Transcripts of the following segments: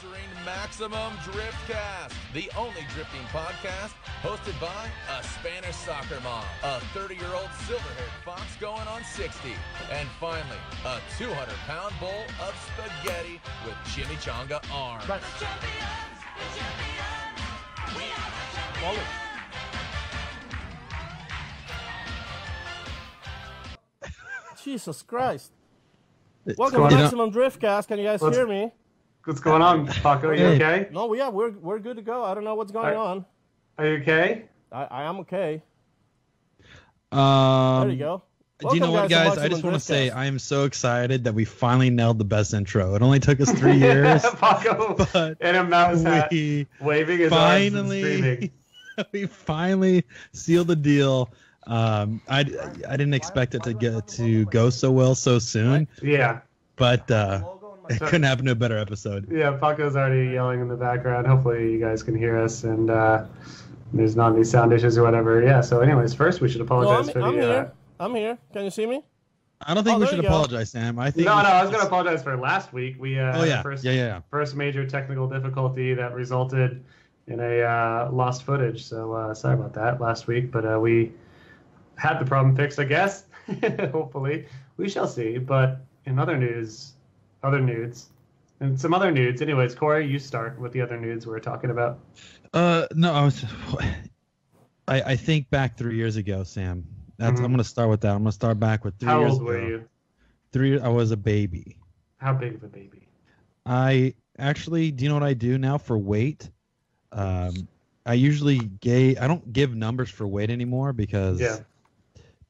featuring Maximum Driftcast, the only drifting podcast hosted by a Spanish soccer mom, a 30-year-old silver-haired fox going on 60, and finally, a 200-pound bowl of spaghetti with chimichanga arms. Right. Jesus Christ. Welcome to Maximum Driftcast. Can you guys hear me? What's going on, Paco? Are you okay? No, yeah, we're good to go. I don't know what's going on. Are you okay? I am okay. There you go. Do you know what, guys? I just want to say I am so excited that we finally nailed the best intro. It only took us 3 years. Paco but in a mouse hat, waving his arms and screaming. We finally sealed the deal. I didn't expect it to go so well so soon. Yeah. But it couldn't happen to a better episode. Yeah, Paco's already yelling in the background. Hopefully you guys can hear us and there's not any sound issues or whatever. Yeah, so anyways, first we should apologize I'm here. I'm here. Can you see me? I don't think we should apologize, Sam. I think I was going to apologize for last week. We first major technical difficulty that resulted in a lost footage. So sorry about that last week, but we had the problem fixed, I guess. Hopefully, we shall see. But in other nudes, and some other nudes. Anyways, Corey, you start with the other nudes we're talking about. No, I think back 3 years ago, Sam. I'm going to start with that. I'm going to start back with 3 years ago. How old were you? 3. I was a baby. How big of a baby? I actually, do you know what I do now for weight? I usually I don't give numbers for weight anymore because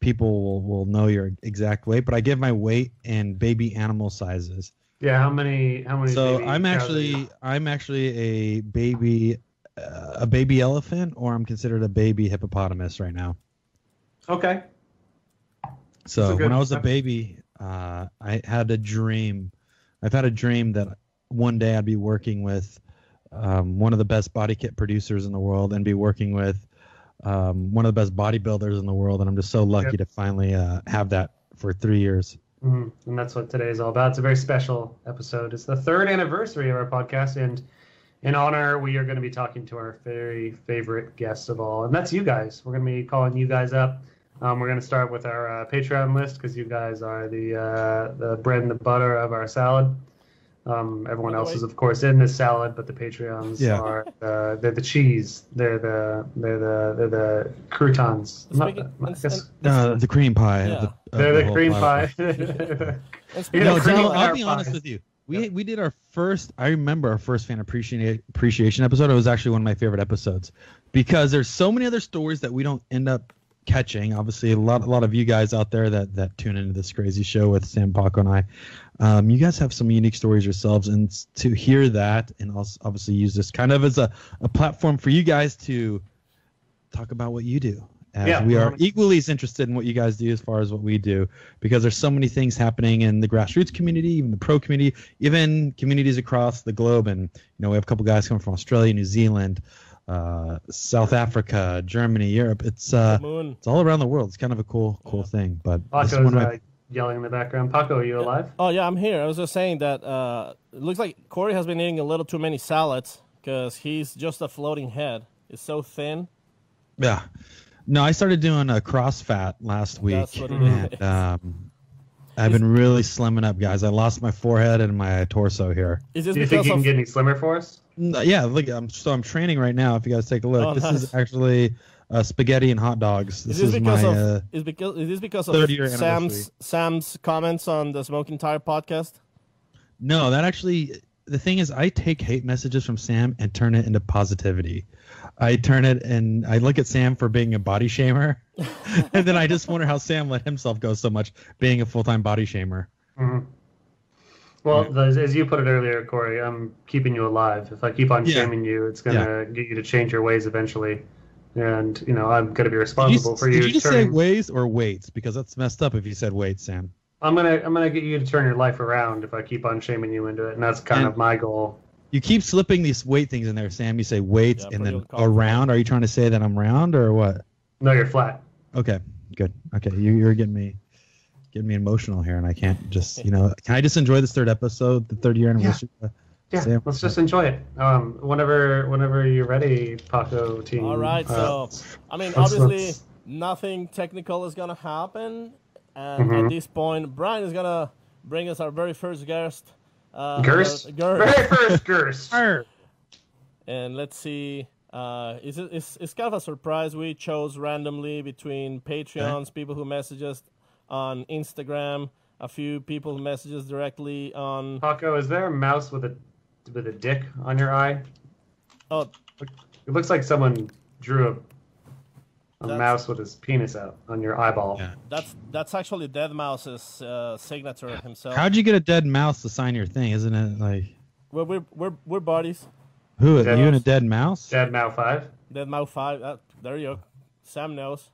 people will know your exact weight, but I give my weight and baby animal sizes. Yeah, how many? So I'm actually a baby elephant, or I'm considered a baby hippopotamus right now. Okay. So when I was a baby, I had a dream. I've had a dream that one day I'd be working with one of the best body kit producers in the world and be working with one of the best bodybuilders in the world. And I'm just so lucky to finally have that for 3 years. Mm-hmm. And that's what today is all about. It's a very special episode. It's the 3rd anniversary of our podcast. And in honor, we are going to be talking to our very favorite guests of all. And that's you guys. We're going to be calling you guys up. We're going to start with our Patreon list because you guys are the bread and the butter of our salad. Everyone else is, of course, in this salad, but the Patreons are they're the cheese. They're the croutons. The cream pie. Yeah. They're the cream pie. I'll be honest with you. We did our first. I remember our first fan appreciation episode. It was actually one of my favorite episodes because there's so many other stories that we don't end up catching. Obviously, a lot of you guys out there that tune into this crazy show with Sam, Paco, and I. You guys have some unique stories yourselves, and to hear that and also obviously use this kind of as a platform for you guys to talk about what you do. As we are equally as interested in what you guys do as far as what we do, because there's so many things happening in the grassroots community, even the pro community, even communities across the globe. And we have a couple guys coming from Australia, New Zealand, South Africa, Germany, Europe. It's all around the world. It's kind of a cool thing. But Paco's yelling in the background. Paco, are you alive? Oh yeah, I'm here. I was just saying that it looks like Corey has been eating a little too many salads because he's just a floating head. It's so thin. Yeah. No, I started doing a CrossFit last week. That's what it is. And I've been really slimming up, guys. I lost my forehead and my torso here. Do you think you can get any slimmer for us? Yeah, look, I'm training right now. If you guys take a look, this is actually spaghetti and hot dogs. Is this because of Sam's comments on the Smoking Tire podcast? No, the thing is, I take hate messages from Sam and turn it into positivity. I turn it and I look at Sam for being a body shamer, and then I just wonder how Sam let himself go so much being a full-time body shamer. Mm-hmm. Well, as you put it earlier, Corey, I'm keeping you alive. If I keep on shaming you, it's going to get you to change your ways eventually. And, I'm going to be responsible for you. Did you just say ways or weights? Because that's messed up if you said weights, Sam. I'm gonna get you to turn your life around if I keep on shaming you into it, and that's kind of my goal. You keep slipping these weight things in there, Sam. You say weights and then around. Are you trying to say that I'm round or what? No, you're flat. Okay, good. Okay, you're getting me emotional here, and I can't just can I just enjoy this 3rd episode, the 3rd year anniversary? Yeah, let's just enjoy it. Whenever you're ready, Paco team. All right, so I mean, obviously, nothing technical is gonna happen, and at this point, Brian is gonna bring us our very first guest. Very first Gerst. And let's see. It's kind of a surprise. We chose randomly between Patreons, people who message us on Instagram, a few people who message us directly on. Paco, is there a mouse with a dick on your eye? Oh, it looks like someone drew a mouse with his penis out on your eyeball. Yeah. That's actually Deadmau5's signature himself. How'd you get a dead mouse to sign your thing? Isn't it like? Well, we're buddies. Who? You and a dead mouse? Deadmau5. Deadmau5. There you go. Sam knows.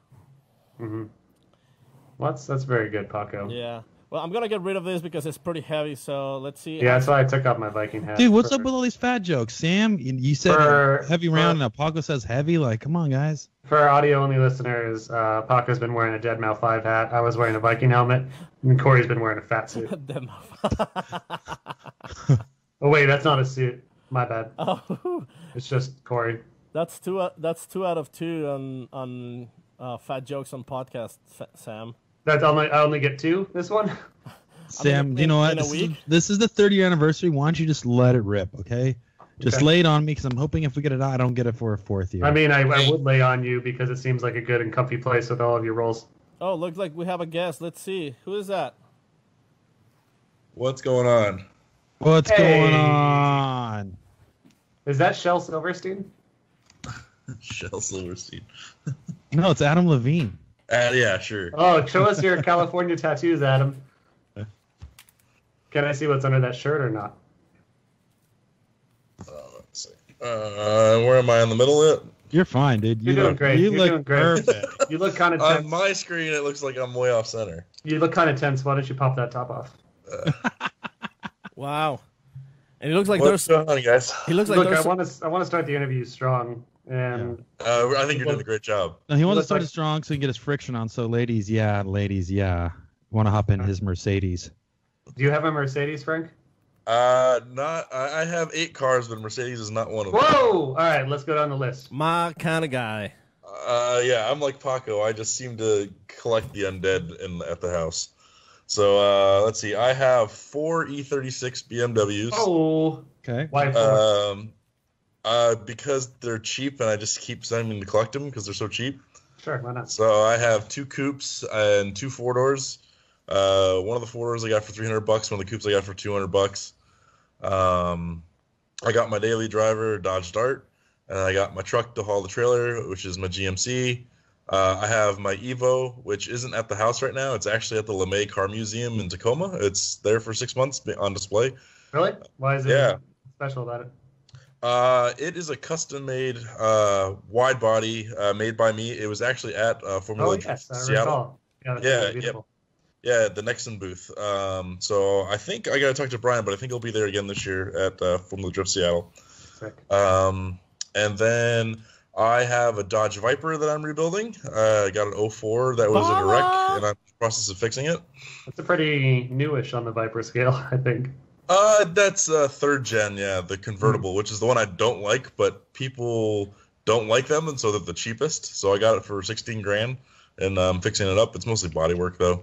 Well, that's very good, Paco. Yeah. Well, I'm gonna get rid of this because it's pretty heavy. So let's see. Yeah, that's why I took off my Viking hat. Dude, what's up with all these fat jokes, Sam? You said heavy round, and Paco says heavy. Like, come on, guys. For our audio-only listeners, Paco's been wearing a Deadmau5 hat. I was wearing a Viking helmet, and Corey's been wearing a fat suit. Oh wait, that's not a suit. My bad. Oh. It's just Corey. That's two out of 2 on fat jokes on podcast, Sam. I only get 2 this one. Sam, you know what? This is the 30th anniversary. Why don't you just let it rip, okay? Just lay it on me because I'm hoping if we get it out, I don't get it for a 4th year. I mean, I would lay on you because it seems like a good and comfy place with all of your rolls. Oh, looks like we have a guest. Let's see. Who is that? What's going on? What's going on? Is that Shel Silverstein? Shel Silverstein. No, it's Adam Levine. Yeah, sure. Oh, show us your California tattoos, Adam. Can I see what's under that shirt or not? Let's see. Where am I in the middle of it? You're fine, dude. You're doing great. You You're look doing great. perfect. You look kind of tense. On my screen, it looks like I'm way off center. You look kind of tense. Why don't you pop that top off? Wow. And it looks like What's going on, guys? He looks like Look, I want to start the interview strong, and I think you're doing a great job. No, he wants to start it strong so he can get his friction on. So, ladies, want to hop in his Mercedes. Do you have a Mercedes, Frank? I have 8 cars, but Mercedes is not one of them. Whoa! All right, let's go down the list. my kind of guy. Yeah, I'm like Paco. I just seem to collect the undead at the house. So let's see. I have 4 E36 BMWs. Oh, Okay. why? Because they're cheap, and I just keep sending to collect them because they're so cheap. Sure, why not? So I have 2 coupes and 2 4-doors. One of the 4-doors I got for $300. One of the coupes I got for $200. I got my daily driver, Dodge Dart, and I got my truck to haul the trailer, which is my GMC. I have my Evo, which isn't at the house right now. It's actually at the LeMay Car Museum in Tacoma. It's there for 6 months on display. Really? Why is it special about it? It is a custom-made wide body made by me. It was actually at Formula Seattle. Yeah, beautiful. Yeah, the Nexon booth. So I think I got to talk to Brian, but I think he'll be there again this year at Formula Drift Seattle. Sick. And then I have a Dodge Viper that I'm rebuilding. I got an 04 that was in a wreck, and I'm in the process of fixing it. That's a pretty newish on the Viper scale, I think. That's 3rd gen, the convertible, which is the one I don't like, but people don't like them, and so they're the cheapest. So I got it for $16,000, and I'm fixing it up. It's mostly body work, though.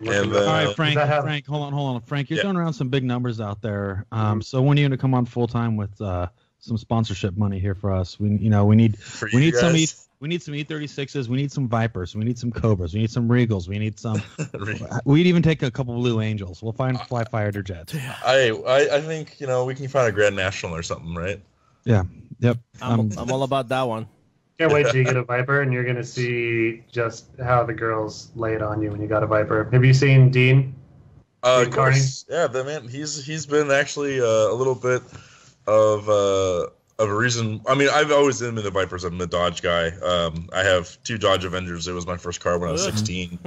And all right, Frank, hold on. Frank, you're throwing around some big numbers out there. So when are you going to come on full time with some sponsorship money here for us? We need some E36s. We need some Vipers. We need some Cobras. We need some Regals. We need some. We'd even take a couple Blue Angels. We'll fly fighter jets. I think we can find a Grand National or something, right? Yeah. Yep. I'm all about that one. Can't wait till you get a Viper, and you're going to see just how the girls lay it on you when you got a Viper. Have you seen Dean? Of course. Yeah, the man. He's been actually a little bit of a reason. I mean, I've always been into Vipers. I'm a Dodge guy. I have 2 Dodge Avengers. It was my first car when I was 16,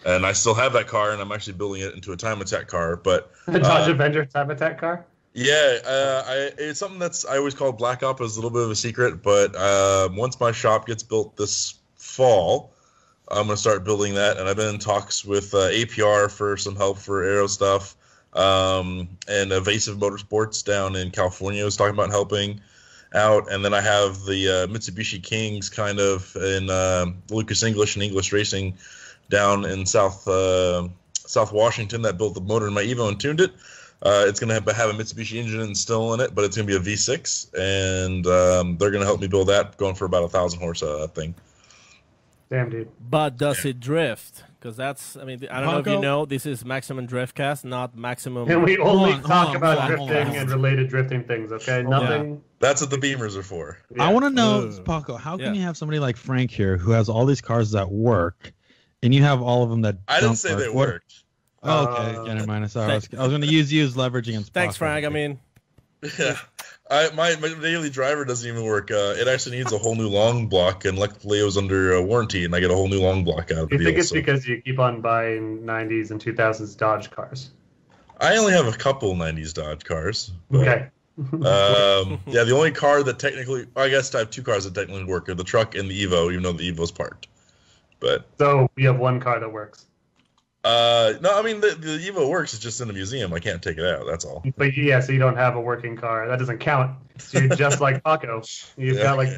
and I still have that car, and I'm actually building it into a time attack car. But a Dodge Avenger time attack car. Yeah, it's something I always called Black Op as a little bit of a secret, but once my shop gets built this fall, I'm going to start building that, and I've been in talks with APR for some help for aero stuff, and Evasive Motorsports down in California was talking about helping out. And then I have the Mitsubishi Kings kind of in Lucas English and English Racing down in South Washington that built the motor in my Evo and tuned it. It's going to have a Mitsubishi engine still in it, but it's going to be a V6, and they're going to help me build that, going for about 1,000 horse thing. Damn, dude. But does it drift? Because that's, I mean, I don't know if you know, this is Maximum Driftcast, not Maximum... And we only talk about drifting and related drifting things, okay? Nothing... Yeah. That's what the Beamers are for. Yeah. I want to know, Paco, how can you have somebody like Frank here who has all these cars that work, and you have all of them that I didn't say they worked. Oh, okay. Yeah, never mind. Sorry. I was going to use you as leverage against Paco. Thanks, Frank. I mean... Yeah. My daily driver doesn't even work. It actually needs a whole new long block, and luckily it was under warranty, and I get a whole new long block out of the deal. You think it's because you keep on buying 90s and 2000s Dodge cars? I only have a couple 90s Dodge cars. But, okay. Yeah, the only car that technically... I guess I have two cars that technically work, are the truck and the Evo, even though the Evo's parked. But so you have one car that works? No, I mean, the Evo works. It's just in the museum. I can't take it out. That's all. But yeah, so you don't have a working car. That doesn't count. So you're just like Paco. You've got like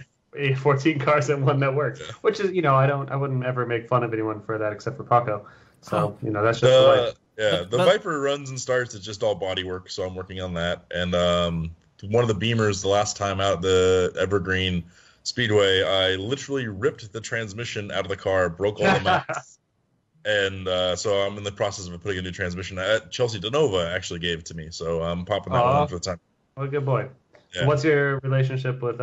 14 cars and one that works, which is, I wouldn't ever make fun of anyone for that except for Paco. So, that's just the life. Yeah, the Viper runs and starts. It's just all body work, so I'm working on that. And one of the Beamers, the last time out, the Evergreen Speedway, I literally ripped the transmission out of the car, broke all the nuts. And so I'm in the process of putting a new transmission. Chelsea DeNova actually gave it to me, so I'm popping that one for the time. What a good boy. Yeah. What's your relationship with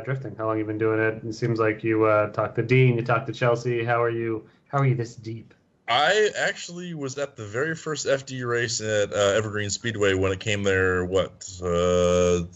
drifting? How long have you been doing it? It seems like you talked to Dean, you talked to Chelsea. How are you this deep? I actually was at the very first FD race at Evergreen Speedway when it came there, I want to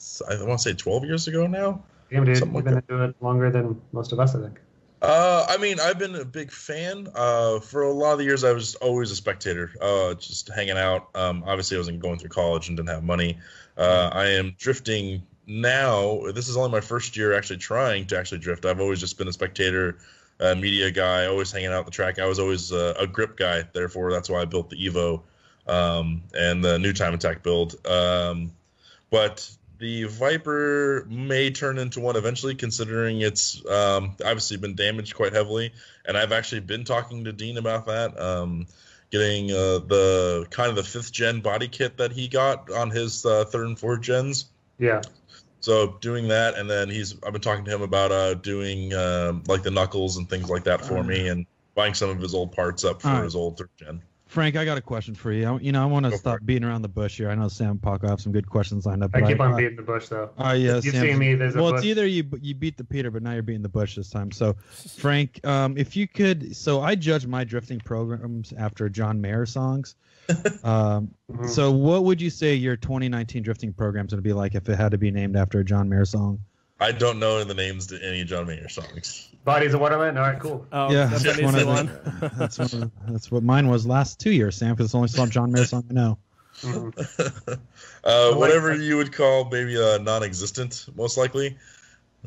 say 12 years ago now? Yeah, dude, you've been into it longer than most of us, I think. I mean, I've been a big fan. For a lot of the years, I was always a spectator, just hanging out. Obviously, I wasn't going through college and didn't have money. I am drifting now. This is only my first year actually trying to actually drift. I've always just been a spectator, media guy, always hanging out at the track. I was always a grip guy. Therefore, that's why I built the Evo and the new Time Attack build. But the Viper may turn into one eventually, considering it's obviously been damaged quite heavily. And I've actually been talking to Dean about that, getting the kind of the 5th gen body kit that he got on his 3rd and 4th gens. Yeah. So doing that, and then I've been talking to him about doing like the knuckles and things like that for me, and buying some of his old parts up for his old 3rd gen. Frank, I got a question for you. I want to stop beating around the bush here. I know Sam and Paco have some good questions lined up. I keep on beating the bush, though. Yeah, you've seen me. There's a bush. It's either you beat the Peter, but now you're beating the bush this time. So, Frank, if you could, so I judge my drifting programs after John Mayer songs. So, what would you say your 2019 drifting program's going to be like if it had to be named after a John Mayer song? I don't know the names to any John Mayer songs. Bodies of Wonderland? All right, cool. Oh, yeah, that's one. That's what mine was last 2 years, Sam, because it's the only John Mayer song I know. Whatever you would call maybe non-existent, most likely.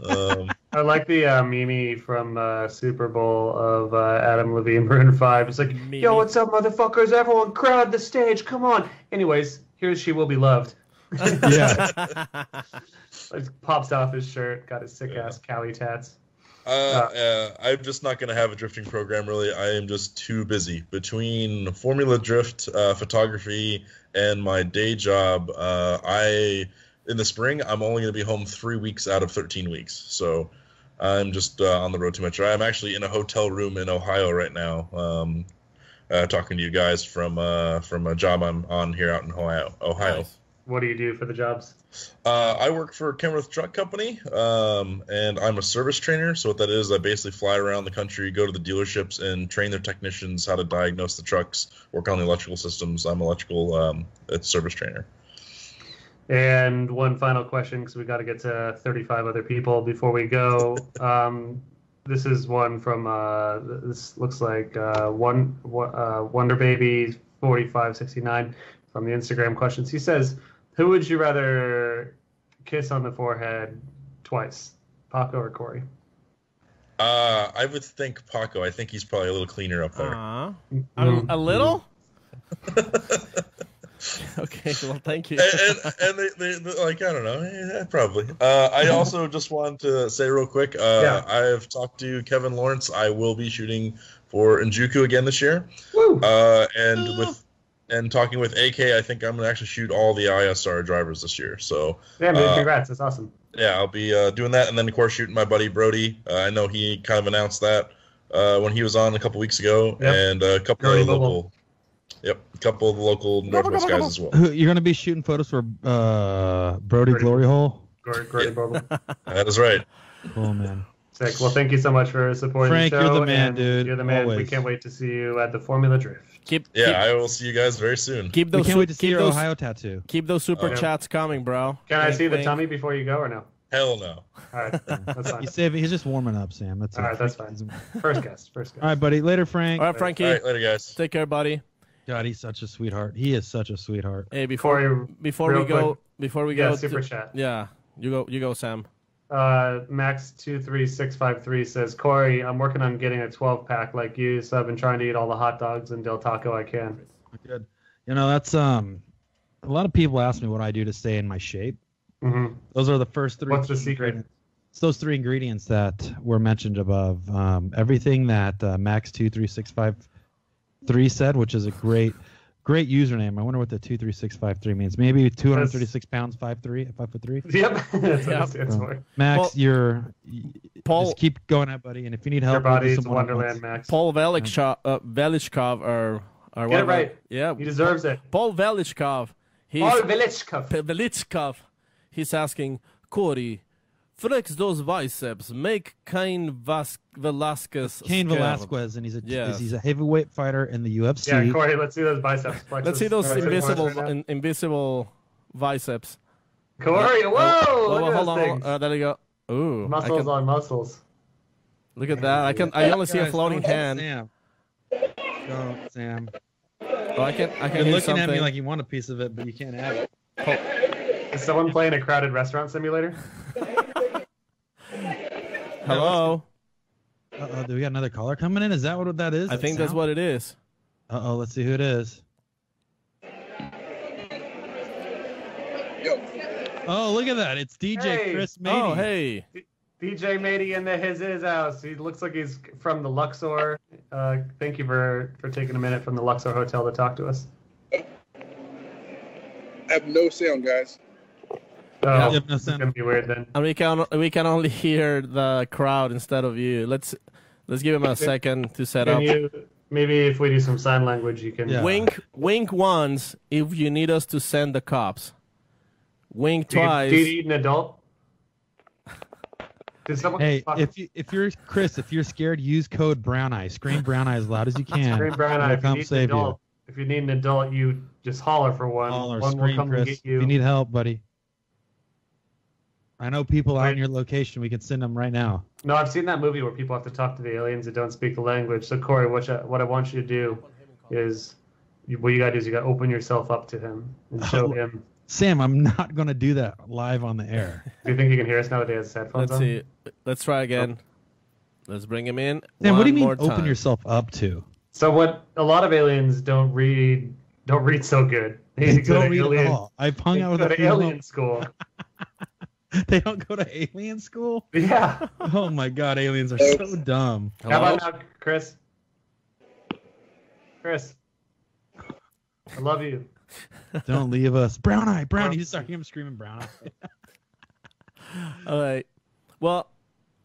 I like the meme from Super Bowl of Adam Levine, Maroon 5. It's like, yo, what's up, motherfuckers? Everyone crowd the stage. Come on. Anyways, here's She Will Be Loved. Yeah. It pops off his shirt, got his sick-ass Cali tats. I'm just not going to have a drifting program, really. I am just too busy. Between Formula Drift, photography, and my day job, in the spring, I'm only going to be home 3 weeks out of 13 weeks. So I'm just on the road too much. I'm actually in a hotel room in Ohio right now, talking to you guys from a job I'm on here out in Ohio. Nice. What do you do for the jobs? I work for Kenworth Truck Company, and I'm a service trainer. So what that is, I basically fly around the country, go to the dealerships, and train their technicians how to diagnose the trucks, work on the electrical systems. I'm electrical service trainer. And one final question, because we got to get to 35 other people before we go. This is one from, this looks like Wonder Baby 4569 from the Instagram questions. He says, who would you rather kiss on the forehead twice, Paco or Corey? I would think Paco. I think he's probably a little cleaner up there. A little? Okay, well, thank you. and they like, I don't know, probably. I also just wanted to say real quick, I've talked to Kevin Lawrence. I will be shooting for Njuku again this year. Woo! And talking with AK, I think I'm gonna actually shoot all the ISR drivers this year. So yeah, man, congrats, that's awesome. Yeah, I'll be doing that, and then of course shooting my buddy Brody. I know he kind of announced that when he was on a couple weeks ago, and a couple of local. Yep, a couple of the local Northwest guys as well. You're going to be shooting photos for Brody Glory Hole? Brody Bogle. That is right. Cool, man. Sick. Well, thank you so much for supporting Frank, the show. you're the man, dude. You're the man. Always. We can't wait to see you at the Formula Drift. I will see you guys very soon. We can't wait to see your Ohio tattoo. Keep those super chats coming, bro. Can I see the tummy before you go or no? Hell no. All right, that's fine. He's just warming up, Sam. That's all right. That's fine. First guest. All right, buddy. Later, Frank. All right, Frankie. All right, later, guys. Take care, buddy. God, he's such a sweetheart. He is such a sweetheart. Hey, before we go, super chat. Yeah, you go, Sam. Max23653 says, Corey, I'm working on getting a 12-pack like you, so I've been trying to eat all the hot dogs and Del Taco I can. Good. You know, that's a lot of people ask me what I do to stay in my shape. Mm-hmm. Those are the first three. What's the secret? It's those three ingredients that were mentioned above. Everything that Max23653 said, which is a great username. I wonder what the 23653 means. Maybe 236 pounds, 5'3". Yep. That's what it stands for. Max, just keep going out, buddy. And if you need help, your body's a wonderland, Max. Paul Velichkov, or get it right. Yeah, he deserves it. Paul Velichkov. Velichkov. He's asking, Corey, flex those biceps. Make Cain Velasquez. Cain Velasquez, and he's a heavyweight fighter in the UFC. Yeah, Corey, let's see those biceps. Let's see those invisible biceps. Corey, whoa! Hold on. There you go. Ooh, muscles on muscles. Look at that. I only see a floating hand. Sam. Don't, Sam. Oh, I can. You're looking at me like you want a piece of it, but you can't have it. Is someone playing a crowded restaurant simulator? Hello. Do we got another caller coming in? Is that what that is? I think that's what it is. Let's see who it is. Yo. Oh, look at that. It's DJ Chris Mady. Oh, hey. DJ Mady in his house. He looks like he's from the Luxor. Thank you for taking a minute from the Luxor Hotel to talk to us. I have no sound, guys. Oh, it's gonna be weird then. And we can only hear the crowd instead of you. Let's give him a second to set up. Maybe if we do some sign language, you can wink once if you need us to send the cops. Wink twice. Do you need an adult? Hey, if you're scared, use code Brown Eye. Scream Brown Eye as loud as you can. Scream Brown Eye. If you need an adult, you just holler for one. One will come to get you. If you need help, buddy. I know people out in your location. We can send them right now. No, I've seen that movie where people have to talk to the aliens that don't speak the language. So, Corey, what I want you to do is, what you got to do is you got to open yourself up to him and show him. Sam, I'm not going to do that live on the air. Do you think he can hear us now that he has his headphones on? Let's see. Let's try again. Let's bring him in. Sam, what do you mean open yourself up to? So what a lot of aliens don't read so good. They don't read at all. I've hung out with a alien school. They don't go to alien school? Yeah. Oh my god, aliens are so dumb. Hello? How about now, Chris? Chris. I love you. Don't leave us. Brown Eye, Brown Eye. You start him screaming Brown Eye. All right. Well,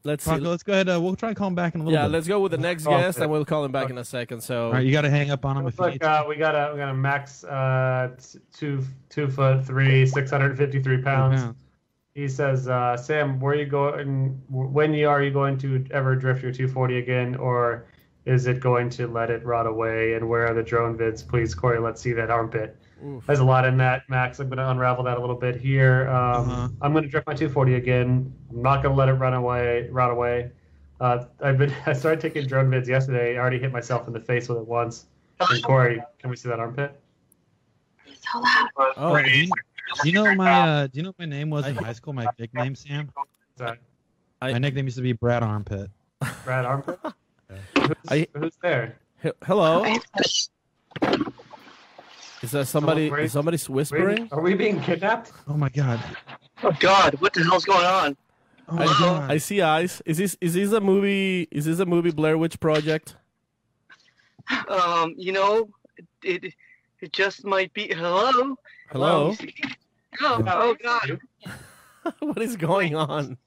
let's see. Let's go ahead. We'll try and call him back in a little bit. Yeah, let's go with the next guest, and we'll call him back in a second. So, all right, you got to hang up on him. Look, we got a Max 2'3", 653 pounds. He says, Sam, where are you going? When are you going to ever drift your 240 again, or is it going to let it rot away? And where are the drone vids? Please, Corey, let's see that armpit. Oof. There's a lot in that, Max. I'm going to unravel that a little bit here. I'm going to drift my 240 again. I'm not going to let it rot away. I started taking drone vids yesterday. I already hit myself in the face with it once. And Corey, can we see that armpit? So loud. Oh, do you know my name was in high school? My nickname, Sam. My nickname used to be Brad Armpit. Brad Armpit. Who's there? Hello. Is that somebody? Someone- Is somebody's whispering? Are we being kidnapped? Oh my god. Oh God, what the hell's going on? Oh my god. I see eyes. Is this a movie? Is this a movie Blair Witch Project? You know, it just might be. Hello. Hello. Oh God. What is going on?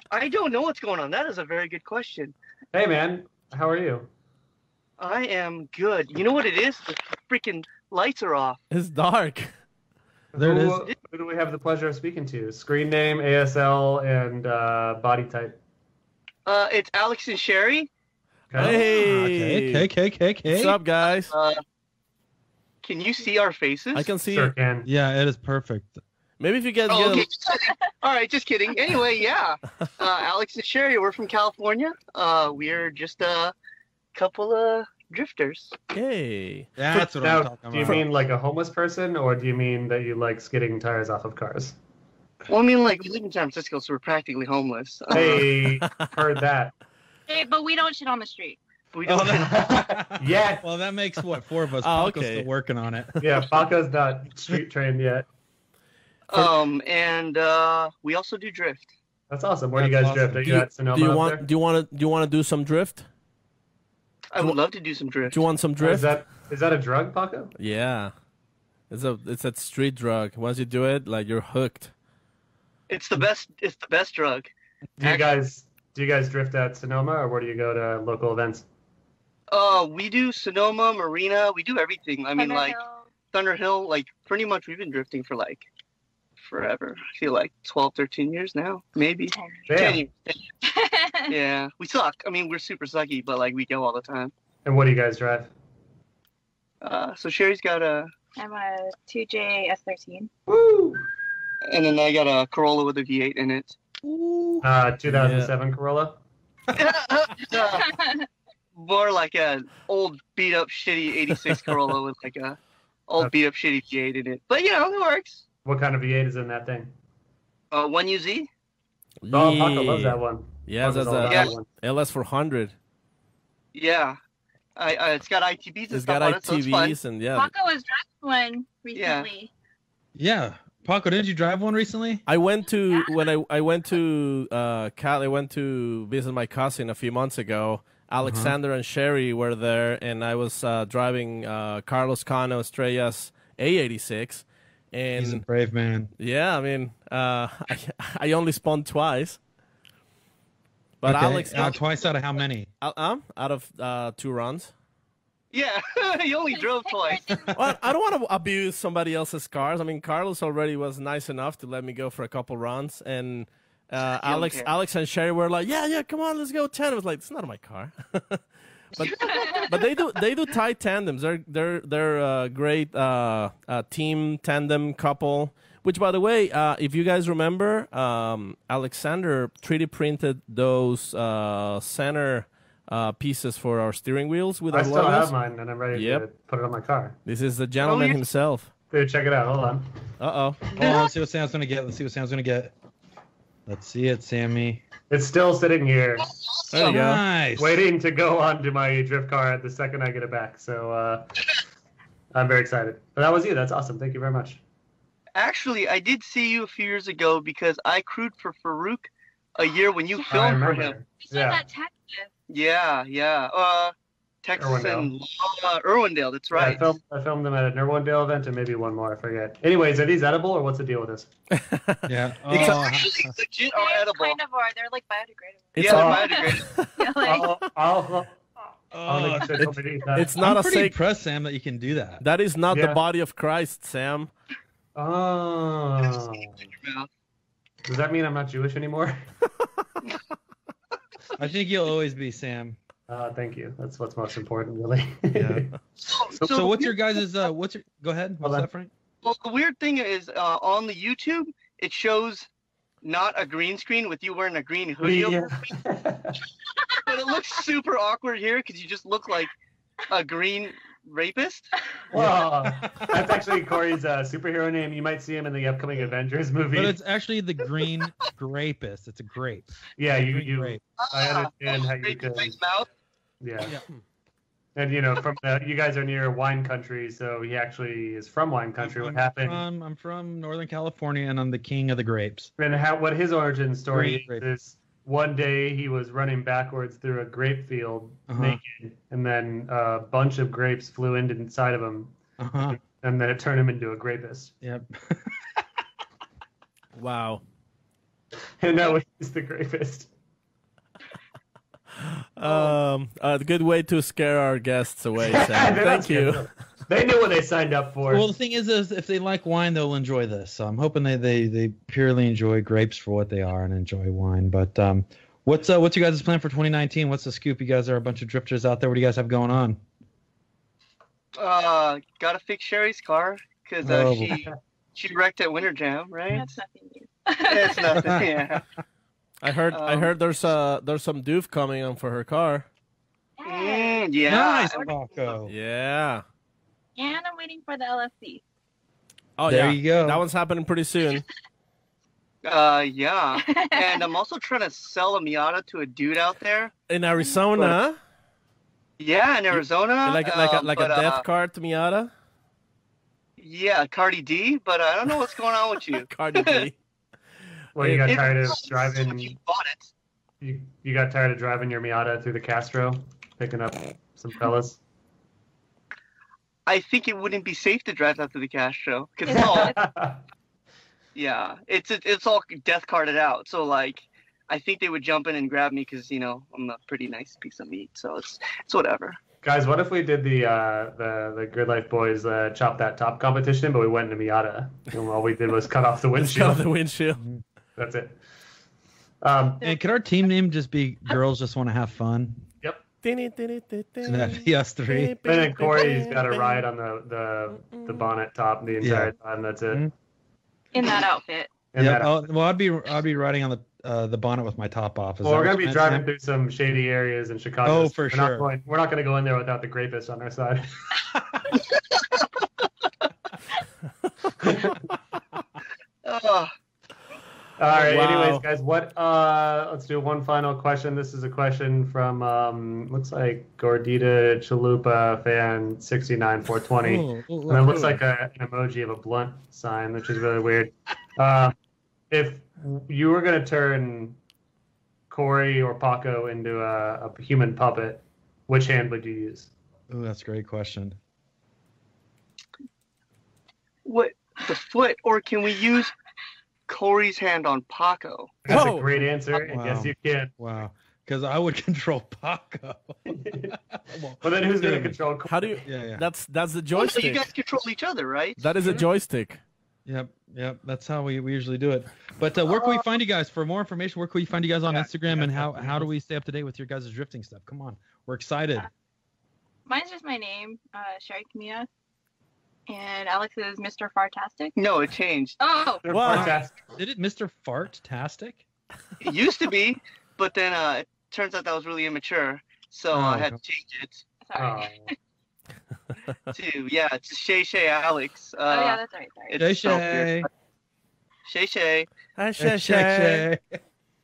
I don't know what's going on. That is a very good question. Hey, man. How are you? I am good. You know what it is? The freaking lights are off. It's dark. There it is. Who do we have the pleasure of speaking to? Screen name, ASL, and body type. It's Alex and Sherry. Hey. Okay. What's up, guys? Can you see our faces? I can see. Sure can. Yeah, it is perfect. Maybe if you get. Oh, okay. All right, just kidding. Anyway, yeah. Alex and Sherry, we're from California. We're just a couple of drifters. Hey. That's what Now, I'm talking do you about. mean like a homeless person, or do you mean that you like skidding tires off of cars? Well, I mean, like, we live in San Francisco, so we're practically homeless. Hey, heard that. Hey, but we don't shit on the street. We don't. Yeah. Well, that makes what, 4 of us. Oh, Paco's okay. still working on it. Yeah, Paco's not street trained yet. And we also do drift. That's awesome. Where do you That's guys drift? awesome. Are you at Sonoma? Do you up want? there? Do you want to do some drift? I would love to do some drift. Do you want some Or drift? Is that a drug, Paco? Yeah. It's a street drug. Once you do it, like you're hooked. It's the best. It's the best drug. Do you guys drift at Sonoma, or where do you go to local events? We do Sonoma, Marina. We do everything. I mean, like Thunder Hill. Like pretty much, we've been drifting for like forever. I feel like 12, 13 years now, maybe. 10 Damn. years. Yeah, we suck. I mean, we're super sucky, but like we go all the time. And what do you guys drive? So Sherry's got a, I'm a 2J S13. Woo! and then I got a Corolla with a V8 in it. 2007 Corolla. More like an old beat up shitty 86 Corolla with like a old beat up shitty V8 in it. But you know, it works. What kind of V8 is in that thing? 1UZ. Oh, Paco loves that one. Yeah, Paco's that's all about Yeah. that one. LS400. Yeah. It's got ITBs and It's stuff got on it, so it's fun. ITVs and yeah. Paco was driving one recently. Yeah. Paco, didn't you drive one recently? I went to when I went to Cali. I went to visit my cousin a few months ago. Alexander and Sherry were there, and I was driving Carlos Cano Estrella's A86. And He's a brave man. yeah, I mean, I only spun twice. But Okay. Alex, Twice out of how many? out of 2 runs. Yeah, he only drove twice. Well, I don't want to abuse somebody else's cars. I mean, Carlos already was nice enough to let me go for a couple runs, and Alex and Sherry were like, "Yeah, come on, let's go 10." I was like, "It's not my car," but they do tight tandems. They're a great team tandem couple. Which, by the way, if you guys remember, Alexander 3D printed those center pieces for our steering wheels with I our still logos. have mine, and I'm ready to Yep. put it on my car. This is the gentleman yeah. himself. Dude, check it out. Hold on. Uh-oh. Oh, let's see what Sam's gonna get. Let's see it, Sammy. It's still sitting here, There you go. Nice. waiting to go onto my drift car the second I get it back. So I'm very excited. But that was you. That's awesome. Thank you very much. Actually, I did see you a few years ago because I crewed for Farouk a year when you I filmed for remember. him. You said Yeah. that Texas. Yeah. Texas and Irwindale, that's right. Yeah, I filmed them at an Irwindale event and maybe one more. I forget. Anyways, are these edible or what's the deal with this? Yeah. It's Oh, actually legit are They're edible. kind of are. They're like biodegradable. It's Yeah, a- they're biodegradable. Yeah, like, I'll make sure nobody eats that. it's not I'm a pretty sacred. impressed, Sam, that you can do that. That is not Yeah. the body of Christ, Sam. Oh. Does that mean I'm not Jewish anymore? I think you'll always be, Sam. Thank you. That's what's most important, really. Yeah. So what's your guys' Go ahead. What's Hold on. that, Frank? Well, the weird thing is, on the YouTube, it shows not a green screen with you wearing a green hoodie over, but it looks super awkward here because you just look like a green rapist. Well, that's actually Corey's superhero name. You might see him in the upcoming Avengers movie. But it's actually the green grapist. It's a grape. yeah, Green you. grape. I understand how you Rape could. in my mouth. Yeah. Yeah. And from you guys are near wine country, so he actually is from wine country. What happened? I'm from Northern California, and I'm the king of the grapes. And what his origin story is one day he was running backwards through a grape field naked, and then a bunch of grapes flew inside of him, and then it turned him into a grapist. Yep. Wow. And now he's the grapist. A good way to scare our guests away, Sam. Thank you. They knew what they signed up for. Well, the thing is if they like wine, they'll enjoy this. So I'm hoping they purely enjoy grapes for what they are and enjoy wine. But what's you guys' plan for 2019? What's the scoop? You guys are a bunch of drifters out there. What do you guys have going on? Gotta fix Sherry's car because she wrecked at Winter Jam, right? That's nothing new. It's nothing. Yeah. I heard there's some doof coming on for her car. Yeah. Nice, Paco. Yeah. And I'm waiting for the LFC. Oh, there yeah. you go. That one's happening pretty soon. Yeah. And I'm also trying to sell a Miata to a dude out there. In Arizona? Yeah, in Arizona. Like a death card to Miata? Yeah, Cardi D, but I don't know what's going on with you. Cardi D. Well, you got tired of driving. You bought it. You got tired of driving your Miata through the Castro, picking up some fellas. I think it wouldn't be safe to drive that through the Castro because it's all. Yeah, it's all death carded out. So like, I think they would jump in and grab me because I'm a pretty nice piece of meat. So it's whatever. Guys, what if we did the Grid Life Boys Chop That Top competition, but we went in a Miata and all we did was cut off the windshield. Cut off the windshield. That's it. And could our team name just be Girls Just Want to Have Fun? Yep. Yes, 3. And then Corey's got a ride on the bonnet top the entire time. That's it. In that outfit. Well, I'd be riding on the bonnet with my top off. Well, we're gonna be driving through some shady areas in Chicago. Oh, for sure. We're not gonna go in there without the grapist on our side. All right. Wow. Anyways, guys, let's do one final question. This is a question from looks like Gordita Chalupa fan 69420, and it looks like an emoji of a blunt sign, which is really weird. If you were gonna turn Corey or Paco into a human puppet, which hand would you use? Oh, that's a great question. What, the foot, or can we use Corey's hand on Paco? That's a great answer, and yes, you can. Wow. Because I would control Paco. Well, then who's going to control Corey? How do you? Yeah. That's the So joystick. you guys control each other, right? That is a joystick. Yep. That's how we usually do it. But where can we find you guys? For more information, where can we find you guys on Instagram, and how do we stay up to date with your guys' drifting stuff? Come on. We're excited. Mine's just my name, Sherry Camilla. And Alex is Mr. Fartastic. No, it changed. Oh! What? Did it Mr. Fart-tastic? It used to be, but then it turns out that was really immature, so I had to change it. Sorry. It's Shay Alex. Yeah, that's right. Shay. Shay. Hi, Shay.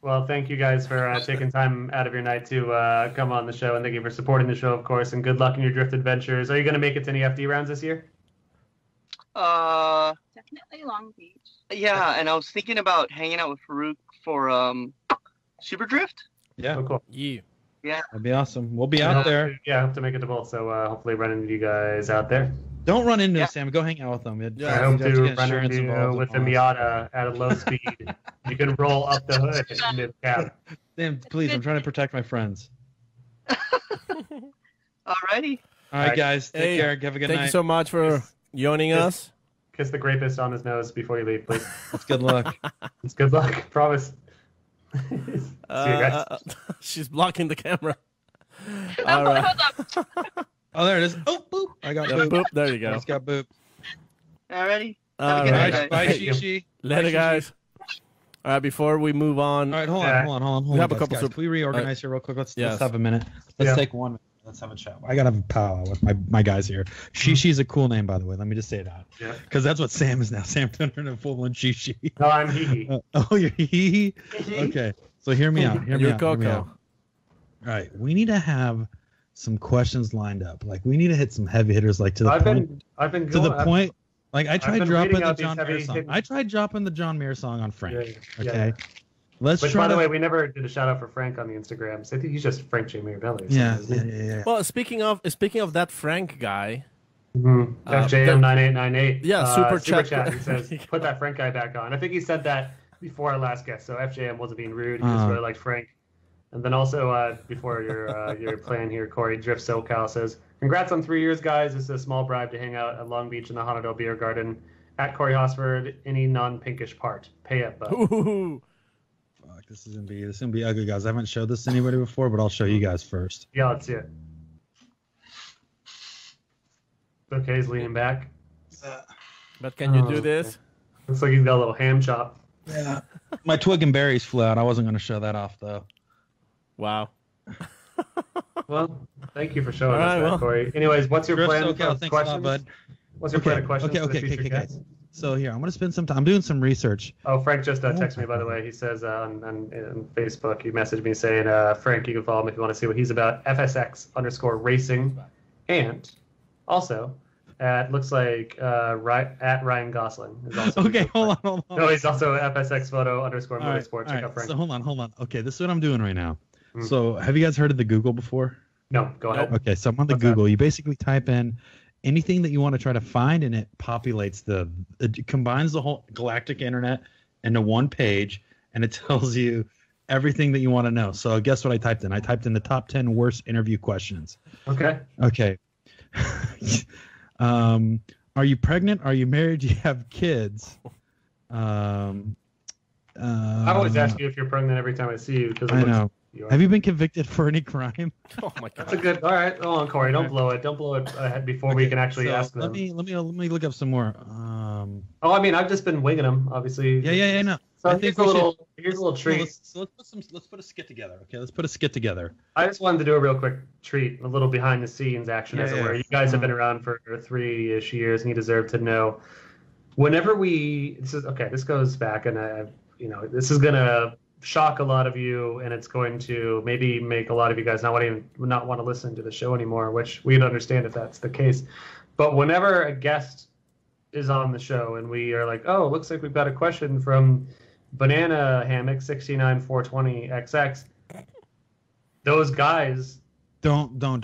Well, thank you guys for taking time out of your night to come on the show, and thank you for supporting the show, of course, and good luck in your drift adventures. Are you going to make it to any FD rounds this year? Definitely Long Beach. Yeah, and I was thinking about hanging out with Farouk for Super Drift. Yeah. Oh, cool. Yeah. That'd be awesome. We'll be out there. I hope to make it to both, so hopefully run into you guys out there. Don't run into us, Sam. Go hang out with them. I hope to run into you with the Miata at a low speed. You can roll up the hood in mid-cab. Sam, please, I'm trying to protect my friends. Alrighty. All right, guys. Take care. Have a good night. Thank you so much for yawning us. Kiss the grapist on his nose before you leave, please. It's good luck. It's good luck. Promise. See you guys. She's blocking the camera. All right. Hold up. Oh, there it is. Oh, boop. I got boop. Boop. There you go. I just got boop. Alrighty. All good right. night. Bye, Shishi. Later, guys. All right, before we move on. All right, hold on. We have a couple. Guys. Can we reorganize here real quick? Let's have a minute. Yeah. Let's take 1 minute. Let's have a chat. I gotta have a powwow with my guys here. Shishi's a cool name, by the way. Let me just say that. Yeah. Because that's what Sam is now. Sam turned into full-on Shishi. No, I'm Hee. Oh, you're Hee. Okay. So hear me out. Hear me out. Coco. All right. We need to have some questions lined up. Like we need to hit some heavy hitters, like to the point. Like I tried dropping the John Mayer song. I tried dropping the John Mayer song on Frank. Yeah. Okay. Let's Which, try. by the way, we never did a shout out for Frank on the Instagram. So I think he's just Frank J. Mirabelli. Yeah. Well, speaking of that Frank guy, FJM9898. Yeah, super chat. He says, "Put that Frank guy back on." I think he said that before our last guest. So FJM wasn't being rude. He just really liked Frank. And then also before your plan here, Corey Drift SoCal says, "Congrats on 3 years, guys. This is a small bribe to hang out at Long Beach in the Honolulu Beer Garden at Corey Hosford. Any non-pinkish part. Pay up, bud." Ooh. Fuck, this is gonna be ugly, guys. I haven't showed this to anybody before, but I'll show you guys first. Yeah, let's see it. Okay, he's leaning back. But can you do this? Looks like he's got a little ham chop. Yeah. My twig and berries flew out. I wasn't going to show that off, though. Wow. Well, thank you for showing us that, Corey. Anyways, what's your plan of questions? What's your plan of questions for the future guests? So here, I'm going to spend some time. I'm doing some research. Oh, Frank just texted me, by the way. He says on Facebook, he messaged me saying, Frank, you can follow him if you want to see what he's about. FSX_racing. And also, looks like at Ryan Gosling is also. Okay, hold on. No, he's also FSX_photo_motorsport. Check out Frank. So hold on. Okay, this is what I'm doing right now. So have you guys heard of the Google before? No, go ahead. Okay, so I'm on the Google. You basically type in anything that you want to try to find, and it populates it combines the whole galactic internet into one page, and it tells you everything that you want to know. So guess what I typed in? I typed in the top 10 worst interview questions. Okay. Are you pregnant? Are you married? Do you have kids? I always ask you if you're pregnant every time I see you. I know. Have you been convicted for any crime? Oh my god. That's a good. All right, hold on, Corey. Don't blow it. Don't blow it ahead before we can actually ask them. Let me look up some more. I mean, I've just been winging them, obviously. Yeah. No. So here's a little treat. Let's put a skit together. Okay, let's put a skit together. I just wanted to do a real quick treat, a little behind the scenes action, as it were. You guys have been around for 3-ish years, and you deserve to know. Whenever this goes back, and this is gonna shock a lot of you, and it's going to maybe make a lot of you guys not want to listen to the show anymore, which we'd understand if that's the case. But whenever a guest is on the show and we are like, oh, looks like we've got a question from Banana Hammock 69420XX, those guys don't. I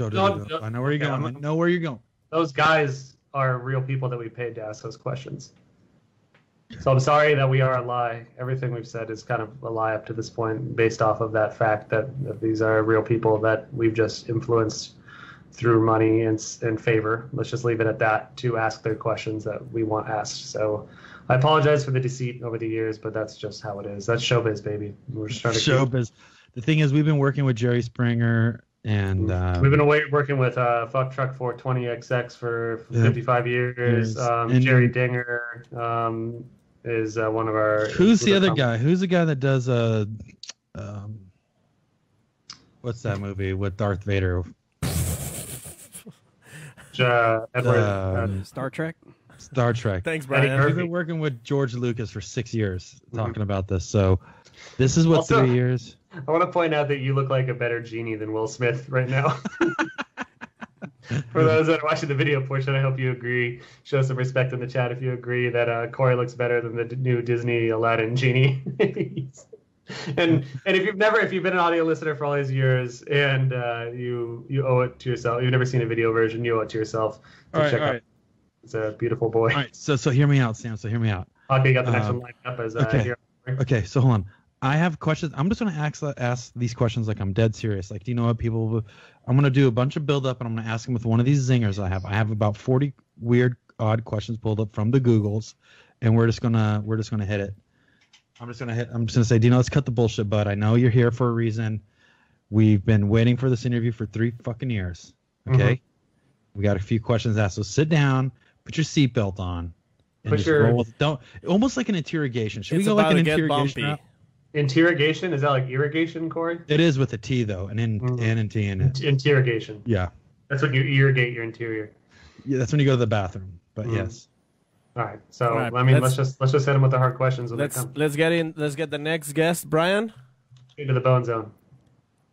know where you're going. I know where you're going. Those guys are real people that we paid to ask those questions. So I'm sorry that we are a lie. Everything we've said is kind of a lie up to this point, based off of that fact that these are real people that we've just influenced through money and favor. Let's just leave it at that, to ask their questions that we want asked. So I apologize for the deceit over the years, but that's just how it is. That's showbiz, baby. We're just trying to showbiz. The thing is, we've been working with Jerry Springer, and we've been working with Fuck Truck 420XX for 55 years. Jerry Dinger is one of our. Who's the other guy? Who's the guy that does what's that movie with Darth Vader? Star Trek. Star Trek. Thanks, Brian. We've been working with George Lucas for 6 years talking about this. So this is what also, 3 years. I want to point out that you look like a better genie than Will Smith right now. For those that are watching the video portion, I hope you agree. Show some respect in the chat if you agree that Corey looks better than the new Disney Aladdin genie. And if you've been an audio listener for all these years and you owe it to yourself, you've never seen a video version, you owe it to yourself to check out. It's a beautiful boy. All right, so hear me out, Sam. So hear me out. Okay, you got the next one lined up as Okay, so hold on. I have questions. I'm just going to ask these questions like I'm dead serious. Like, do you know what people? I'm going to do a bunch of build up, and I'm going to ask them with one of these zingers I have. I have about 40 weird, odd questions pulled up from the Googles, and we're just gonna hit it. I'm just gonna say, Dino, let's cut the bullshit, bud. I know you're here for a reason. We've been waiting for this interview for 3 fucking years. Okay, we got a few questions asked. So sit down, put your seatbelt on, and roll with, almost like an interrogation. Should we go like an interrogation? Interrogation? Is that like irrigation, Corey? It is with a T though, an N and T in it. Interrogation. Yeah. That's when you irrigate your interior. Yeah, that's when you go to the bathroom. But yes. All right. So I mean, let's just hit them with the hard questions. Let's get the next guest, Brian. Into the bone zone.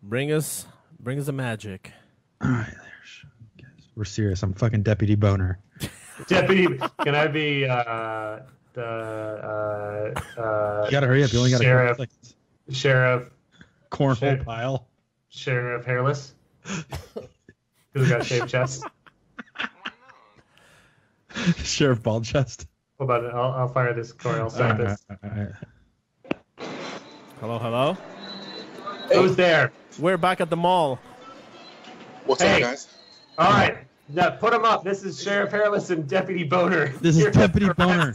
Bring us the magic. All right, we're serious. I'm fucking Deputy Boner. Deputy, can I be You gotta hurry up. You only got Sheriff. a couple seconds. Sheriff Cornhole pile. Sheriff Hairless? Because we got a shaved chest. Sheriff Bald Chest. What about it? I'll fire this Corey. I'll start this. Hello, hello. Who's there? We're back at the mall. What's Hey. up, guys? All right. Now, put him up. This is Sheriff Hairless and Deputy Boner. This is Deputy Boner.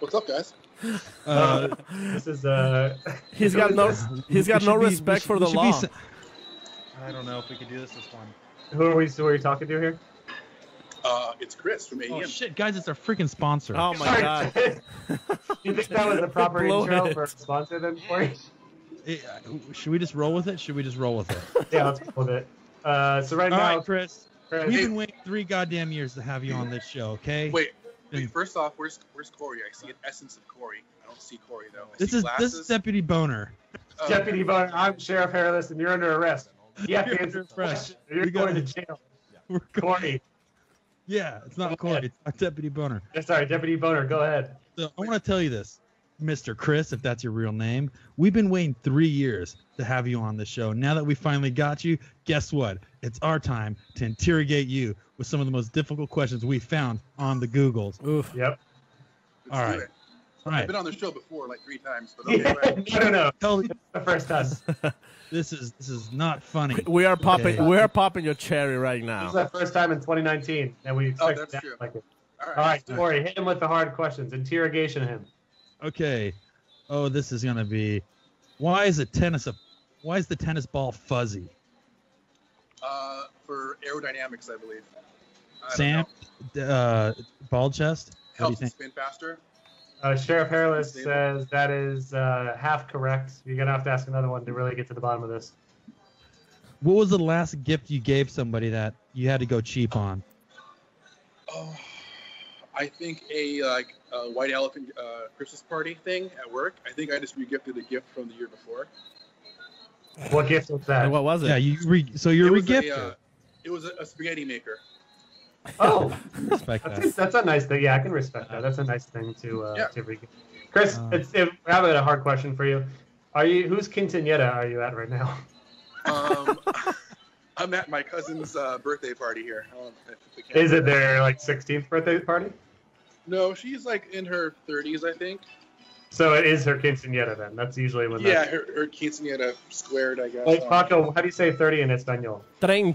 What's up, guys? This is He's got no respect for the law. I don't know if we could do this one. Who are you talking to here? It's Chris from AEM. Oh shit, guys! It's our freaking sponsor. Oh my god. You think that was the proper Blown intro it. for a sponsor then, Corey? Should we just roll with it? Should we just roll with it? Yeah, let's go with it. So right All now, right, Chris. Chris, We've been waiting 3 goddamn years to have you on this show. Okay. Wait, first off, where's Corey? I see an essence of Corey. I don't see Corey though. This is Deputy Boner. Deputy Boner, I'm Sheriff Hairless, and you're under arrest. You have to You're answer under the question. arrest. You're We going to gotta- jail. We're Corey. Yeah, it's not Go ahead. Corey. It's Deputy Boner. Sorry, Deputy Boner, go ahead. So I want to tell you this, Mr. Chris, if that's your real name. We've been waiting 3 years to have you on the show. Now that we finally got you, guess what? It's our time to interrogate you with some of the most difficult questions we found on the Googles. Oof. Yep. All right. All I've right. been on the show before like 3 times, but okay, No. Tell The first time. this is not funny. We are popping. Okay. We are popping your cherry right This now. is the first time in 2019, and we expect that's that true. like it. All All right, Corey, hit him with the hard questions. Interrogation him. Okay. Oh, this is gonna be. Why is the tennis ball fuzzy? For aerodynamics, I believe. I don't Sam, know. bald chest. What do you Helps it think? spin faster. Sheriff Hairless Stable. says that is half correct. You're going to have to ask another one to really get to the bottom of this. What was the last gift you gave somebody that you had to go cheap on? Oh, I think a white elephant Christmas party thing at work. I think I just regifted a gift from the year before. What gift was And that? what was it? Yeah, you're It was regifted. it was a spaghetti maker. Oh, Respect that. that's a nice thing. Yeah, I can respect that. That's a nice thing to Yeah. re- Chris, I have a hard question for you. Whose quinceañera are you at right now? I'm at my cousin's birthday party here. Is it their 16th birthday party? No, she's like in her 30s, I think. So it is her quinceañera then. That's usually when. Yeah, her quinceañera squared, I guess. Like Paco, how do you say 30 in Espanol? 30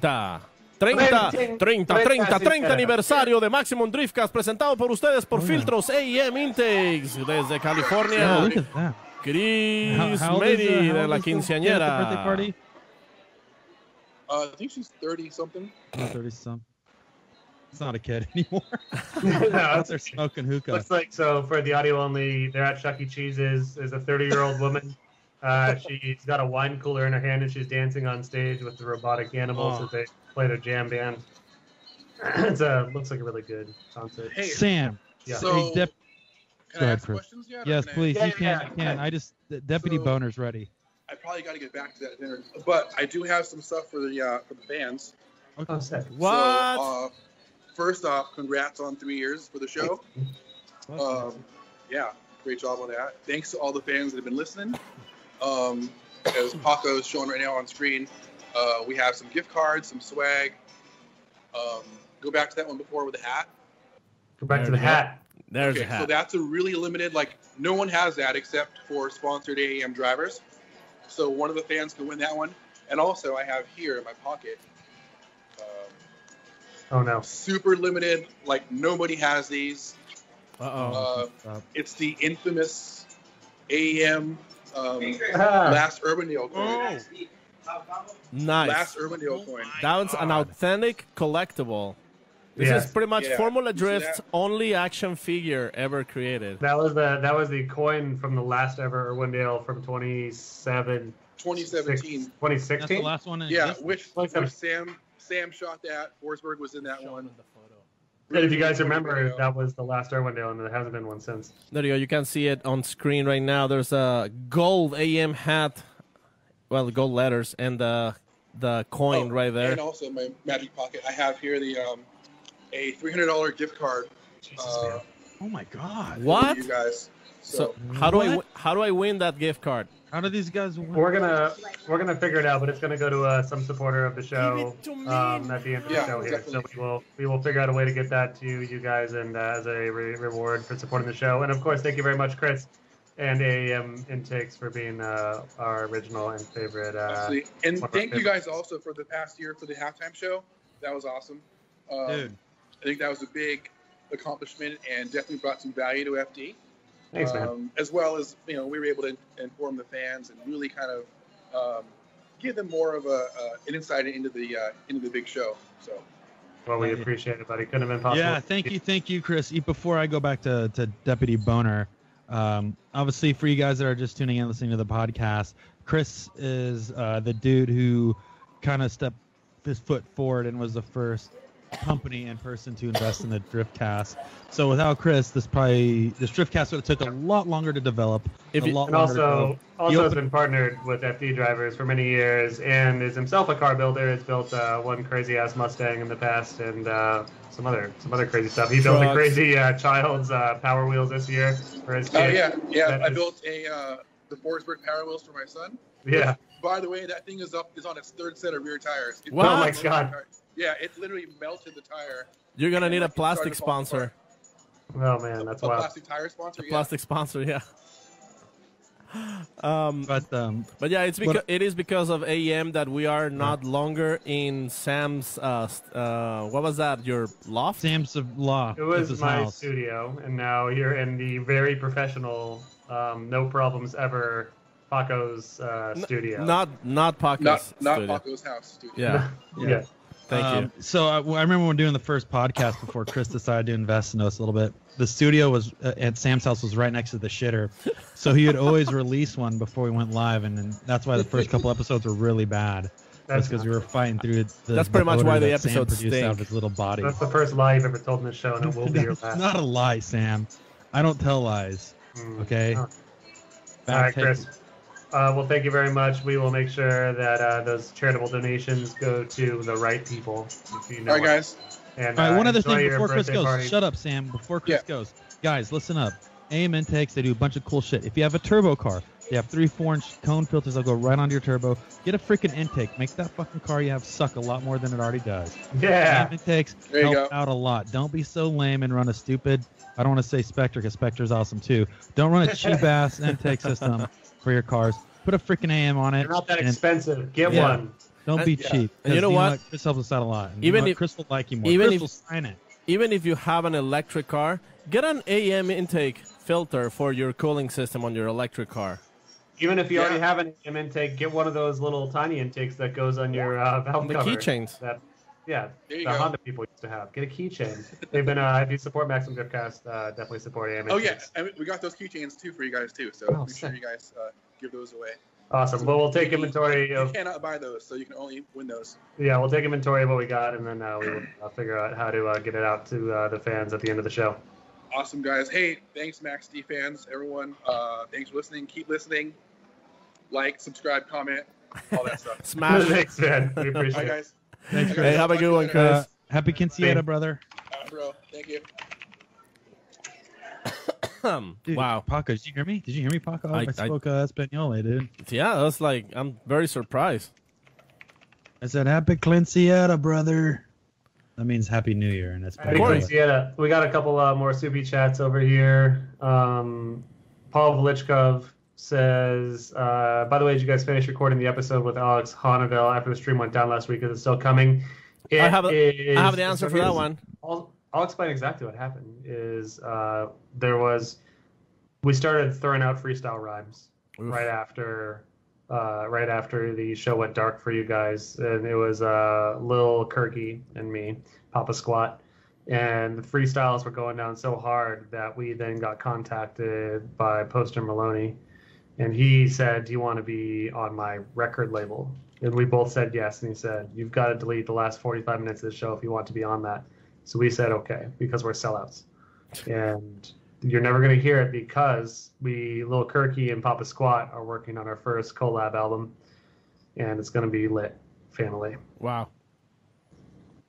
aniversario de Maximum Driftcast presentado por ustedes por Filtros AEM Intakes desde Yeah, California. look at that. Chris How old is, Medi how de old la is the birthday quinceañera. party? I think she's 30 something. Oh, 30 some. It's not a kid anymore. No, They're smoking hookah. looks like so for the audio only. They're at Chuck E. Cheese's. There's a 30-year-old woman. She's got a wine cooler in her hand and she's dancing on stage with the robotic animals as they play their jam band. Looks like a really good concert. Hey, Sam. Yeah. so Hey, can Go I ahead, ask Chris. questions yet? or Yes, can I- please. Yeah, You can. yeah. Deputy So- Boner's ready. I probably got to get back to that dinner, but I do have some stuff for the fans. Oh, sick. What? So, first off, congrats on 3 years for the show. Yeah, great job on that. Thanks to all the fans that have been listening. As Paco's showing right now on screen, we have some gift cards, some swag. Go back to that one before with the hat. Go back to the hat. There's Okay, a hat. so that's a really limited, no one has that except for sponsored AEM drivers. So one of the fans can win that one. And also I have here in my pocket, Oh no. super limited, nobody has these. Uh-oh. It's the infamous AEM Ah, Last Urbandale coin. Nice. Last Urbandale coin. That's an authentic collectible. This Yes. is pretty much Yeah. Formula You see Drift's that? only action figure ever created. that was the coin from the last ever Irwindale from 2017. 2017. That's the 2016. last one. Yeah, which 27. Sam shot that. Forsberg was in that one. And if you guys remember, Video. that was the last Irwindale, and there hasn't been one since. There you go. You can see it on screen right now. There's a gold AM hat, well, gold letters, and the the coin right there. And also my magic pocket. I have here the a $300 gift card. Oh my God! What? For you guys. So how do I win that gift card? How do these guys win? We're gonna figure it out, but it's gonna go to some supporter of the show at the end of the show here. Definitely. So we will figure out a way to get that to you guys, and as a reward for supporting the show. And of course, thank you very much, Chris and AAM Intakes, for being our original and favorite. Absolutely. And thank you guys also for the past year for the halftime show. That was awesome. Dude, I think that was a big accomplishment and definitely brought some value to FD. Thanks, man. As well as, we were able to inform the fans and really kind of give them more of an insight into the big show. So, well, we appreciate it, buddy. Couldn't have been possible. Yeah, thank you, Chris. Before I go back to Deputy Boner, obviously for you guys that are just tuning in, listening to the podcast, Chris is the dude who kind of stepped his foot forward and was the first company and person to invest in the Driftcast. So without Chris, this Driftcast would have took a lot longer to develop. And also has been partnered with FD drivers for many years, and is himself a car builder. Has built one crazy ass Mustang in the past, and some other crazy stuff. He built a crazy child's Power Wheels this year for his kid. Oh yeah. I built the Forsberg Power Wheels for my son. Yeah. By the way, that thing is on its third set of rear tires. What? Oh my God. Yeah, it literally melted the tire. You're gonna need a plastic sponsor. Oh man, that's wild. A plastic tire sponsor. Plastic sponsor, yeah. But yeah, it is because of AEM that we are not longer in Sam's. What was that? Your loft? Sam's loft. It was my house. studio, and now you're in the very professional, no problems ever, Paco's studio. Not Paco's. Not Paco's house studio. Yeah. Yeah. Thank you. So I remember when doing the first podcast before Chris decided to invest in us a little bit. The studio was at Sam's house was right next to the shitter, so he would always release one before we went live, and that's why the first couple episodes were really bad. That's because we were fighting through That's pretty much why the episode episodes produced out of his little body. That's the first lie you've ever told in this show, and it will be your It's last. not a lie, Sam. I don't tell lies. Okay. All right, Chris. Well, thank you very much. We will make sure that those charitable donations go to the right people. All right, guys. And, all right, one other thing before Chris goes. Party. Shut up, Sam. Before Chris goes. Guys, listen up. AM Intakes, they do a bunch of cool shit. If you have a turbo car, they have 3 4-inch cone filters that'll go right onto your turbo. Get a freaking intake. Make that fucking car you have suck a lot more than it already does. Yeah. AM Intakes help out a lot. Don't be so lame and run a stupid, I don't want to say Spectre because Spectre's awesome too. Don't run a cheap-ass intake system for your cars. Put a freaking AM on it. They're not that expensive. Get one. Don't be cheap. And you know what? Chris helps us out a lot. And Even if Chris will like you more. Chris will sign it. Even if you have an electric car, get an AM intake filter for your cooling system on your electric car. Even if you already have an AM intake, get one of those little tiny intakes that goes on your valve the cover. keychains. The Honda people used to have. Get a keychain. They've been, if you support Maximum Driftcast, definitely support AM. Oh, yeah. We got those keychains, too, for you guys, too. So make sure you guys give those away. Awesome. Well, we'll take inventory of... You cannot buy those, so you can only win those. Yeah, we'll take inventory of what we got, and then we will figure out how to get it out to the fans at the end of the show. Awesome, guys. Hey, thanks, Max D fans, everyone. Thanks for listening. Keep listening. Like, subscribe, comment, all that stuff. Smash. Thanks, man. We appreciate it. guys. Thanks, Chris. Hey, have a good one, Chris. Happy Quinceañera, brother. Bro. Thank you. Dude, wow. Paco, did you hear me? Did you hear me, Paco? I spoke Espanol, dude. Yeah, that's like, I'm very surprised. I said, Happy Quinceañera, brother. That means Happy New Year in Espanol. Happy Quinceañera. We got a couple more Subi chats over here. Paul Velichkov says, by the way, did you guys finish recording the episode with Alex Honneville after the stream went down last week? Is it still coming? I have the answer for that one. I'll explain exactly what happened. We started throwing out freestyle rhymes right after the show went dark for you guys, and it was Lil Kirky and me, Papa Squat, and the freestyles were going down so hard that we then got contacted by Poster Maloney, and he said, "Do you want to be on my record label?" And we both said yes, and he said, "You've got to delete the last 45 minutes of the show if you want to be on that." So we said, okay, because we're sellouts. And you're never going to hear it because Lil Kirky and Papa Squat are working on our first collab album, and it's going to be lit. family. Wow.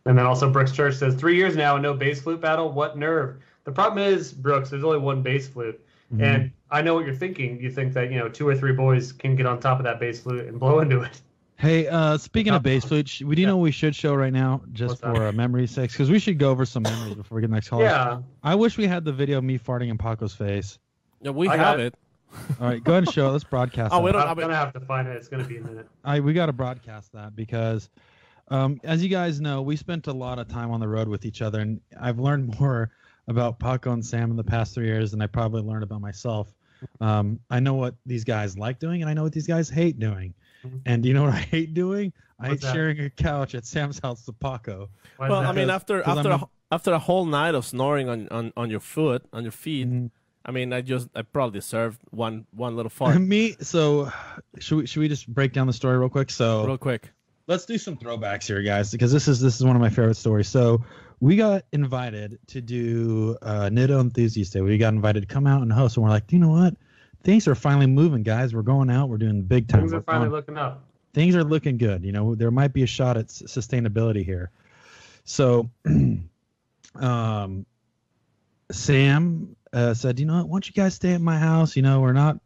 And then also Brooks Church says 3 years now and no bass flute battle. What nerve? The problem is, Brooks, there's only one bass flute. Mm-hmm. And I know what you're thinking. You think that, 2 or 3 boys can get on top of that bass flute and blow into it. Hey, speaking of bass flute, do you know what we should show right now, just for memory's sake? Because we should go over some memories before we get the next call. Yeah. I wish we had the video of me farting in Paco's face. Yeah, we have it. All right, go ahead and show it. Let's broadcast I'm going to have to find it. It's going to be a minute. We got to broadcast that because, as you guys know, we spent a lot of time on the road with each other, and I've learned more about Paco and Sam in the past 3 years than I probably learned about myself. I know what these guys like doing, and I know what these guys hate doing. And you know what I hate doing? I hate sharing a couch at Sam's house with Paco. Well, I mean, after a whole night of snoring on your feet, I mean, I probably deserved one little fart. So should we just break down the story real quick? So real quick, let's do some throwbacks here, guys, because this is one of my favorite stories. So we got invited to do Nitto Enthusiast Day. We got invited to come out and host, and we're like, you know what? Things are finally moving, guys. We're going out. We're doing big time. Things are finally looking up. Things are looking good. There might be a shot at sustainability here. So, Sam said, you know what? Why don't you guys stay at my house? We're not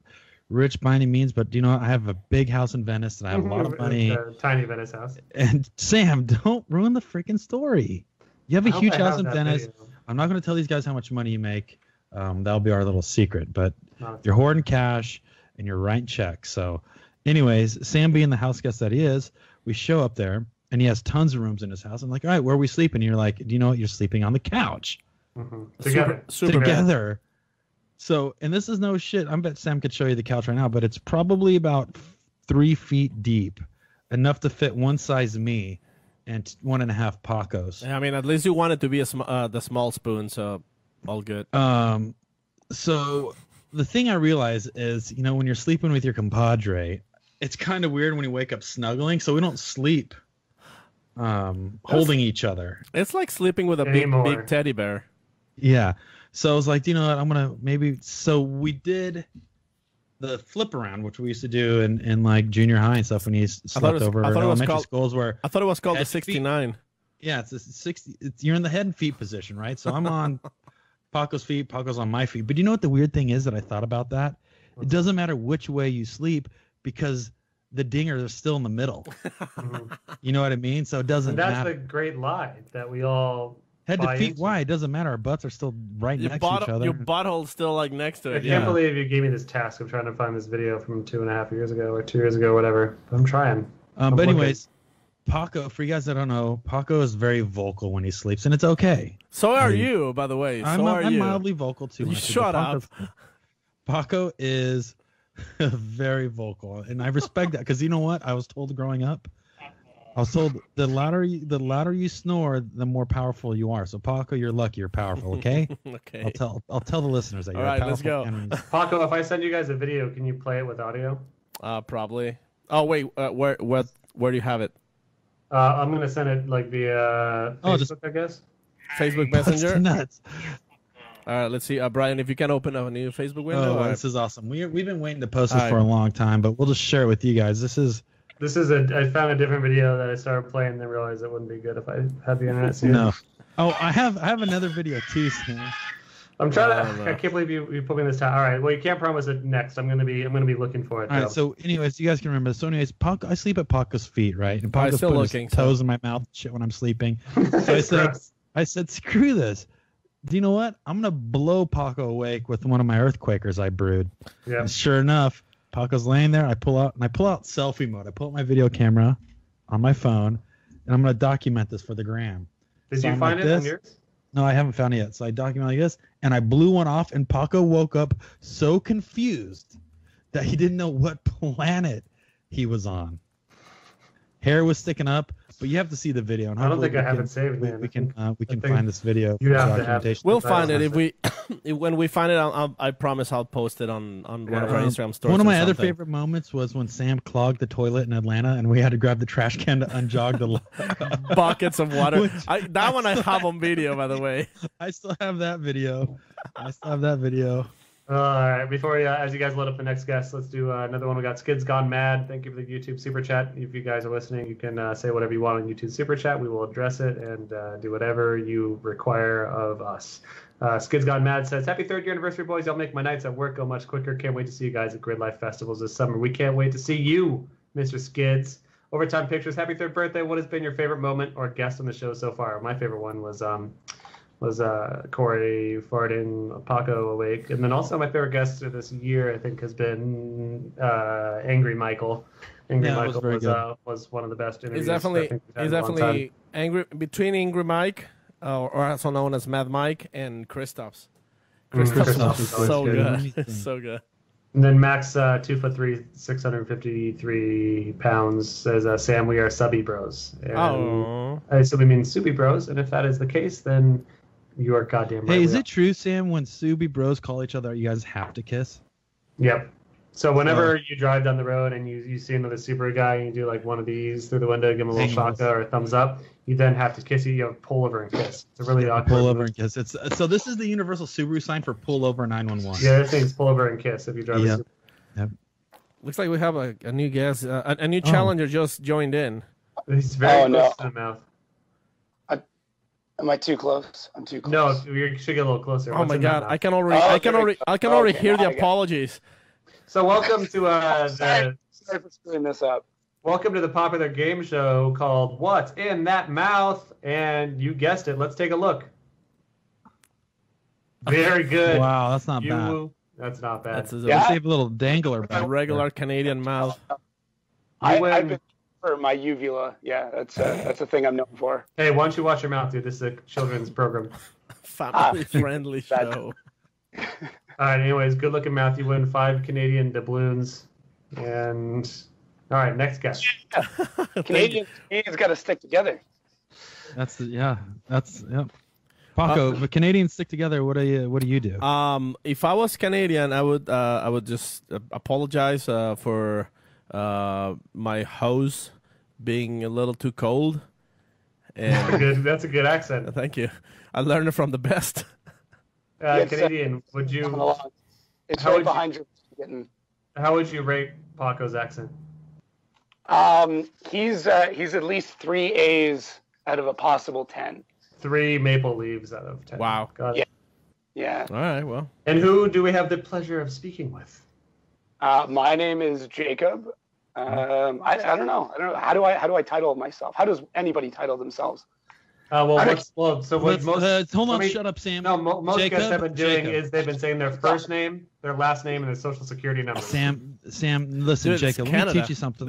rich by any means, but I have a big house in Venice and I have a lot of money. A tiny Venice house. And Sam, don't ruin the freaking story. You have a huge house in Venice. Video. I'm not going to tell these guys how much money you make. That'll be our little secret, but you're hoarding cash and you're writing checks. So anyways, Sam being the house guest that he is, we show up there and he has tons of rooms in his house. I'm like, all right, where are we sleeping? And you're like, do you know what? You're sleeping on the couch. Mm-hmm. Together. So, and this is no shit. I bet Sam could show you the couch right now, but it's probably about 3 feet deep, enough to fit one size me and 1.5 Pacos. I mean, at least you want it to be the small spoon, so all good. So the thing I realize is, when you're sleeping with your compadre, it's kind of weird when you wake up snuggling. So we don't sleep holding each other. It's like sleeping with a big teddy bear. Yeah. So I was like, you know what? I'm going to maybe. So we did the flip around, which we used to do in like junior high and stuff when he slept over elementary schools. Where I thought it was called the 69. Feet. Yeah, it's a 60. You're in the head and feet position, right? So I'm on Paco's feet, Paco's on my feet. But you know what the weird thing is that I thought about that? It doesn't matter which way you sleep because the dingers are still in the middle. You know what I mean? So it doesn't matter. That's the great lie that we all head to feet. Why? It doesn't matter. Our butts are still right next to each other. Your butthole's still like next to it. I can't believe you gave me this task of trying to find this video from 2.5 years ago or 2 years ago, whatever. I'm trying. But anyways, Paco, for you guys that don't know, Paco is very vocal when he sleeps, and it's okay. So are you, by the way. I'm mildly vocal too. You shut up. Paco is very vocal, and I respect that because you know what? I was told growing up, the louder you snore, the more powerful you are. So Paco, you're lucky you're powerful. Okay. Okay. I'll tell the listeners that you're all right. Let's go. Paco, if I send you guys a video, can you play it with audio? Probably. Oh wait, where do you have it? I'm gonna send it like via Facebook, I guess. Facebook Messenger. Nuts. All right, let's see, Brian, if you can open up a new Facebook window. Oh, this is awesome. We've been waiting to post this for a long time, but we'll just share it with you guys. I found a different video that I started playing and then realized it wouldn't be good if I had the internet. No. Oh, I have another video too, Sam. I'm trying to. I can't believe you put me in this time. All right. Well, you can't promise it next. I'm gonna be looking for it. All right. So, anyways, you guys can remember. So, anyways, Paco, I sleep at Paco's feet, right? And Paco's putting his toes in my mouth, and shit, when I'm sleeping. So I said, screw this. Do you know what? I'm gonna blow Paco awake with one of my earthquakers I brewed. Yeah. And sure enough, Paco's laying there. I pull out selfie mode. I pull out my video camera on my phone, and I'm gonna document this for the gram. Did you find it on yours? No, I haven't found it yet. So I document like this, and I blew one off, and Paco woke up so confused that he didn't know what planet he was on. Hair was sticking up, but you have to see the video. And I don't think I have it saved, man. We can find this video. You have to have it. We'll find it when we find it. I promise I'll post it on one of our Instagram stories. One of my other favorite moments was when Sam clogged the toilet in Atlanta, and we had to grab the trash can to unjog the buckets of water. That one I have on video, by the way. I still have that video. All right, before as you guys load up the next guest, let's do another one. We got Skids Gone Mad. Thank you for the YouTube Super Chat. If you guys are listening, you can say whatever you want on YouTube Super Chat. We will address it and do whatever you require of us. Skids Gone Mad says, Happy 3rd year anniversary, boys. Y'all make my nights at work go much quicker. Can't wait to see you guys at Grid Life Festivals this summer. We can't wait to see you, Mr. Skids. Overtime Pictures, happy 3rd birthday. What has been your favorite moment or guest on the show so far? My favorite one was Corey farting Paco awake. And then also my favorite guest of this year, I think, has been Angry Michael. Michael was one of the best interviews. He's definitely angry between Angry Mike, or also known as Mad Mike, and Christoph's. Christoph's is so good. So good. And then Max, 2'3", 653 pounds, says, Sam, we are subby bros. And I assume we mean Subi bros. And if that is the case, then you are goddamn right. Hey, is it true, Sam, when Subi bros call each other, you guys have to kiss? Yep. So whenever you drive down the road and you see another Subaru guy and you do like one of these through the window, give him a little shaka or a thumbs up, you then have to kiss you. You have to pull over and kiss. It's a really awkward pull over and kiss. So this is the universal Subaru sign for pull over 911. Yeah, this thing's pull over and kiss if you drive a Subaru. Yep. Looks like we have a new guest. A new challenger just joined in. He's very close to the mouth. Am I too close? I'm too close. No, you should get a little closer. Oh my God, I can already hear the apologies. So welcome to sorry for screwing this up. Welcome to the popular game show called What's in That Mouth? And you guessed it. Let's take a look. Very good. Wow, that's not bad. That's not bad. Let's save a little dangler. A regular Canadian mouth. I've been for my uvula. Yeah, that's a thing I'm known for. Hey, why don't you watch your mouth, dude? This is a children's program. Family-friendly show. All right, anyways, good-looking mouth. You win 5 Canadian doubloons. And, all right, next guest. Canadians got to stick together. Paco, if Canadians stick together, what do you do? If I was Canadian, I would just apologize for my hose being a little too cold. And that's a good accent. Thank you. I learned it from the best. Canadian, would you? It's right behind you. How would you rate Paco's accent? He's at least 3 A's out of a possible 10. 3 maple leaves out of 10. Wow. Got it. Yeah. All right. Well. And who do we have the pleasure of speaking with? My name is Jacob. I don't know. How do I title myself? How does anybody title themselves? Hold on, shut up, Sam. No, most Jacob, guests have been doing is they've been saying their first name, their last name, and their social security number. Sam, listen, Dude, Jacob. Let me teach you something.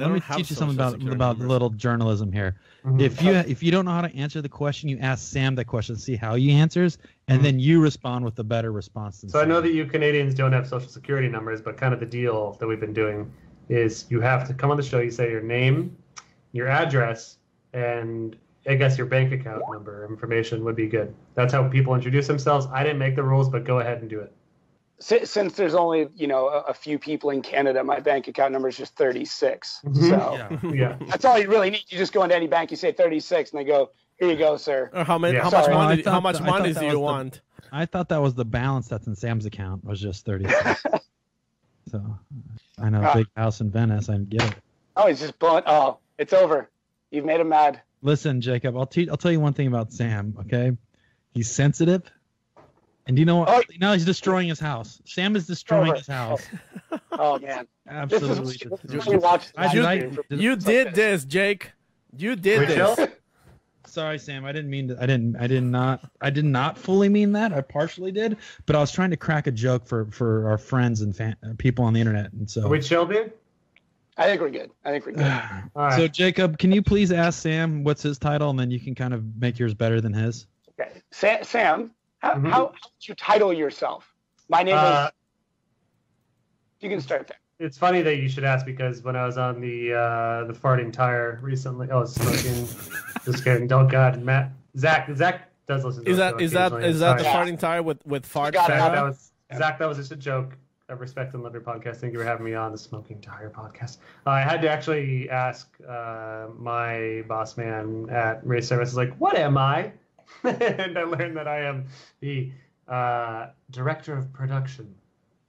About little journalism here. Mm-hmm. If you don't know how to answer the question, you ask Sam that question, see how he answers, and then you respond with a better response. So I know that you Canadians don't have social security numbers, but kind of the deal that we've been doing is you have to come on the show. You say your name, your address, and I guess your bank account number information would be good. That's how people introduce themselves. I didn't make the rules, but go ahead and do it. Since there's only a few people in Canada, my bank account number is just 36. Mm-hmm. So yeah, that's all you really need. You just go into any bank, you say 36, and they go, "Here you go, sir." How much money do you want? I thought that was the balance that's in Sam's account was just 36. So I know, big house in Venice. I get it. Oh, he's just blowing. Oh, it's over. You've made him mad. Listen, Jacob, I'll tell you one thing about Sam, okay? He's sensitive. And you know what? Now he's destroying his house. Sam is destroying his house. Oh, man. Absolutely. You did this, Jake. You did this. Sorry, Sam. I didn't mean to. I did not fully mean that. I partially did, but I was trying to crack a joke for our friends and people on the internet. And so are we chill, dude? I think we're good. All right. So, Jacob, can you please ask Sam what's his title, and then you can kind of make yours better than his? Okay. Sam, how would you title yourself? My name is... You can start there. It's funny that you should ask because when I was on the farting tire recently... Oh, smoking. Just kidding. Oh, God. Matt. Zach does listen to Is that the farting tire with fart? Zach, that was just a joke. I respect and love your podcast. Thank you for having me on the Smoking Tire podcast. I had to actually ask my boss man at Race Services, like, what am I? And I learned that I am the director of production.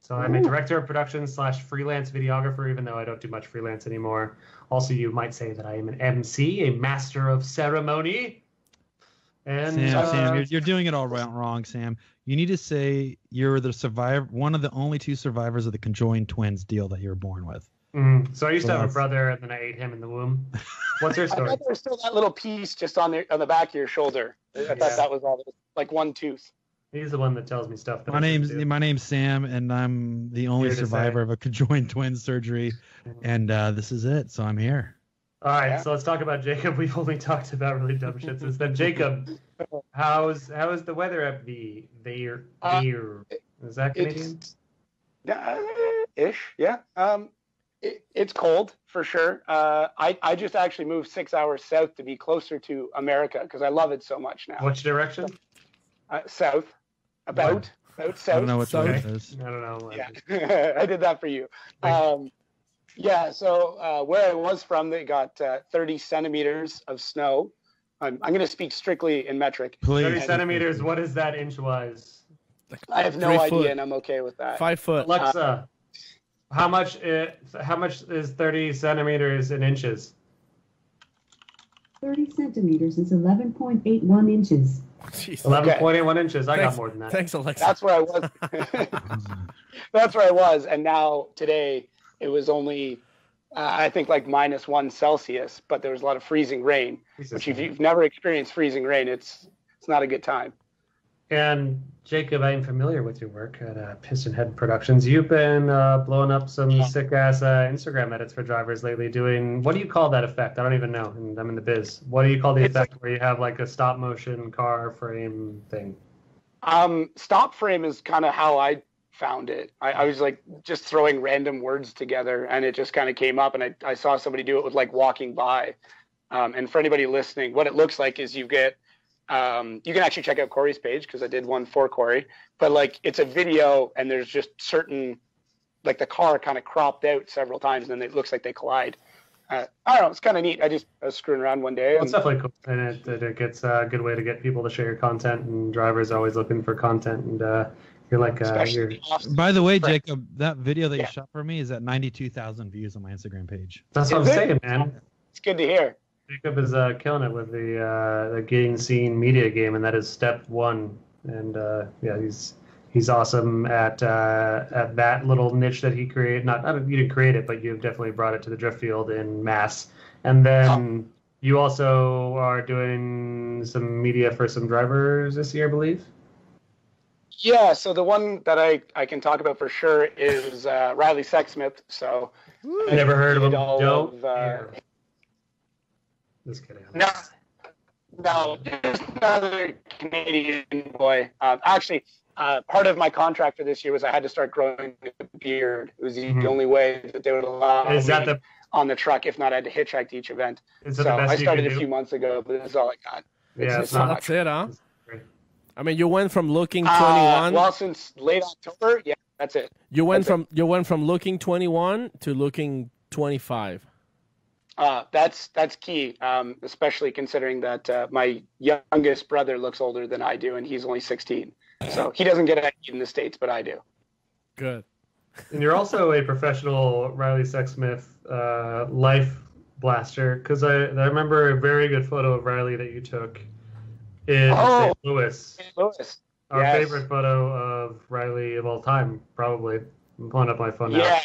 So I'm a director of production / freelance videographer, even though I don't do much freelance anymore. Also, you might say that I am an MC, a master of ceremony. And Sam, you're doing it all wrong, Sam. You need to say you're the survivor, one of the only 2 survivors of the conjoined twins deal that you were born with. So I used to have a brother, and then I ate him in the womb. What's your story? I thought there was still that little piece just on the back of your shoulder. I thought that was all, like one tooth. He's the one that tells me stuff. That my name's Sam, and I'm the only survivor of a conjoined twin surgery, and this is it. So I'm here. All right, so let's talk about Jacob. We've only talked about really dumb shit since then. Jacob, how's the weather up there? Is that Canadian? Ish, yeah. It's cold for sure. I just actually moved 6 hours south to be closer to America because I love it so much now. Which direction? South. About south. I don't know what that is. I don't know. Yeah, I did that for you. Yeah, so where I was from, they got 30 centimeters of snow. I'm going to speak strictly in metric. Please. 30 centimeters, what is that inch-wise? I have no idea, and I'm okay with that. 5 foot. Alexa, how much is 30 centimeters in inches? 30 centimeters is 11.81 inches. 11.81 inches. I got more than that. Thanks, Alexa. That's where I was. That's where I was. And now today it was only, I think like -1 Celsius, but there was a lot of freezing rain, which if you've never experienced freezing rain, it's not a good time. And Jacob, I'm familiar with your work at Piston Head Productions. You've been blowing up some sick-ass Instagram edits for drivers lately doing, what do you call that effect? I don't even know, and I'm in the biz. What do you call the effect where you have like a stop-motion car frame thing? Stop frame is kind of how I found it. I was like just throwing random words together, and it just kind of came up, and I saw somebody do it with like walking by. And for anybody listening, what it looks like is you get, you can actually check out Corey's page because I did one for Corey, but like it's a video and there's just certain, like the car kind of cropped out several times and then it looks like they collide. I don't know, it's kind of neat. I was screwing around one day. Well, it's definitely cool, and it gets a good way to get people to share your content, and drivers are always looking for content, and you're like, By the way, Jacob, that video that you shot for me is at 92,000 views on my Instagram page. That's what I'm saying, man. It's good to hear. Jacob is killing it with the Getting Seen media game, and that is step 1. And yeah, he's awesome at that little niche that he created. You didn't create it, but you've definitely brought it to the drift field in mass. And then you also are doing some media for some drivers this year, I believe. Yeah, so the one that I can talk about for sure is Reilly Sexsmith. So I never heard of him. Just kidding. No, just another Canadian boy. Actually, part of my contract for this year was I had to start growing a beard. It was the only way that they would allow me on the truck. If not, I had to hitchhike to each event. So I started a few months ago, but this is all I got. Yeah, that's it, huh? I mean, you went from looking 21. Well, since late October, yeah, that's it. You went from looking 21 to looking 25. That's key, especially considering that my youngest brother looks older than I do, and he's only 16. So he doesn't get ID in the States, but I do. Good. And you're also a professional Reilly Sexsmith life blaster, because I remember a very good photo of Reilly that you took in St. Louis. St. Louis. Our favorite photo of Reilly of all time, probably. I'm pulling up my phone now. Yeah.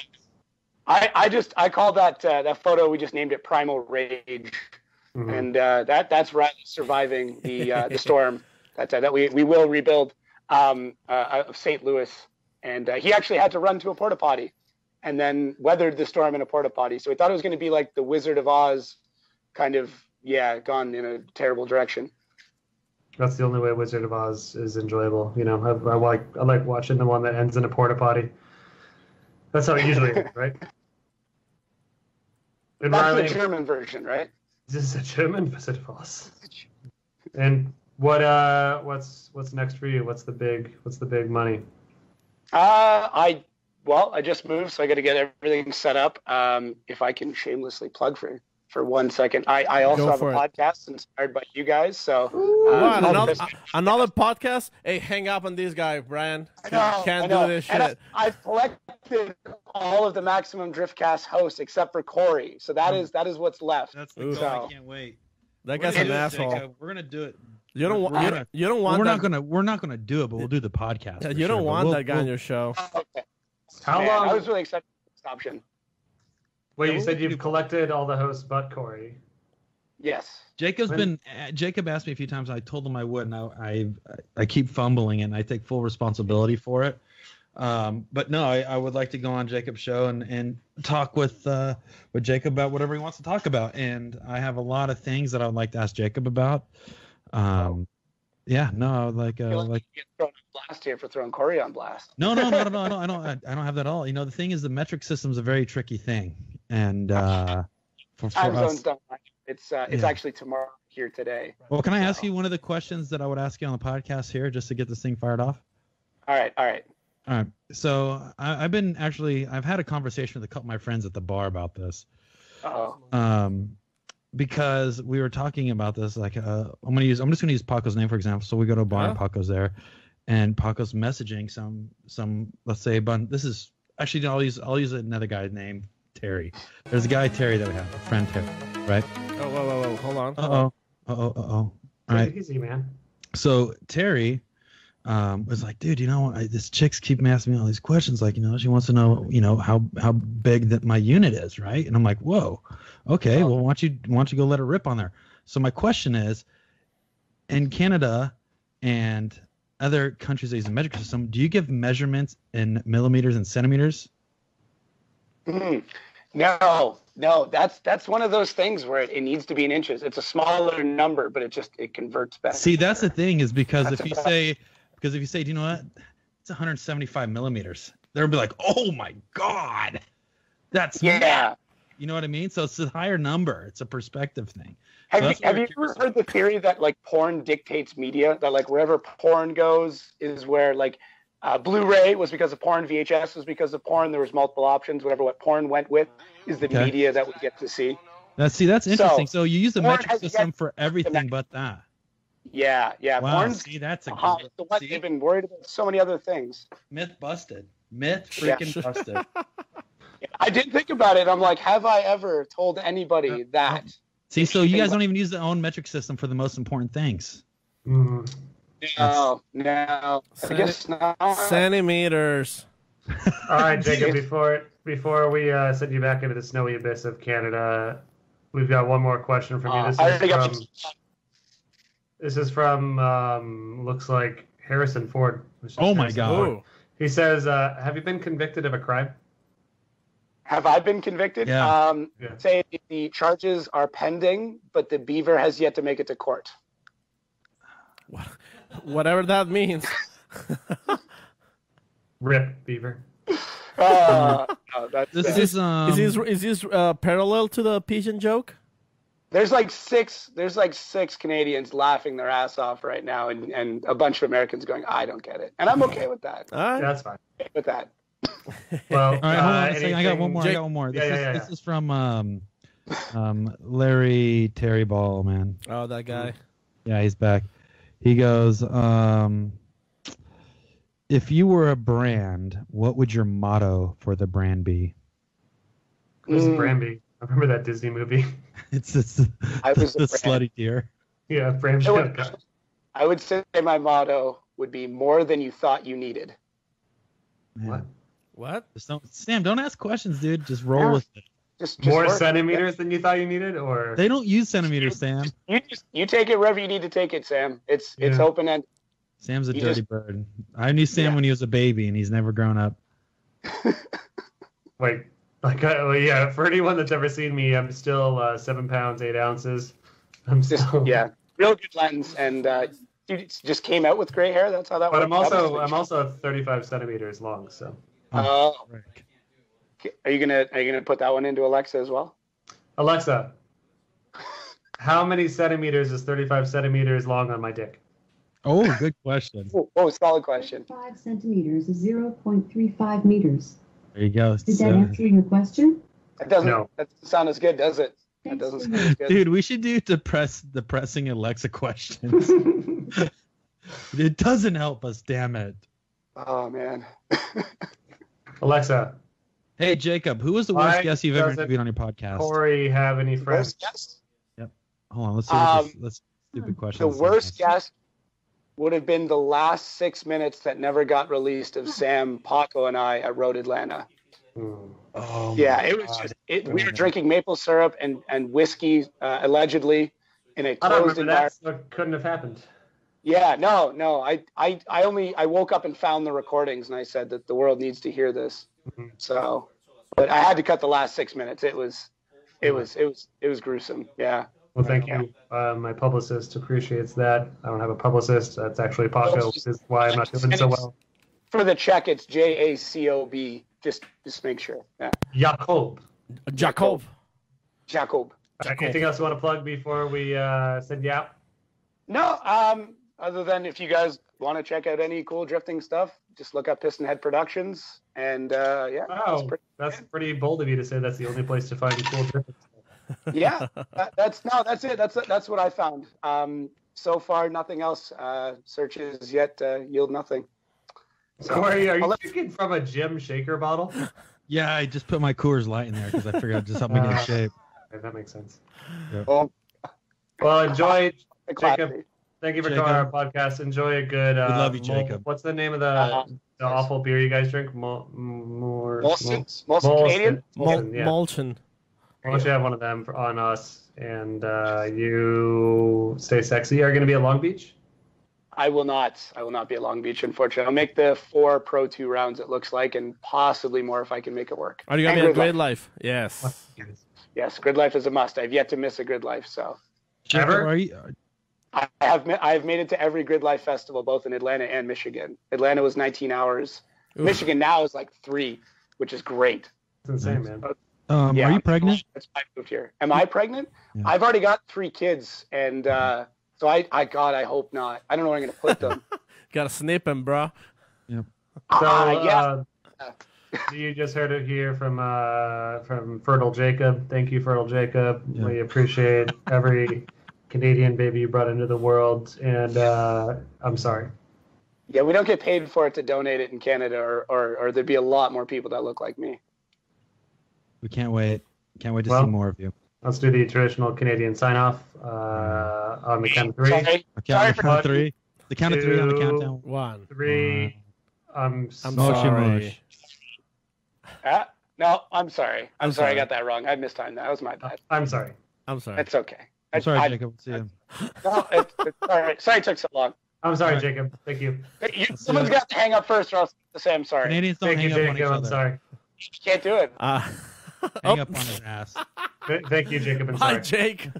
I call that photo, we just named it Primal Rage. And that's Reilly surviving the storm that we will rebuild of St. Louis. And he actually had to run to a porta potty and then weathered the storm in a porta potty. So we thought it was going to be like the Wizard of Oz kind of, gone in a terrible direction. That's the only way Wizard of Oz is enjoyable. You know, I like watching the one that ends in a porta potty. That's how it usually is, right? And That's Reilly, the German version, right? This is a German Wizard of Oz. And what's next for you? What's the big money? I just moved, so I got to get everything set up. If I can shamelessly plug for for 1 second. I also have a podcast inspired by you guys. So another podcast? Hey, hang up on this guy, Brian. Can't do this shit. And I've collected all of the Maximum Driftcast hosts except for Corey. So that is what's left. That's the goal. I can't wait. That guy's an asshole. We're gonna do it. You don't want. You don't want. We're not gonna do it, but we'll do the podcast. Yeah, you don't want that guy on your show. Okay. How long? I was really excited for this option. Wait, you said you've collected all the hosts but Corey. Yes. Jacob asked me a few times. And I told him I would, and I keep fumbling it, and I take full responsibility for it. But no, I would like to go on Jacob's show and talk with Jacob about whatever he wants to talk about. And I have a lot of things that I would like to ask Jacob about. Yeah, no, I would like you get thrown on blast here for throwing Corey on blast. No, I don't have that at all. You know, the thing is, the metric system is a very tricky thing, and for time us, zones don't like it. It's actually tomorrow here today. Well, can I ask you one of the questions that I would ask you on the podcast here, just to get this thing fired off? All right. So I've had a conversation with a couple of my friends at the bar about this. Because we were talking about this, like I'm just gonna use Paco's name for example. So we go to a bar and Paco's there, and Paco's messaging some let's say this is actually I'll use another guy's name, Terry. There's a guy Terry that we have, a friend Terry, right? Oh, whoa, hold on. All right. Easy, man. So Terry was like, dude, this chick's keep asking me all these questions, like, she wants to know, how big that my unit is, right? And I'm like, whoa, okay, well, why don't you go let her rip on there? So my question is, in Canada and other countries that use a metric system, do you give measurements in millimeters and centimeters? No, that's one of those things where it needs to be in inches. It's a smaller number, but it converts better. See, that's the thing, is because if you say, do you know what? It's 175 millimeters. They'll be like, oh my God, that's mad. You know what I mean? So it's a higher number. It's a perspective thing. Have you ever heard the theory that like porn dictates media? That like wherever porn goes is where like Blu-ray was because of porn, VHS was because of porn. There was multiple options. What porn went with is the media that we get to see. That's interesting. So you use the metric system for everything but that. Yeah. Wow. Porn's see, that's a good. They've been worried about so many other things. Myth busted. Busted. I did think about it. I'm like, have I ever told anybody that? See, so you guys don't even use the own metric system for the most important things. No. I guess not. Centimeters. All right, Jacob. Before we send you back into the snowy abyss of Canada, we've got one more question from you. This is from looks like Harrison Ford. Oh my God! Ford. He says, "Have you been convicted of a crime?" Have I been convicted? Yeah. Say the charges are pending, but the beaver has yet to make it to court. Whatever that means. Rip beaver. Is this parallel to the pigeon joke? There's like six Canadians laughing their ass off right now, and a bunch of Americans going, I don't get it, and I'm okay with that. That's fine. With that. Well, all right, hold on a second. I got one more. This is from Larry Terry Ball, man. Oh, that guy. Yeah, he's back. He goes, if you were a brand, what would your motto for the brand be? What was the brand be? I remember that Disney movie. It's the slutty deer. Yeah, brand. I would say my motto would be more than you thought you needed. Man. What? Sam, don't ask questions, dude. Just roll with it. Just more centimeters than you thought you needed, or they don't use centimeters, Sam. You take it wherever you need to take it, Sam. It's open ended. Sam's a dirty bird. I knew Sam when he was a baby, and he's never grown up. Wait, for anyone that's ever seen me, I'm still 7 pounds 8 ounces. I'm still real good lens, and you just came out with gray hair. That's how that works. But I'm also 35 centimeters long, so. Are you gonna put that one into Alexa as well? Alexa, how many centimeters is 35 centimeters long on my dick? Oh, good question. Solid question. 5 centimeters is 0.35 meters. There you go. Did that answer your question? That doesn't sound as good, does it? That doesn't sound good. Dude, we should do depressing Alexa questions. It doesn't help us, damn it. Oh, man. Alexa. Hey, Jacob, who was the worst guest you've ever interviewed on your podcast? Corey have any friends? Worst guest? Yep. Hold on, let's see what let's stupid question. The worst guest would have been the last 6 minutes that never got released of Sam, Paco, and I at Road Atlanta. Oh, yeah, it was just we were drinking maple syrup and whiskey allegedly in a closed environment. That couldn't have happened. Yeah, no. I woke up and found the recordings and I said that the world needs to hear this. So, but I had to cut the last 6 minutes. It was gruesome. Yeah. Well, thank you. My publicist appreciates that. I don't have a publicist. That's actually Paco, which is why I'm not doing so well. For the check, it's Jacob. Just make sure. Yeah. Jacob. Anything else you want to plug before we send you out? No. Other than if you guys want to check out any cool drifting stuff, just look up Piston Head Productions. And yeah. Wow, that's pretty bold of you to say that's the only place to find cool drifting stuff. Yeah, that's it. That's what I found. So far, nothing else. Searches yet yield nothing. So, Corey, are you drinking from a gym shaker bottle? Yeah, I just put my Coors Light in there because I figured I'd just help me get in shape. Okay, that makes sense. Yep. Well, enjoy, Jacob. Thank you for coming on our podcast. Enjoy a good. We love you, Jacob. What's the name of the awful beer you guys drink? Molson Canadian? Molson. Why don't you have one of them on us? And you stay sexy. Are you going to be at Long Beach? I will not. I will not be at Long Beach, unfortunately. I'll make the 4 Pro 2 rounds, it looks like, and possibly more if I can make it work. Are you going to be at Grid Life? Yes. Yes, Grid Life is a must. I've yet to miss a Grid Life, so. Ever? I have made it to every Grid Life festival, both in Atlanta and Michigan. Atlanta was 19 hours. Oof. Michigan now is like 3, which is great. That's insane, man. Yeah, are you pregnant? That's why I moved here. Am I pregnant? Yeah. I've already got 3 kids, and so I hope not. I don't know where I'm going to put them. Gotta snip them, bro. Yep. So, you just heard it here from Fertile Jacob. Thank you, Fertile Jacob. Yep. We appreciate every Canadian baby you brought into the world, and I'm sorry. Yeah, we don't get paid for it to donate it in Canada, or there'd be a lot more people that look like me. We can't wait. Can't wait to see more of you. Let's do the traditional Canadian sign-off on the count of 3. Sorry. Sorry on the count of 3. The count of 3 on the countdown. 1, 3. I'm sorry. No, I'm sorry. I'm sorry. I got that wrong. I mistimed that. That was my bad. I'm sorry. It's okay. I'm sorry, Jacob. See you. No, it's all right. Sorry it took so long. I'm sorry, Jacob. Thank you. Someone's got to hang up first, or else to say I'm sorry. Canadians don't hang up on each other. I'm sorry. You can't do it. Hang up on his ass. Thank you, Jacob. And sorry. Hi, Jake.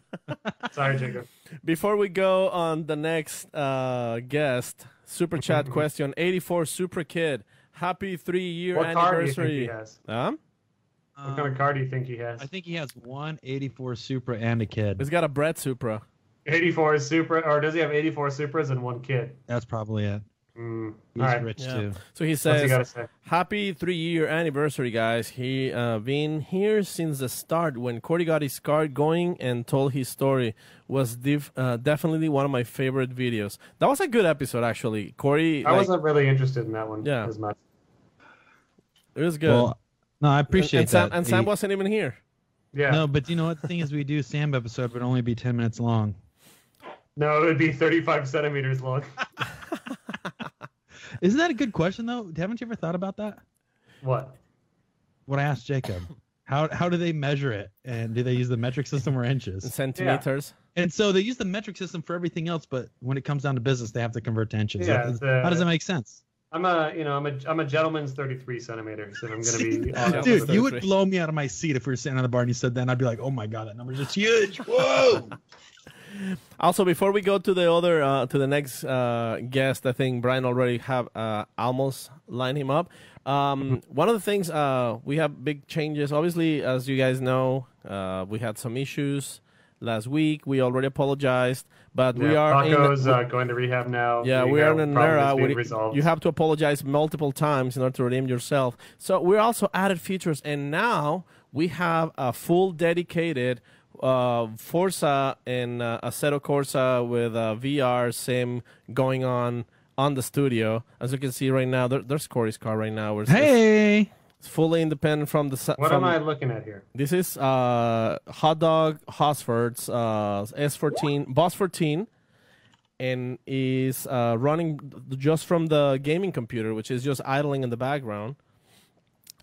Sorry, Jacob. Before we go on the next guest, super chat question, 84 Super Kid. Happy 3-year what anniversary. Car do you think he has? What kind of car do you think he has? I think he has one 84 Supra and a kid. He's got a Brett Supra. 84 Supra, or does he have 84 Supras and 1 kid? That's probably it. He's rich too. So he says, say? happy 3-year anniversary, guys. He been here since the start when Corey got his car going and told his story. Was definitely one of my favorite videos. That was a good episode, actually. Corey, I wasn't really interested in that one as much. It was good. Well, no, I appreciate that. And Sam wasn't even here. Yeah. No, but you know what? The thing is, we do Sam episode, would only be 10 minutes long. No, it would be 35 centimeters long. Isn't that a good question, though? Haven't you ever thought about that? What? What I asked Jacob. How do they measure it? And do they use the metric system or inches? Centimeters. Yeah. And so they use the metric system for everything else, but when it comes down to business, they have to convert to inches. Yeah, how does that make sense? I'm a gentleman's 33 centimeters, and I'm going to be honest. Dude, you would blow me out of my seat if we were sitting on the bar and you said that, and I'd be like, oh my God, that number's just huge. Whoa! Also, before we go to the other, to the next guest, I think Brian already have almost lined him up. One of the things, we have big changes. Obviously, as you guys know, we had some issues last week. We already apologized, but we are Paco's going to rehab now. Yeah, we are in an era where you have to apologize multiple times in order to redeem yourself. So we also added features, and now we have a full dedicated Forza and Assetto Corsa with VR sim going on the studio. As you can see right now, there's Corey's car right now. Hey! It's fully independent from the... What am I looking at here? This is Hot Dog Hosford's S14, Boss 14, and is running just from the gaming computer, which is just idling in the background.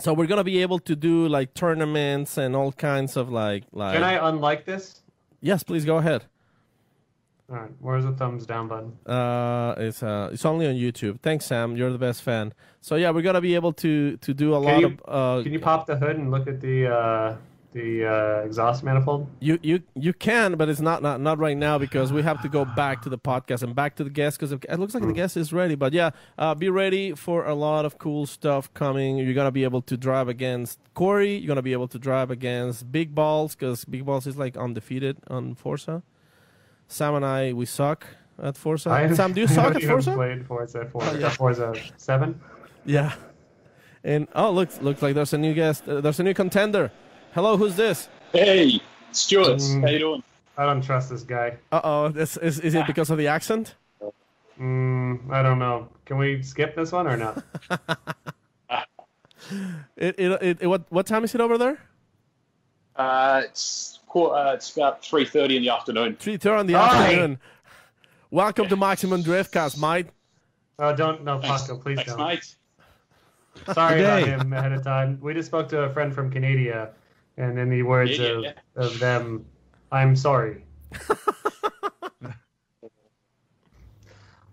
So we're gonna be able to do like tournaments and all kinds of like. Can I unlike this? Yes, please go ahead. All right, where's the thumbs down button? It's only on YouTube. Thanks, Sam. You're the best fan. So yeah, we're gonna be able to do a lot of. Can you pop the hood and look at the exhaust manifold? You can, but it's not right now because we have to go back to the podcast and back to the guest because it looks like the guest is ready. But yeah, be ready for a lot of cool stuff coming. You're gonna be able to drive against Corey. You're gonna be able to drive against Big Balls because Big Balls is like undefeated on Forza. Sam and I, we suck at Forza. Sam, do you suck at Forza? Played Forza 7. Yeah. And looks like there's a new guest. There's a new contender. Hello, who's this? Hey, Stuart. How you doing? I don't trust this guy. Is it because of the accent? I don't know. Can we skip this one or not? What time is it over there? It's about 3:30 in the afternoon. 3:30 in the afternoon. Welcome to Maximum Driftcast, mate. Paco, please Thanks, don't. mate. Sorry about him ahead of time. We just spoke to a friend from Canada, and in the words of them, I'm sorry.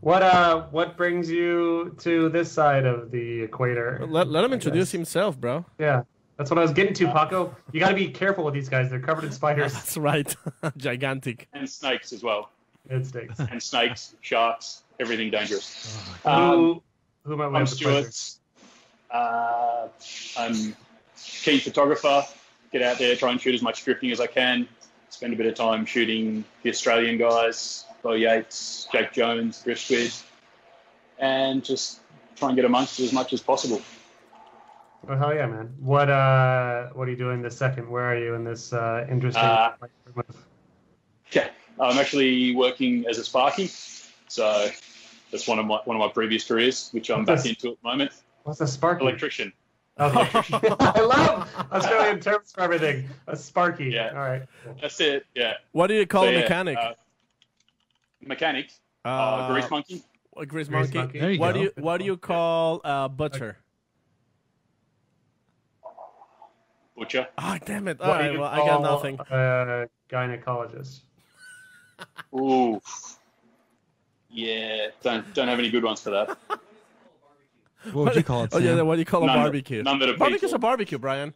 What brings you to this side of the equator? Let him introduce himself, bro. Yeah, that's what I was getting to, Paco. You got to be careful with these guys. They're covered in spiders. That's right. Gigantic. And snakes as well. And snakes. And snakes, sharks, everything dangerous. Who might we I'm have the pleasure? Stuart. I'm keen photographer. Get out there, try and shoot as much drifting as I can. Spend a bit of time shooting the Australian guys, Bo Yates, Jake Jones, Drift Squid, and just try and get amongst it as much as possible. Oh hell yeah, man! What are you doing this second? Where are you in this interesting? Yeah, I'm actually working as a Sparky, so that's one of my previous careers, which I'm back into at the moment. What's a Sparky? Electrician. Oh, I love Australian terms for everything. A Sparky. Yeah. All right. That's it. Yeah. What do you call a mechanic? Mechanic. Grease monkey. A grease monkey. There you go. What do you call butcher? Butcher. Oh, damn it! All right, well, I got nothing. Gynecologist. Ooh. Yeah. Don't have any good ones for that. What would you call it, Sam? Oh yeah, what do you call a barbecue? None that are Barbecue's peaceful. a barbecue, Brian.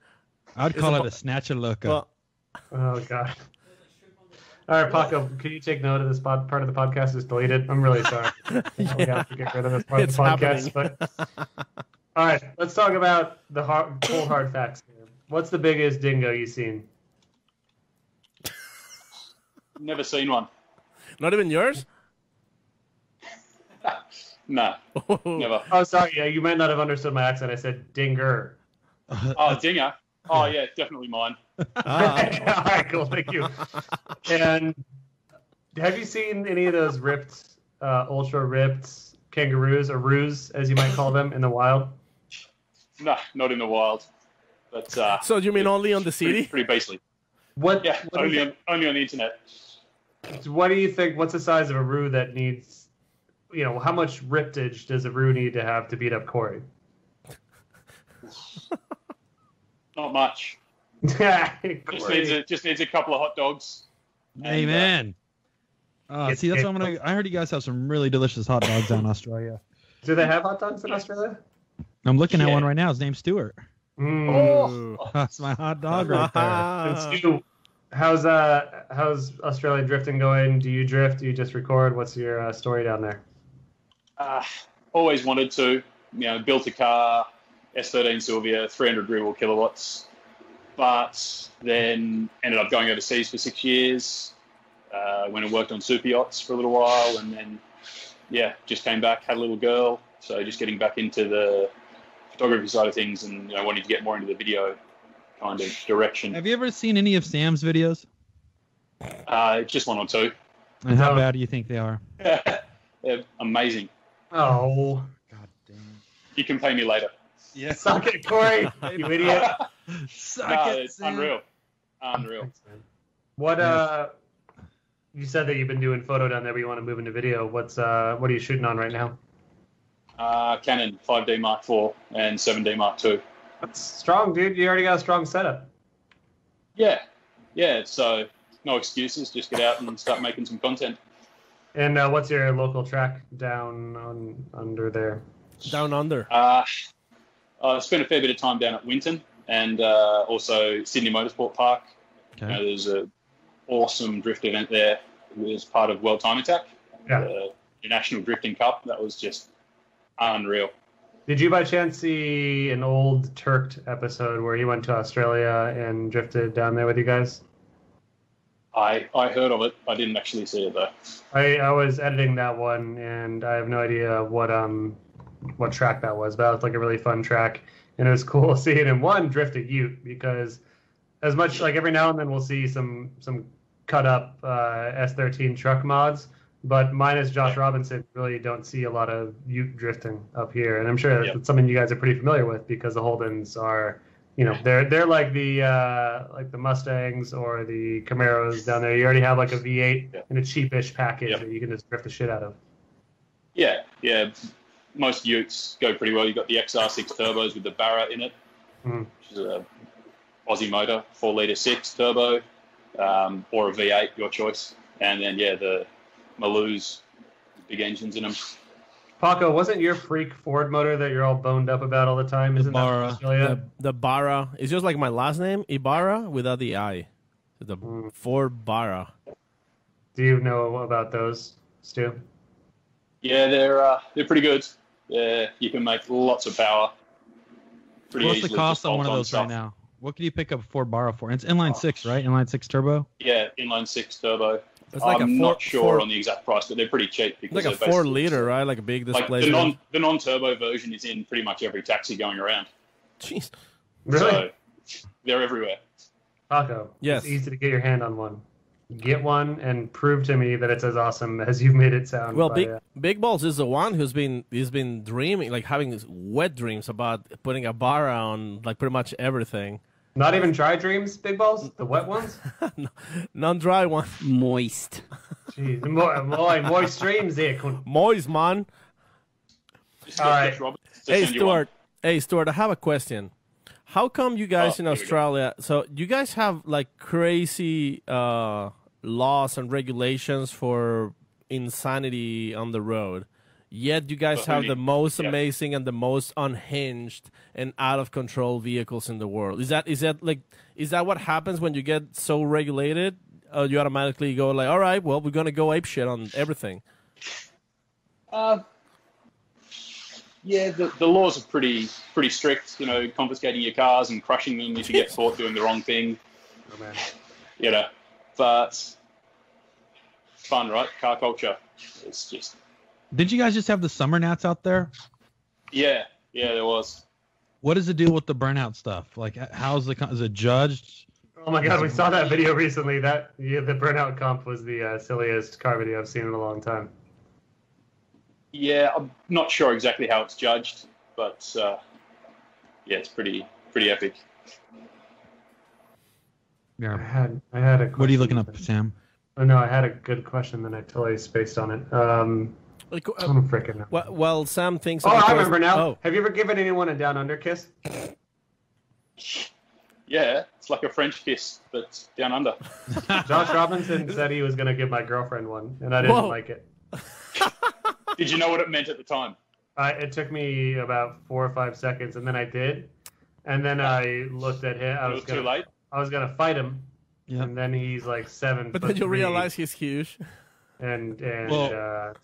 I'd call it a snatcher loco. Well, Oh god. All right, Paco, can you take note of this part of the podcast? Just delete it. I'm really sorry. We have to get rid of this part of the podcast. But all right, let's talk about the cold hard facts here. What's the biggest dingo you've seen? Never seen one. not even yours? No, never. Oh, sorry. Yeah, you might not have understood my accent. I said dinger. Oh, dinger. Oh, yeah, definitely mine. All right, cool. Thank you. And have you seen any of those ripped, ultra ripped kangaroos, or roos, as you might call them, in the wild? No, not in the wild. But so you mean only on the city? Pretty basically. What? Yeah, what only on the internet. What do you think? What's the size of a roo that needs? You know, how much riptage does a roo need to have to beat up Corey? Not much. Just needs a couple of hot dogs. Amen. See, that's what I heard you guys have some really delicious hot dogs down in Australia. Do they have hot dogs in Australia? I'm looking at one right now. His name's Stuart. Oh, That's my hot dog right there. And Stu, how's Australian drifting going? Do you drift? Do you just record? What's your story down there? Always wanted to. Built a car, S13 Sylvia, 300 real kilowatts, but then ended up going overseas for 6 years. Went and worked on super yachts for a little while, and then just came back, had a little girl, so just getting back into the photography side of things, and wanting to get more into the video kind of direction. Have you ever seen any of Sam's videos? Just one or two. And how bad do you think they are? They're amazing. Oh. God damn. You can pay me later. Yeah. Suck it, Corey. You idiot. It's unreal. Unreal. What you said that you've been doing photo down there, but you want to move into video. What are you shooting on right now? Canon 5D Mark IV and 7D Mark II. That's strong, dude. You already got a strong setup. Yeah. So no excuses. Just get out and start making some content. And what's your local track down under there? Down under. I spent a fair bit of time down at Winton and also Sydney Motorsport Park. Okay. You know, there's an awesome drift event there. It was part of World Time Attack, the National Drifting Cup. That was just unreal. Did you by chance see an old Turked episode where he went to Australia and drifted down there with you guys? I heard of it. I didn't actually see it though. I was editing that one, and I have no idea what track that was, but it was like a really fun track, and it was cool seeing him drift a ute, because as much like every now and then we'll see some cut up S13 truck mods, but minus Josh Robinson, really don't see a lot of ute drifting up here, and I'm sure that's something you guys are pretty familiar with, because the Holdens are, they're like the Mustangs or the Camaros down there. You already have like a V8 and a cheapish package that you can just drift the shit out of. Yeah. Most utes go pretty well. You've got the XR6 turbos with the Barra in it, which is a Aussie motor, 4-litre 6 turbo, or a V8, your choice. And then, the Maloos, big engines in them. Paco, wasn't your freak Ford motor that you're all boned up about all the time? Isn't that from Australia? The Barra. It's just like my last name, Ibarra, without the I. The Ford Barra. Do you know about those, Stu? Yeah, they're pretty good. You can make lots of power. What's the cost on one of those right now? What can you pick up a Ford Barra for? It's inline 6, right? Inline 6 turbo? Yeah, inline 6 turbo. It's like I'm not sure on the exact price, but they're pretty cheap. It's like a 4-liter, right? Like a big display. Like the non-turbo version is in pretty much every taxi going around. Jeez. Really? So they're everywhere. Paco, yes. It's easy to get your hand on one. Get one and prove to me that it's as awesome as you've made it sound. Well, Big Balls is the one he's been dreaming, like having these wet dreams about putting a Barra on like pretty much everything. Not even dry dreams, Big Balls? The wet ones? Non-dry one. Moist. Jeez, moist dreams there. Moist, man. All right. Hey, Stuart, I have a question. How come you guys in Australia, so you guys have like crazy laws and regulations for insanity on the road, yet you guys have the most amazing and the most unhinged and out of control vehicles in the world? Is that what happens when you get so regulated? You automatically go like, all right, well, we're gonna go apeshit on everything. Yeah, the laws are pretty strict. Confiscating your cars and crushing them if you get caught doing the wrong thing. Oh man. But fun, right? Car culture. It's just. Did you guys just have the summer gnats out there? Yeah, there was. What is the deal with the burnout stuff? Like, is it judged? Oh my God, we saw that video recently. The burnout comp was the silliest car video I've seen in a long time. Yeah, I'm not sure exactly how it's judged, but it's pretty epic. Yeah. I had a question. What are you looking up, Sam? Oh no, I had a good question, then I totally spaced on it. I'm freaking out. Well, Sam thinks. Oh, I remember now. Oh. Have you ever given anyone a down under kiss? Yeah, it's like a French kiss, but down under. Josh Robinson said he was going to give my girlfriend one, and I didn't like it. Did you know what it meant at the time? It took me about 4 or 5 seconds, and then I did. And then I looked at him. It was too late? I was going to fight him, and then he's like 7 But then you realize he's huge. And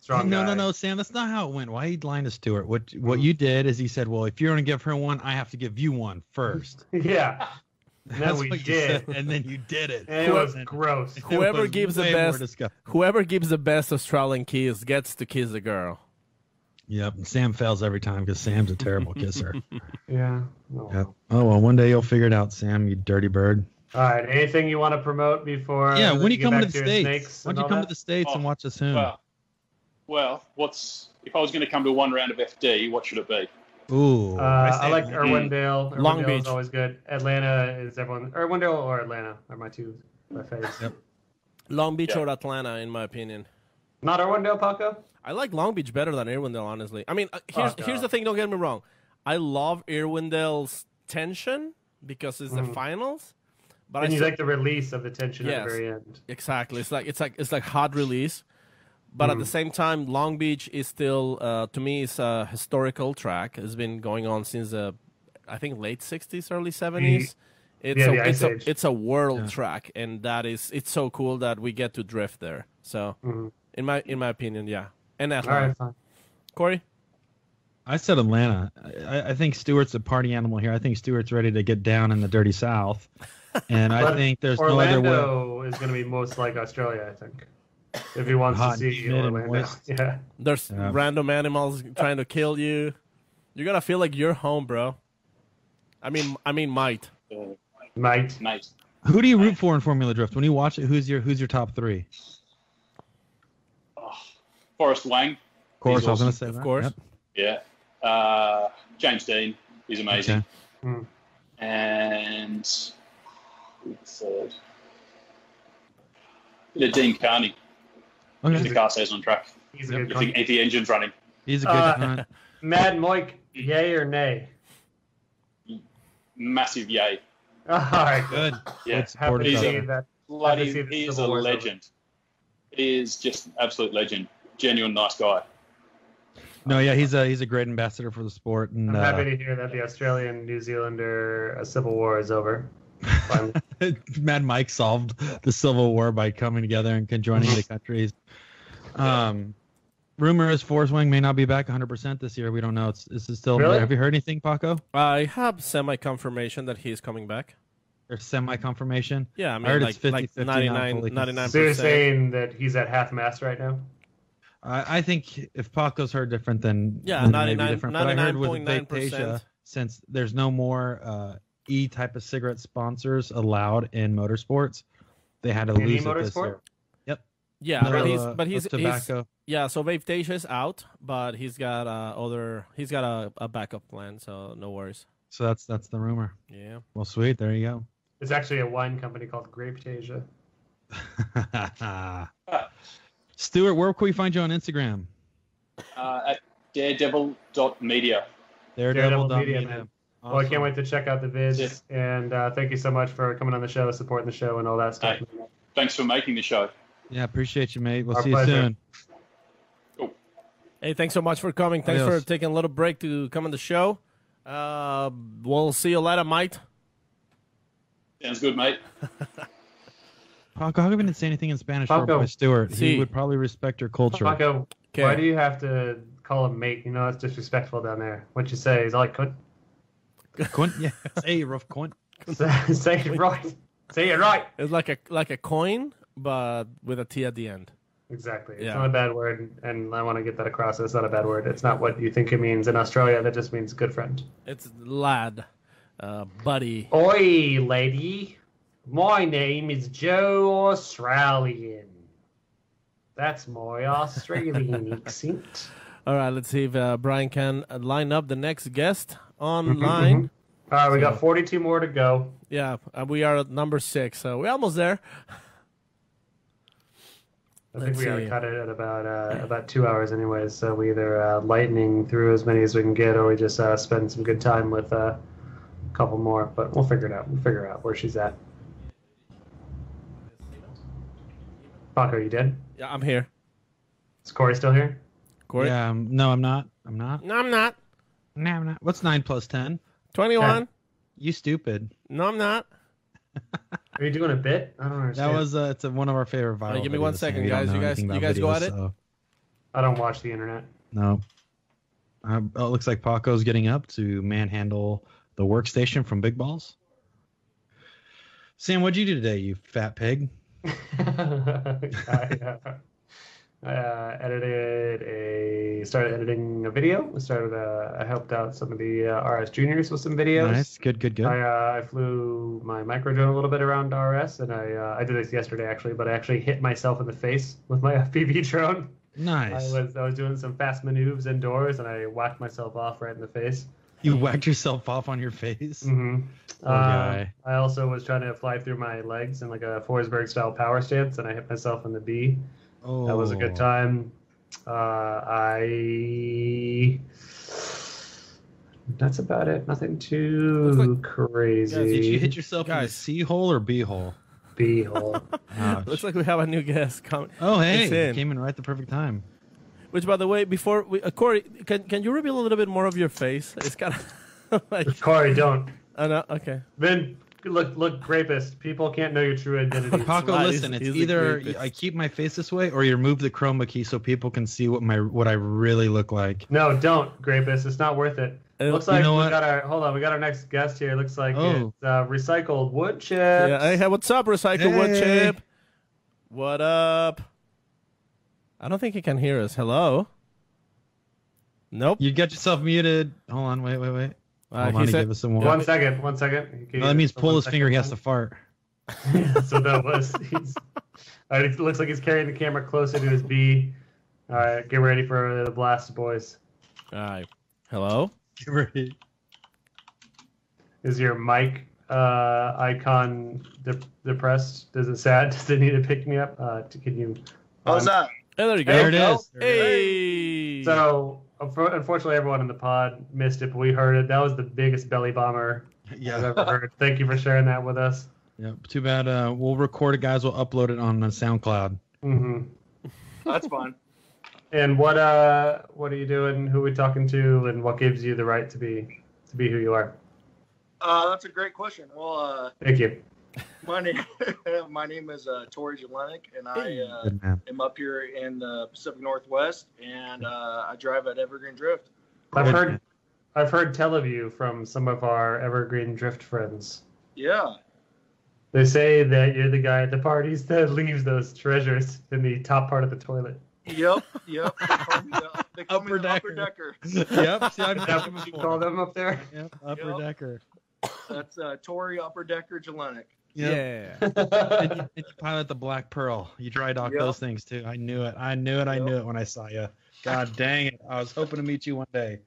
strong guy. No, Sam, that's not how it went. Why are you lying to Stuart? What you did is he said, well, if you're going to give her one, I have to give you one first. Yeah. That's what you did, and then you did it. And it was gross. Whoever gives the best Australian kiss gets to kiss a girl. Yep, and Sam fails every time because Sam's a terrible kisser. Yeah. Yep. Oh well, one day you'll figure it out, Sam. You dirty bird. All right. Anything you want to promote before? Yeah, when you get come to back the your States, snakes why and don't you all come that? to the States and watch us soon? Well, if I was going to come to one round of FD, what should it be? Ooh, I like Irwindale. Long Irwindale is Beach. always good. Atlanta is everyone. Irwindale or Atlanta are my faves. Yep. Long Beach or Atlanta, in my opinion. Not Irwindale, Paco? I like Long Beach better than Irwindale, honestly. I mean, Fuck here's off. the thing. Don't get me wrong. I love Irwindale's tension because it's the Mhm. finals. But And I you still, like the release of the tension at Yes. the very end. exactly. It's like hot release. But at the same time, Long Beach is still, to me, it's a historical track. It's been going on since I think late '60s, early '70s. It's a world track, and it's so cool that we get to drift there. So, in my opinion, yeah. And Atlanta. All right, fine. Corey? I said Atlanta. I think Stewart's a party animal here. I think Stewart's ready to get down in the dirty South. And I think there's no other way. Orlando is going to be most like Australia, I think. If he wants Hot to and see humid and Orlando. moist. Yeah. There's random animals trying to kill you. You're gonna feel like you're home, bro. I mean, might. Might. Nice. Who do you root for in Formula Drift? When you watch it, who's your top three? Forrest Wang. Of course, He's I was going to awesome. say that. Of course. Yep. Yeah. James Dean. He's amazing. Okay. And third. Dean Carney. Okay. If the car stays on track. He's a good If the engine's running. He's a good Mad Mike, yay or nay? Massive yay. All right. Good. Yeah. Good support Happy to of see that. that. Bloody, Happy to see he the is a Civil War's over. legend. He is just an absolute legend. Genuine nice guy. No, yeah, he's a great ambassador for the sport, and I'm happy to hear that the Australian New Zealander Civil War is over. Finally. Mad Mike solved the Civil War by coming together and conjoining the countries. Rumor is Forrest Wang may not be back 100% this year. We don't know. Is it still? Really? Have you heard anything, Paco? I have semi-confirmation that he's coming back. Or semi-confirmation? Yeah, I mean, heard like, it's 50-50, like not 99, fully 99%. So you're saying that he's at half mast right now? I think if Paco's heard different, then Yeah, then 99 maybe different. But I heard with 99.9%. Vaptasia, since there's no more E-type of cigarette sponsors allowed in motorsports, they had to Any lose it this motorsport? year. Yep. Yeah, No, but he's tobacco. yeah. So Vaptasia is out, but he's got a backup plan, so no worries. So that's the rumor. Yeah. Well, sweet. There you It's actually a wine company called Grapetasia. go. Stuart, where can we find you on Instagram? At daredevil.media. Daredevil Media, man. Awesome. Well, I can't wait to check out the vids, and thank you so much for coming on the show, supporting the show, and all that stuff. Hey, thanks for making the show. Yeah, appreciate you, mate. We'll Our see pleasure. you soon. Hey, thanks so much for coming. Thanks Adios. for taking a little break to come on the show. We'll see you later, mate. Sounds good, mate. Paco, how come you didn't say anything in Spanish for Paco. boy Stuart? See. He would probably respect your culture. Paco, Okay. why do you have to call him mate? You know that's disrespectful down there. What you say is all like, Quint? Yeah, say rough Quint. say it right. Say it right. It's like a coin, but with a T at the end. Exactly. It's Yeah. not a bad word, and I want to get that across. It's not a bad word. It's not what you think it means in Australia. That just means good friend. It's lad, buddy. Oi, lady. My name is Joe Australian. That's my Australian accent. All right, let's see if Brian can line up the next guest online. All right, we got 42 more to go. Yeah, we are at number 6, so we're almost there. I think Let's we got to see. cut it at about 2 hours anyways, so we either lightning through as many as we can get, or we just spend some good time with a couple more, but we'll figure it out. We'll figure out where she's at. Paco, you dead? Yeah, I'm here. Is Corey still here? Corey? Yeah, no, I'm not. I'm not. No, I'm not. No, I'm not. What's 9 plus 10? 21. You stupid. No, I'm not. Are you doing a bit? I don't understand. That was it's one of our favorite viral. give me 1 videos, second, and we don't guys. know You anything guys about go at videos, it? so- I don't watch the internet. No. It looks like Paco's getting up to manhandle the workstation from Big Balls. Sam, what'd you do today, you fat pig? Started editing a video. I helped out some of the RS juniors with some videos. Nice, good. I flew my micro drone a little bit around RS, and I did this yesterday actually, but I actually hit myself in the face with my FPV drone. Nice. I was doing some fast maneuvers indoors, and I whacked myself off right in the face. You whacked yourself off on your face? Mm-hmm. Guy. I also was trying to fly through my legs in like a Forsberg style power stance, and I hit myself in the B. Oh. That was a good time. That's about it. Nothing too crazy. Guys, did you hit yourself in the C hole or B hole? B hole. Looks like we have a new guest coming. Oh, hey, came in right at the perfect time. Which, by the way, before we, Corey, can you reveal a little bit more of your face? It's kind of like Corey, don't. Oh no, okay. Vin, look, rapist. People can't know your true identity. Paco, listen, it's either I keep my face this way or you remove the chroma key so people can see what I really look like. No, don't, rapist. It's not worth it. Looks like we got our next guest here. Looks like it's recycled wood chips. Yeah, hey, what's up, recycled wood chip? What up? I don't think he can hear us. Hello? Nope. You got yourself muted. Hold on, wait. Hold on, give us some more. One second. No, that means pull his finger. He has to fart. So that was. All right, it looks like he's carrying the camera closer to his B. All right, get ready for the blast, boys. All right. Hello? Get ready. Is your mic icon depressed? Does it sad? Does it need to pick me up? Can you? How's that? Hey, there you go. There it is. Hey. So, unfortunately, everyone in the pod missed it, but we heard it. That was the biggest belly bomber I've ever heard. Thank you for sharing that with us. Yeah, too bad. We'll record it, guys. We'll upload it on SoundCloud. Mm-hmm. That's fine. And what are you doing? Who are we talking to? And what gives you the right to be who you are? That's a great question. Well, thank you. My name is Tori Jelenic, and I am up here in the Pacific Northwest, and I drive at Evergreen Drift. I've heard tell of you from some of our Evergreen Drift friends. Yeah. They say that you're the guy at the parties that leaves those treasures in the top part of the toilet. Yep. They call me the upper decker. Yep. See, Is that what you call them up there? Yep, upper decker. That's Tori Upper Decker Jelenic. Yep. Yeah. and you pilot the Black Pearl. You dry dock those things too. I knew it. I knew it when I saw you. God dang it. I was hoping to meet you one day.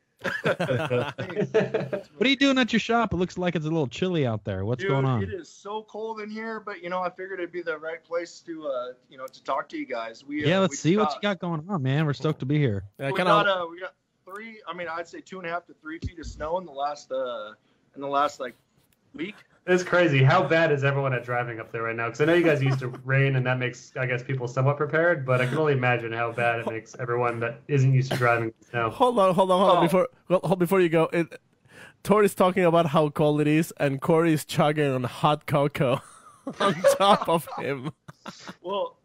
What are you doing at your shop? It looks like it's a little chilly out there. What's going on? It is so cold in here, but I figured it'd be the right place to to talk to you guys. Let's see what you got going on, man. We're stoked to be here. We got 3. I'd say 2.5 to 3 feet of snow in the last like week. It's crazy. How bad is everyone at driving up there right now? Because I know you guys used to rain, and that makes, I guess, people somewhat prepared. But I can only imagine how bad it makes everyone that isn't used to driving now. Hold on. Before you go, Tori's talking about how cold it is, and Corey's chugging on hot cocoa on top of him. Well,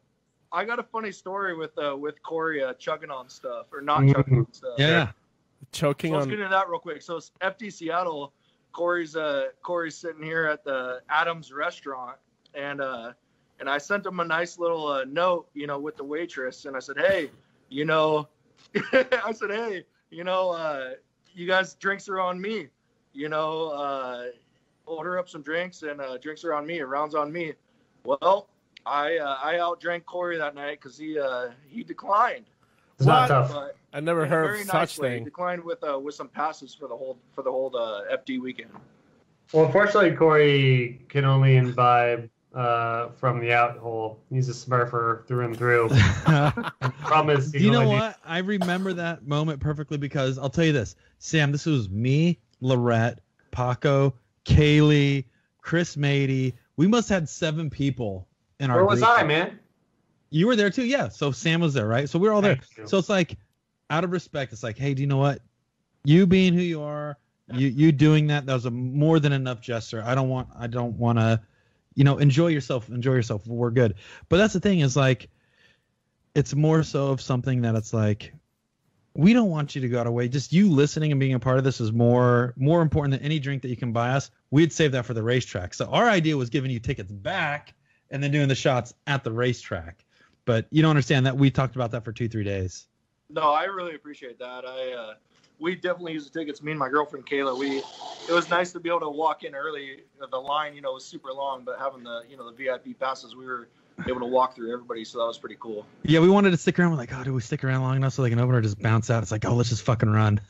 I got a funny story with Corey chugging on stuff or not chugging on stuff. Yeah. Choking on. Let's get into that real quick. So FD Seattle. Corey's sitting here at the Adams restaurant, and I sent him a nice little note, with the waitress, and I said, hey, you guys, drinks are on me, order up some drinks, and drinks are on me, and rounds on me. Well, I outdrank Corey that night because he declined. It's not tough. But I never heard of such thing. He declined with some passes for the whole FD weekend. Well, unfortunately, Corey can only imbibe from the out hole. He's a smurfer through and through. Problem is, you know what? I remember that moment perfectly because I'll tell you this, Sam. This was me, Lorette, Paco, Kaylee, Chris Mady. We must have had 7 people in our. Where was I, man? You were there too, yeah. So Sam was there, right? So we were all there. So it's like, out of respect, it's like, hey, do you know what? You being who you are, you doing that was a more than enough gesture. I don't want to, enjoy yourself. We're good. But that's the thing is like, it's more so of something that it's like, we don't want you to go out of way. Just you listening and being a part of this is more important than any drink that you can buy us. We'd save that for the racetrack. So our idea was giving you tickets back and then doing the shots at the racetrack. But you don't understand that we talked about that for 2-3 days. No, I really appreciate that. We definitely used the tickets. Me and my girlfriend Kayla. It was nice to be able to walk in early. The line, was super long, but having the VIP passes, we were able to walk through everybody, so that was pretty cool. Yeah, we wanted to stick around. We're like, do we stick around long enough so they can open or just bounce out? It's like, let's just fucking run.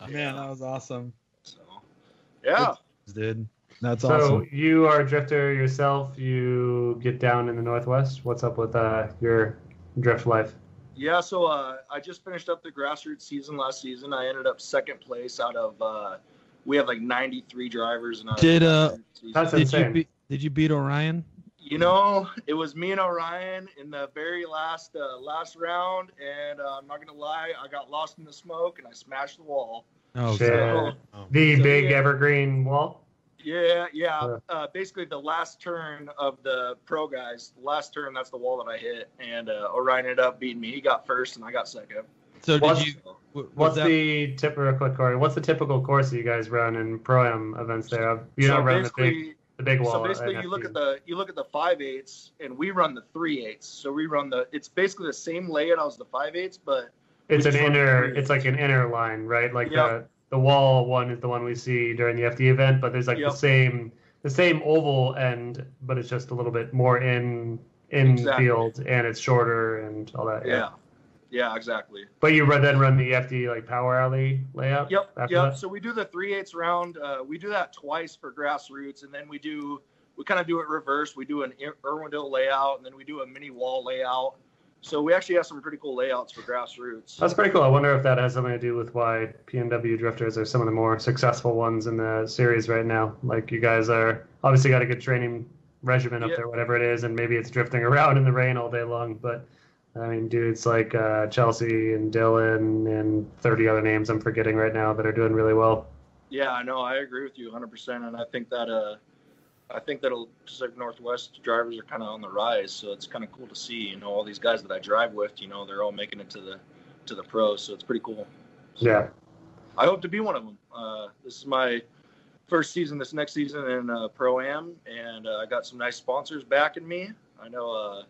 Man, that was awesome. So, yeah, dude, that's so awesome. So you are a drifter yourself. You get down in the Northwest. What's up with your drift life? Yeah, so I just finished up the grassroots season last season. I ended up second place out of we have like 93 drivers. That's insane. Did you beat Orion? It was me and Orion in the very last round, and I'm not gonna lie, I got lost in the smoke and I smashed the wall. Oh, shit. The big evergreen wall? Yeah. Basically, the last turn of the pro guys, that's the wall that I hit, and Orion ended up beating me. He got first, and I got second. So what's the typical course that you guys run in pro-am events there? You don't run the big wall. So basically, you look at the 5/8s, and we run the 3/8s. So we run it's basically the same layout as the 5/8s, but it's like an inner line, right? Like the wall one is the one we see during the FD event, but there's like the same oval end, but it's just a little bit more in field, and it's shorter and all that. Yeah, exactly. But you then run the FD like power alley layout. Yep. So we do the 3/8 round. We do that twice for grassroots, and then we kind of do it reverse. We do an Irwindale layout, and then we do a mini wall layout. So we actually have some pretty cool layouts for grassroots. That's pretty cool. I wonder if that has something to do with why PNW drifters are some of the more successful ones in the series right now. Like you guys are obviously got a good training regimen up there, whatever it is, and maybe it's drifting around in the rain all day long. But I mean, dudes like Chelsea and Dylan and 30 other names I'm forgetting right now that are doing really well. Yeah, I know. I agree with you 100%, and I think that Pacific Northwest drivers are kind of on the rise, so it's kind of cool to see. All these guys that I drive with, they're all making it to the pros, so it's pretty cool. Yeah, I hope to be one of them. This is my first season, this next season in Pro-Am, and I got some nice sponsors backing me. I know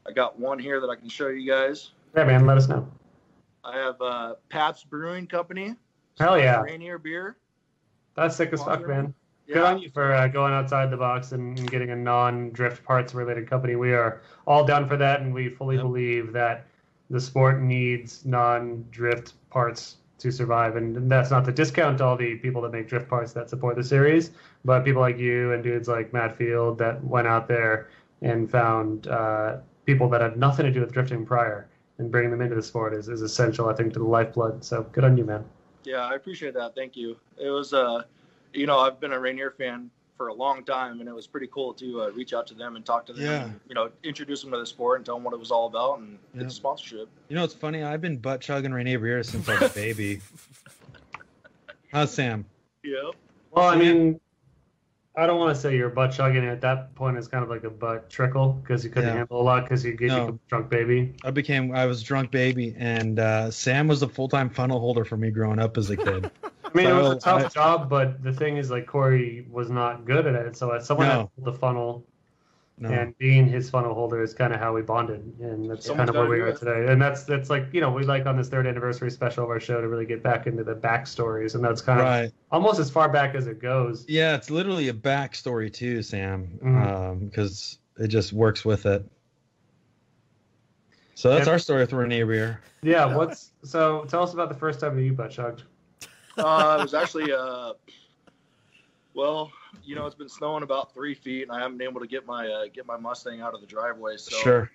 I got one here that I can show you guys. Yeah, man, let us know. I have Pabst Brewing Company. Hell yeah. Rainier beer. That's sick as fuck, man. Good on you for going outside the box and getting a non-drift parts related company. We are all down for that, and we fully believe that the sport needs non-drift parts to survive. And that's not to discount all the people that make drift parts that support the series, but people like you and dudes like Matt Field that went out there and found people that had nothing to do with drifting prior and bringing them into the sport is essential, I think, to the lifeblood. So good on you, man. Yeah, I appreciate that. Thank you. It was I've been a Rainier fan for a long time, and it was pretty cool to reach out to them and talk to them, and, introduce them to the sport and tell them what it was all about and get the sponsorship. It's funny. I've been butt chugging Rainier beer since I was a baby. How's Sam? Yeah. Well, I mean, I don't want to say you're butt chugging. At that point, it's kind of like a butt trickle because you couldn't handle a lot because you became a drunk baby. I was drunk baby, and Sam was the full-time funnel holder for me growing up as a kid. I mean, it was a tough job, but the thing is, like, Corey was not good at it. So as someone had the funnel, and being his funnel holder is kind of how we bonded, and that's kind of where we are today. And that's like, we like on this 3rd anniversary special of our show to really get back into the backstories, and that's kind of almost as far back as it goes. Yeah, it's literally a backstory too, Sam, because it just works with it. So that's our story with Rainier beer. Yeah, so tell us about the first time that you butt chugged. It was actually, it's been snowing about 3 feet, and I haven't been able to get my Mustang out of the driveway. So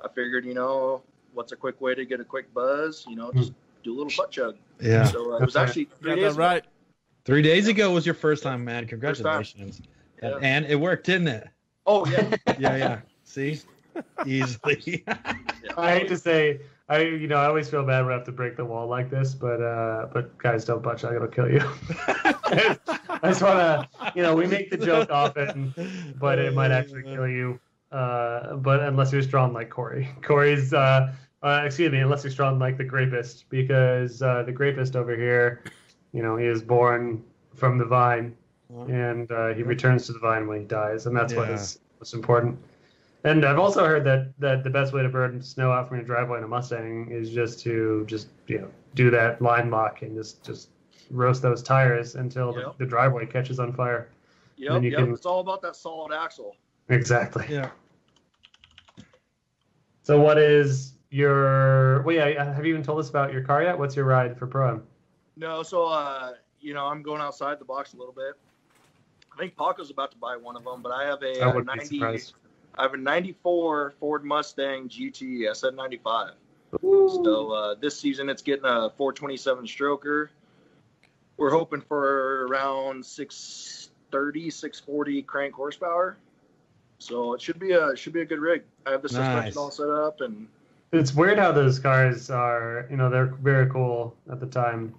I figured, what's a quick way to get a quick buzz? Just do a little butt chug. Yeah. So it was actually 3 days ago. 3 days ago was your first time, man. Congratulations. Yeah. And it worked, didn't it? Oh, yeah. Yeah. See? Easily. I hate to say, I always feel bad when I have to break the wall like this, but guys, don't butt chug, it'll kill you. I just want to, we make the joke often, but it might actually kill you. But unless you're strong like Corey. Corey's, unless you're strong like the Grapist, because the Grapist over here, he is born from the vine, and he returns to the vine when he dies, and that's what is most important. And I've also heard that the best way to burn snow out from your driveway in a Mustang is just to do that line lock and just roast those tires until the driveway catches on fire. Yep. It's all about that solid axle. Exactly. Yeah. So what is your? Well, yeah. Have you even told us about your car yet? What's your ride for Pro-Am? No. So I'm going outside the box a little bit. I think Paco's about to buy one of them, but I have a 94 Ford Mustang GT SN95. So this season it's getting a 427 stroker. We're hoping for around 630, 640 crank horsepower. So it should be a good rig. I have the suspension all set up, and it's weird how those cars are. They're very cool at the time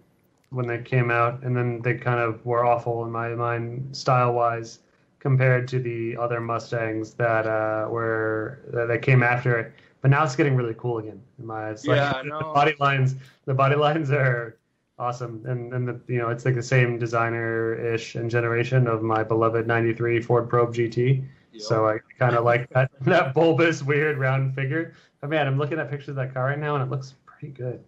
when they came out, and then they kind of were awful in my mind style-wise compared to the other Mustangs that came after it. But now it's getting really cool again in my eyes. I know. The body lines are awesome, and it's like the same designer-ish and generation of my beloved '93 Ford Probe GT. Yep. So I kind of like that bulbous, weird, round figure. But man, I'm looking at pictures of that car right now, and it looks pretty good.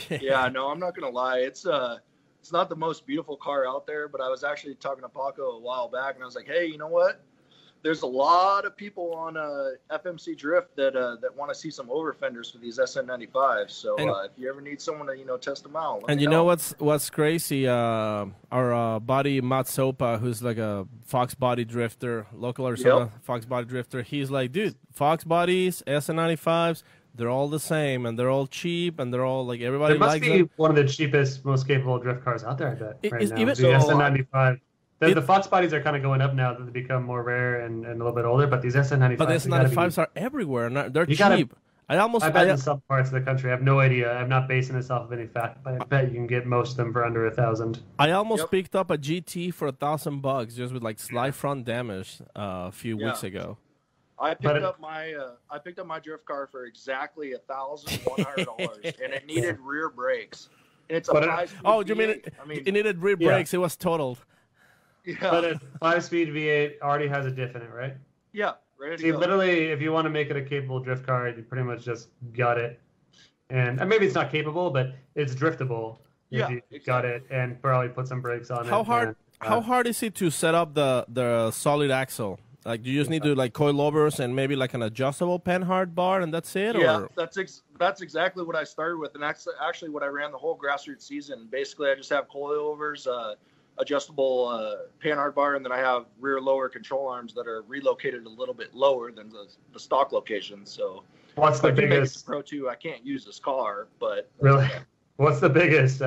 Yeah, no, I'm not gonna lie. It's not the most beautiful car out there, but I was actually talking to Paco a while back, and I was like, hey, you know what? There's a lot of people on FMC Drift that want to see some over fenders for these SN95s. So if you ever need someone to test them out, and you know what's crazy? Our buddy Matt Sopa, who's like a Fox body drifter, local Arizona Fox body drifter. He's like, dude, Fox bodies, SN95s. They're all the same, and they're all cheap, and they're all like everybody likes them. It must be one of the cheapest, most capable drift cars out there, I bet. Now. Even the SN95. The Fox bodies are kind of going up now that they become more rare and a little bit older, but these SN95s. But the SN95s are everywhere. They're cheap. I bet in some parts of the country. I have no idea. I'm not basing this off of any fact, but I bet you can get most of them for under $1,000. I almost picked up a GT for $1,000 just with like slight front damage a few weeks ago. I picked up my drift car for exactly $1,100, and it needed rear brakes. And it's a 5-speed you mean it needed rear brakes? It was totaled. Yeah. But a 5-speed V8 already has a diff in it, right? Yeah, ready to go. Literally, if you want to make it a capable drift car, you pretty much just gut it. And maybe it's not capable, but it's driftable. If you got it, and probably put some brakes on it. How hard is it to set up the solid axle? Like, do you just need to like coilovers and maybe like an adjustable panhard bar, and that's it? Yeah, or? That's exactly what I started with, and that's actually what I ran the whole grassroots season. Basically, I just have coilovers, adjustable panhard bar, and then I have rear lower control arms that are relocated a little bit lower than the stock location. So what's the biggest Pro 2? I can't use this car, but really, what's the biggest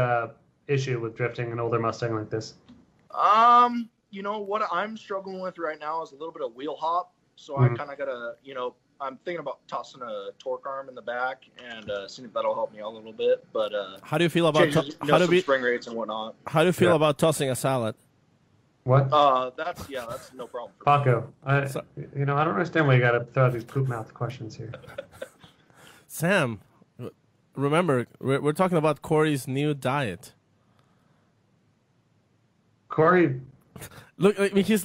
issue with drifting an older Mustang like this? What I'm struggling with right now is a little bit of wheel hop. So I kind of gotta, I'm thinking about tossing a torque arm in the back and seeing if that'll help me out a little bit. But how do you feel about spring rates and whatnot? How do you feel about tossing a salad? What? That's no problem. Paco, I don't understand why you got to throw out these poop mouth questions here. Sam, remember we're talking about Corey's new diet. Corey, look, I mean, he's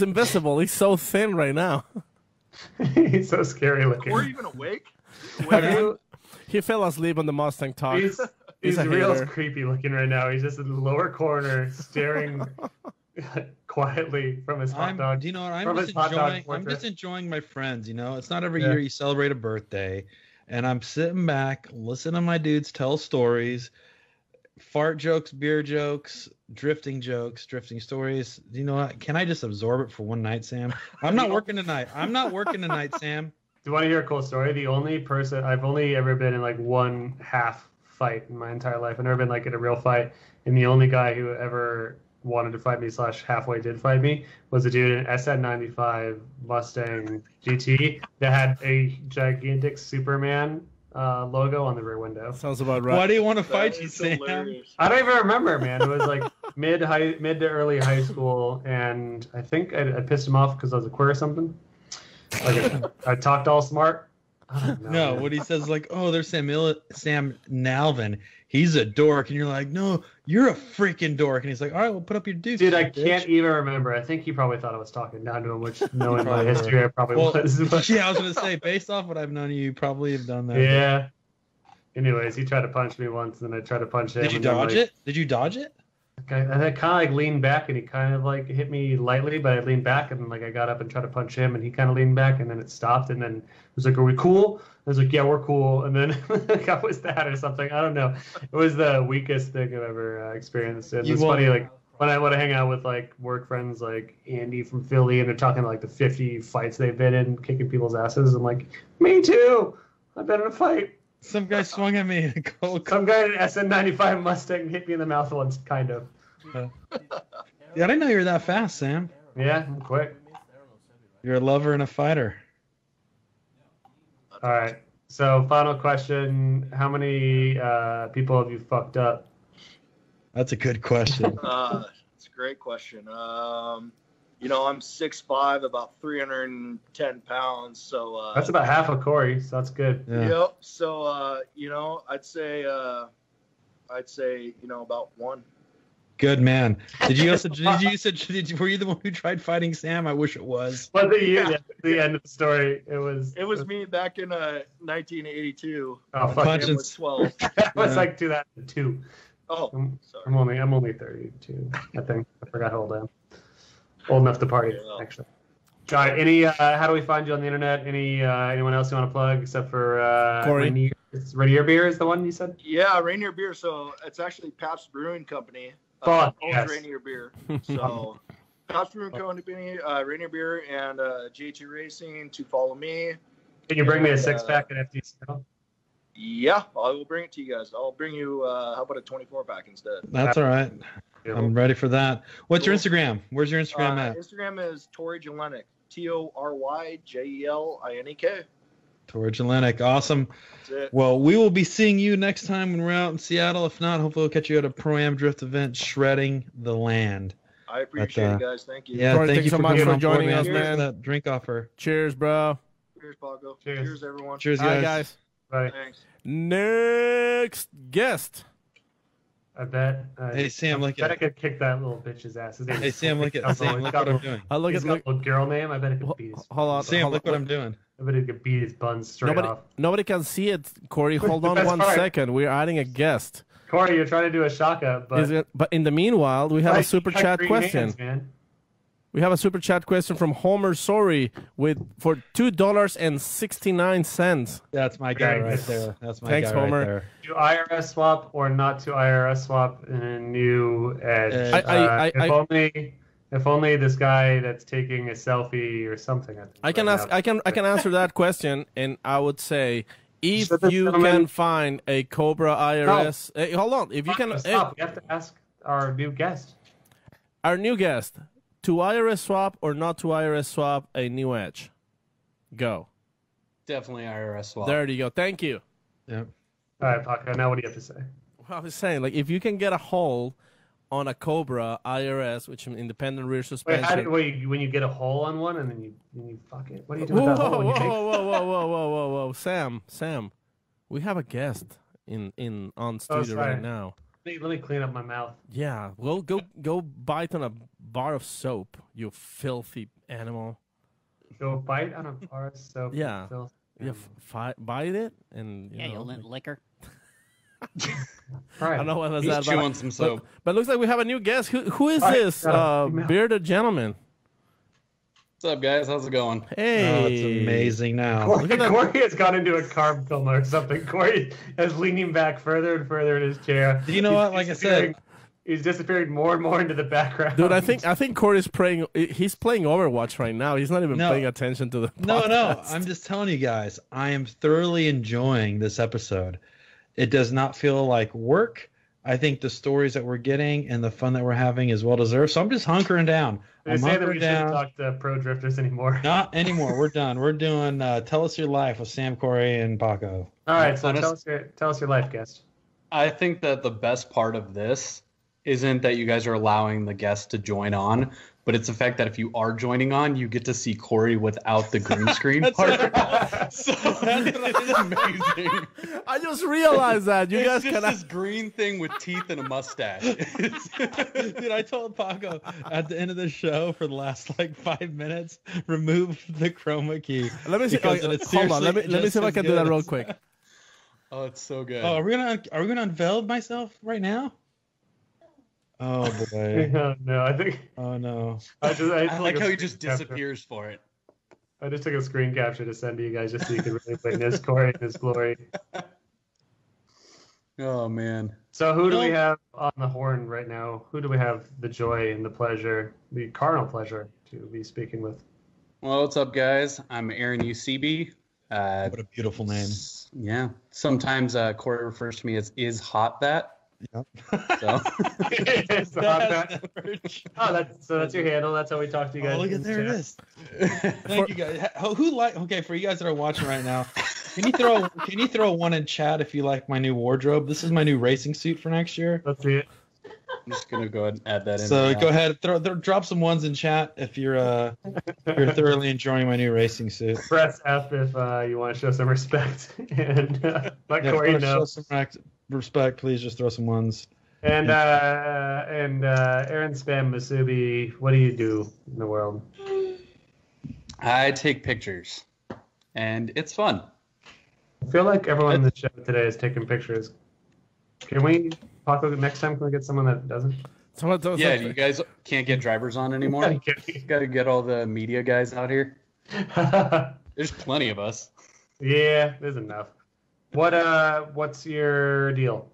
invisible. He's so thin right now. He's so scary looking. Corey even awake? He fell asleep on the Mustang talk. He's real creepy looking right now. He's just in the lower corner, staring quietly from his hot dog. You know what? I'm just enjoying my friends. It's not every year you celebrate a birthday, and I'm sitting back, listening to my dudes tell stories, fart jokes, beer jokes, drifting stories. You know what? Can I just absorb it for one night, Sam? I'm not working tonight. Sam. Do you want to hear a cool story? The only person I've only ever been in like one half fight in my entire life. I've never been like in a real fight. And the only guy who ever wanted to fight me / halfway did fight me was a dude in an SN95 Mustang GT that had a gigantic Superman logo on the rear window. Sounds about right. Why do you want to fight you, Sam? I don't even remember, man. It was like mid to early high school, and I think I pissed him off because I was a queer or something. Like I talked all smart. No, what he says is like, oh, there's Sam Nalvin. he's a dork, and you're like, no, you're a freaking dork, and he's like, all right, well, put up your dukes. Dude, I bitch. can't even remember. I think he probably thought I was talking down to him, which knowing my history, I probably was. But... Yeah, I was gonna say, based off what I've known you probably have done that. Yeah. Anyways, he tried to punch me once, and I tried to punch him. Did you dodge it? Did you dodge it? I kind of like leaned back, and he kind of like hit me lightly, but I leaned back, and like I got up and tried to punch him, and he kind of leaned back, and then it stopped, and then it was like, "Are we cool?" I was like, "Yeah, we're cool," and then that was that or something. I don't know. It was the weakest thing I've ever experienced. And it's funny, like when I hang out with like work friends like Andy from Philly, and they're talking like the 50 fights they've been in, kicking people's asses. I'm like, "Me too. I've been in a fight." Some guy swung at me. Some guy in an SN95 Mustang hit me in the mouth once, kind of. Yeah, I didn't know you were that fast, Sam. Yeah, I'm quick. You're a lover and a fighter. All right. So, final question: how many people have you fucked up? That's a good question. It's a great question. You know, I'm 6'5", about 310 pounds. So that's about half of Corey. So that's good. Yeah. Yep. So you know, I'd say you know about one. Good man. Were you the one who tried fighting Sam? I wish it was. But the end of the story, it was me back in 1982. Oh, fuck. I was 12. That was like 2002. Oh, sorry. I'm only 32. I think I forgot how old I am. Old enough to party, actually. All right. Any? How do we find you on the internet? Anyone else you want to plug except for Corey? Rainier Beer is the one you said? Yeah, Rainier Beer. So it's actually Pabst Brewing Company. Owns yes. Rainier Beer. So Pabst Brewing Company, Rainier Beer, and GT Racing to follow me. Can you bring me a 6-pack at FTC? Yeah, I will bring it to you guys. I'll bring you. How about a 24-pack instead? That's all right. I'm ready for that. What's your Instagram? Where's your Instagram at? Instagram is Tory Jelinek. ToryJelinek. Tory Jelinek. Awesome. That's it. Well, we will be seeing you next time when we're out in Seattle. If not, hopefully we'll catch you at a Pro-Am Drift event, shredding the land. I appreciate it, guys. Thank you. Yeah, Tory, thank you so much for joining us, man. man. That drink offer. Cheers, bro. Cheers, Paco. Cheers, everyone. Cheers, All right, guys. Bye. Thanks. Next guest. I bet. Hey, Sam, look I at could kick that little bitch's ass. Hey, Sam, look at Sam. Look what I'm doing. Look He's got a little girl name. I bet it could beat his. Hold on. Sam, look what I'm doing. I bet it could beat his buns straight off. Nobody can see it, Corey. Hold on That's 1 right. second. We're adding a guest. Corey, you're trying to do a shaka, but But in the meanwhile, we have a super chat green question. hands, man. We have a super chat question from Homer Sorry for $2.69. That's my guy right there. That's my Thanks, guy Homer. right there. To IRS swap or not to IRS swap in a new Edge. If only this guy that's taking a selfie or something. I can answer that question, and I would say if So this you gentleman- can find a Cobra IRS. Hey, hold on. If you can, Stop. We have to ask our new guest. our new guest, to IRS swap or not to IRS swap a new Edge? Go. Definitely IRS swap. There you go. Thank you. Yeah. All right, Paco. Now what do you have to say? Well, I was saying, like, if you can get a hole on a Cobra IRS, which is an independent rear Wait, suspension. when you get a hole on one and then you fuck it? What do you do Whoa, with that hole? When you take... whoa, Sam, we have a guest in on studio sorry. right now. Let me clean up my mouth. Yeah, well, go bite on a bar of soap, you filthy animal. Go bite on a bar of soap. Yeah, Filth. yeah, bite it and you liquor. Right. I don't know what was He's that chewing about. some soap. But it looks like we have a new guest. Who is All right, this shut up. bearded gentleman? What's up, guys? How's it going? Hey, Oh, it's amazing now. Corey has gone into a carb coma or something. Corey is leaning back further and further in his chair. You know what? Like I said, he's disappearing more and more into the background. Dude, I think Corey's playing. He's playing Overwatch right now. He's not even paying attention to the podcast. No. I'm just telling you guys, I am thoroughly enjoying this episode. It does not feel like work. I think the stories that we're getting and the fun that we're having is well deserved. So I'm just hunkering down. They say that we shouldn't talk to pro drifters anymore. Not anymore. We're done. We're doing Tell Us Your Life with Sam, Corey, and Paco. All right, so tell us your life, guest. I think that the best part of this isn't that you guys are allowing the guests to join on, but it's the fact that if you are joining on, you get to see Corey without the green screen part. So it's amazing. I just realized that you guys can this green thing with teeth and a mustache. Dude, I told Paco at the end of the show for the last like 5 minutes, remove the chroma key. Let me see. Hold on. Let me see if I can do that real quick. Oh, it's so good. Oh, are we gonna unveil myself right now? Oh boy. No, I think. Oh no. I like how he just disappears for it. I just took a screen capture to send to you guys just so you can really witness Corey in his glory. Oh man. So who do we have on the horn right now? Who do we have the joy and the pleasure, the carnal pleasure, to be speaking with? Well, what's up, guys? I'm Aaron UCB. What a beautiful name. Yeah. Sometimes Corey refers to me as "is hot that." Yep. So. So that's your handle. That's how we talk to you guys. Oh, look at there it is. Thank you guys. Okay, for you guys that are watching right now, can you throw one in chat if you like my new wardrobe? This is my new racing suit for next year. Let's see it. I'm just gonna go ahead and add that in. So go ahead, drop some ones in chat if you're thoroughly enjoying my new racing suit. Press F if you want to show some respect and let Corey know. Show some respect, please. Just throw some ones. And Aaron Spam Masubi, what do you do in the world? I take pictures, and it's fun. I feel like everyone in the show today is taking pictures. Can we, Paco, next time can we get someone that doesn't? Yeah, you guys can't get drivers on anymore. Got to get all the media guys out here. There's plenty of us. Yeah, there's enough. What's your deal?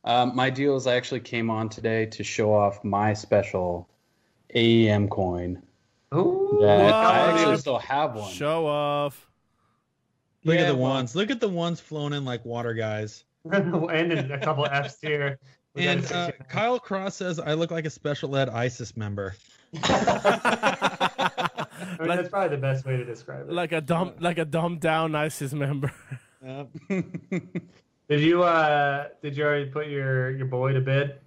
My deal is I actually came on today to show off my special AEM coin. Ooh, I actually still have one. Show off. Look at the ones. Look at the ones flown in like water, guys. And a couple F's here. And Kyle Cross says I look like a special ed ISIS member. I mean, that's probably the best way to describe it. Like a dumbed down ISIS member. Yep. Did you already put your boy to bed?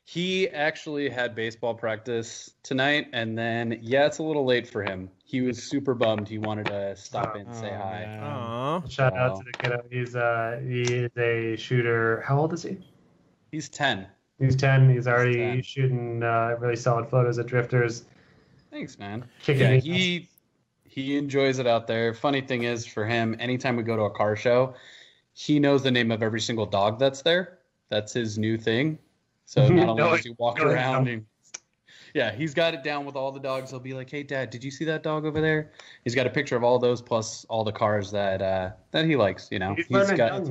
He actually had baseball practice tonight, and then it's a little late for him. He was super bummed. He wanted to stop in and say hi. Aww. Shout out to the kiddo. He is a shooter. How old is he? He's 10. He's 10. He's already shooting really solid photos at Drifters. Thanks, man. Kicking he enjoys it out there. Funny thing is, for him, anytime we go to a car show, he knows the name of every single dog that's there. That's his new thing. So not only does he walk around and he's got it down with all the dogs. He'll be like, "Hey, Dad, did you see that dog over there?" He's got a picture of all those plus all the cars that he likes. You know, he's got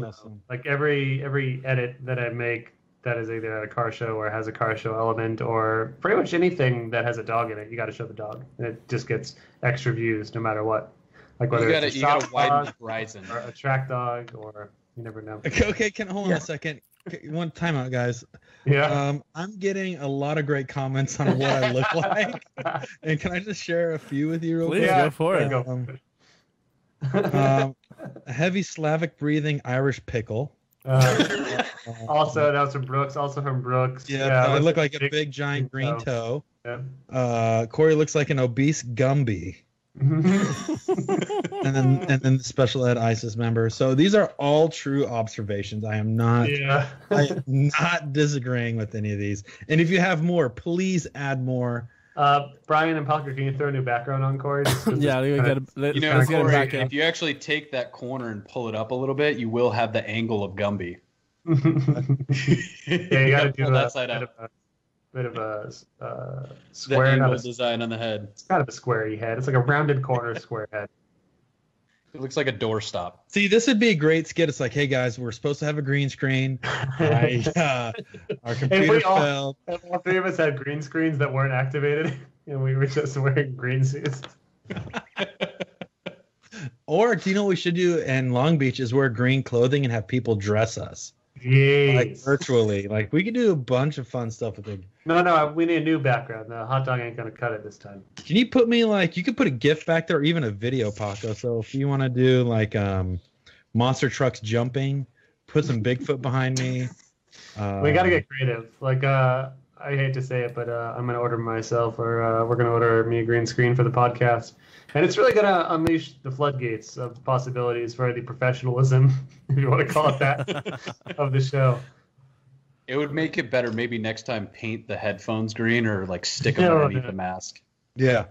like every edit that I make that is either at a car show or has a car show element or pretty much anything that has a dog in it. You got to show the dog, and it just gets extra views no matter what. Like whether you gotta widen the horizon, or a track dog, or you never know. Okay, hold on a second. One timeout, guys. Yeah. I'm getting a lot of great comments on what I look like, and can I just share a few with you real quick? Please, go for it. A heavy Slavic breathing Irish pickle. Also, that was from Brooks. Also from Brooks. Yeah, I look like a big giant green toe. Yeah. Corey looks like an obese Gumby. and then the special ed ISIS member. So these are all true observations. I am not disagreeing with any of these. And if you have more, please add more. Brian and Parker, can you throw a new background on Corey? Corey, if you actually take that corner and pull it up a little bit, you will have the angle of Gumby. Yeah, you got to do that side up. Bit of a square design on the head. It's kind of a squarey head. It's like a rounded corner square head. It looks like a doorstop. See, this would be a great skit. It's like, hey guys, we're supposed to have a green screen. Our computer failed. All three of us had green screens that weren't activated, and we were just wearing green suits. Or do you know what we should do in Long Beach is wear green clothing and have people dress us. Yes. Like virtually. Like we could do a bunch of fun stuff with it. No, we need a new background. The hot dog ain't gonna cut it this time. Can you put me you could put a GIF back there or even a video, Paco. So if you want to do monster trucks jumping, put some Bigfoot behind me. We gotta get creative. I hate to say it, but I'm going to order myself, or we're going to order me a green screen for the podcast. And it's really going to unleash the floodgates of possibilities for the professionalism, if you want to call it that, of the show. It would make it better. Maybe next time paint the headphones green or like stick them underneath the mask. Yeah,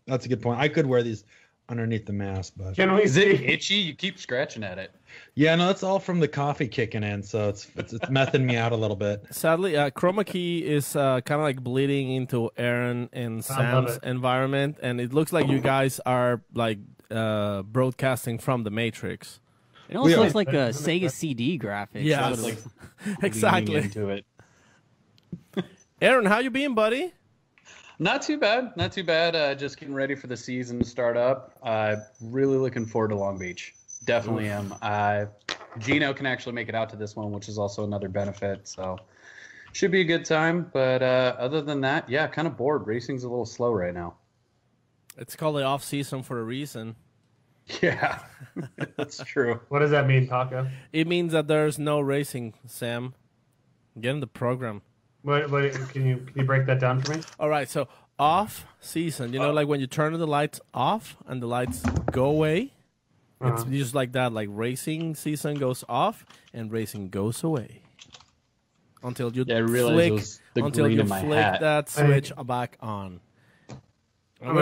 that's a good point. I could wear these underneath the mask, but is it itchy? You keep scratching at it. Yeah, no, that's all from the coffee kicking in, so it's messing me out a little bit. Sadly, Chroma Key is kind of like bleeding into Aaron and Sam's environment, and it looks like you guys are like broadcasting from the Matrix. It almost looks like a Sega CD graphics. Yeah, like exactly. Into it. Aaron, how you been, buddy? Not too bad. Not too bad. Just getting ready for the season to start up. Really looking forward to Long Beach. Definitely am. Gino can actually make it out to this one, which is also another benefit. So should be a good time. But other than that, yeah, kind of bored. Racing's a little slow right now. It's called the off season for a reason. Yeah, that's true. What does that mean, Taco? It means that there's no racing, Sam. Get in the program. What can you break that down for me? All right, so off season, like when you turn the lights off and the lights go away, it's just like that. Like racing season goes off and racing goes away until you flick that switch back on. And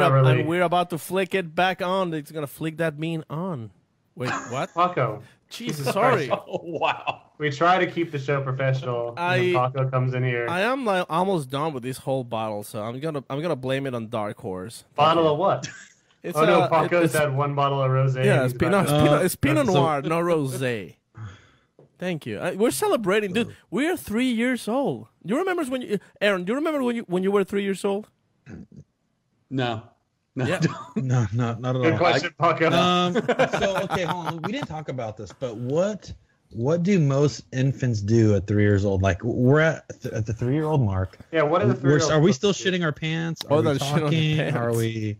we're about to flick it back on. It's gonna flick that bean on. Wait, what? Paco. Jesus, sorry. Oh, wow. We try to keep the show professional. Paco comes in here. I am like almost done with this whole bottle, so I'm gonna blame it on Dark Horse. Bottle of what? No, Paco's had one bottle of rosé. Yeah, it's Pinot Noir, no rosé. Thank you. We're celebrating, dude. We're 3 years old. Do you remember Aaron? Do you remember when you were 3 years old? No. Yeah. No, not at all. Good question, Paco. So okay, hold on. We didn't talk about this, but what do most infants do at 3 years old? Like we're at the 3-year-old mark. Yeah, what are the 3-year-olds? Are we still shitting our pants? Are we talking? Are we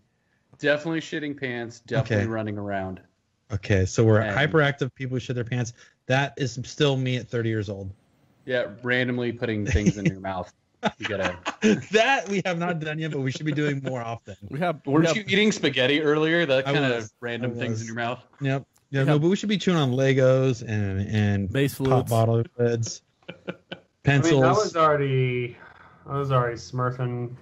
definitely shitting pants? Definitely running around. Okay, so we're hyperactive people who shit their pants. That is still me at 30 years old. Yeah, randomly putting things in your mouth. You gotta. That we have not done yet, but we should be doing more often. Weren't you eating spaghetti earlier? That kind of random things in your mouth. Yep. Yeah, no, but we should be chewing on Legos and base pop bottle lids, pencils. I mean, I was already smurfing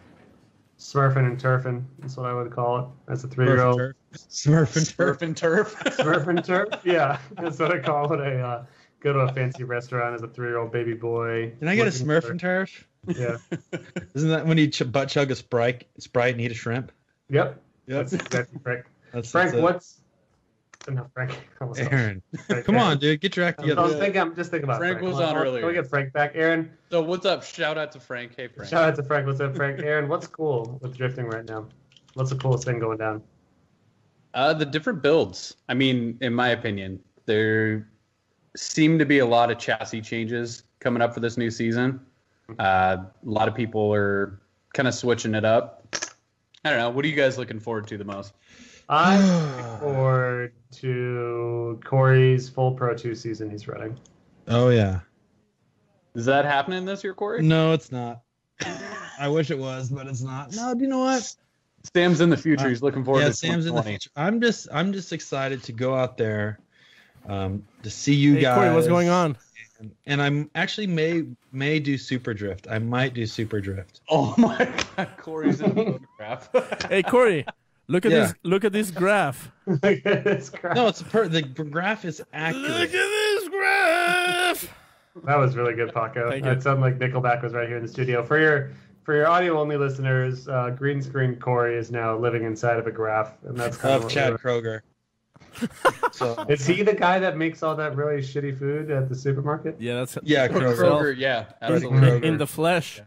and turfing. That's what I would call it as a 3-year-old. Smurf and turf. Smurf and turf. Yeah, that's what I call it. I go to a fancy restaurant as a 3-year-old baby boy. Can I get a Smurf and turf? Yeah. Isn't that when you butt chug a Sprite and eat a shrimp? Yep. That's exactly Frank. Frank, what's... No, Frank. Aaron. Come on, dude. Get your act together. I'm just thinking about Frank. Was on earlier. Can we get Frank back? Aaron? So what's up? Shout out to Frank. Hey, Frank. Shout out to Frank. What's up, Frank? Aaron, what's cool with drifting right now? What's the coolest thing going down? The different builds. I mean, in my opinion, there seem to be a lot of chassis changes coming up for this new season. A lot of people are kind of switching it up. I don't know. What are you guys looking forward to the most? I'm looking forward to Corey's full Pro 2 season he's running. Oh, yeah. Is that happening this year, Corey? No, it's not. I wish it was, but it's not. No, do you know what? Sam's in the future. He's looking forward to Sam's in the future. I'm just excited to go out there to see you guys. Corey, what's going on? And I'm actually may do Super Drift. I might do Super Drift. Oh my God, Corey's in the photograph. Hey Corey, look at this. Look at this graph. Look at this graph. No, the graph is accurate. Look at this graph. That was really good, Paco. It sounded like Nickelback was right here in the studio. For your audio only listeners, green screen Corey is now living inside of a graph, and that's kind of Chad Kroger. So, is he the guy that makes all that really shitty food at the supermarket? Yeah, that's Kroger. Yeah, absolutely. In the flesh.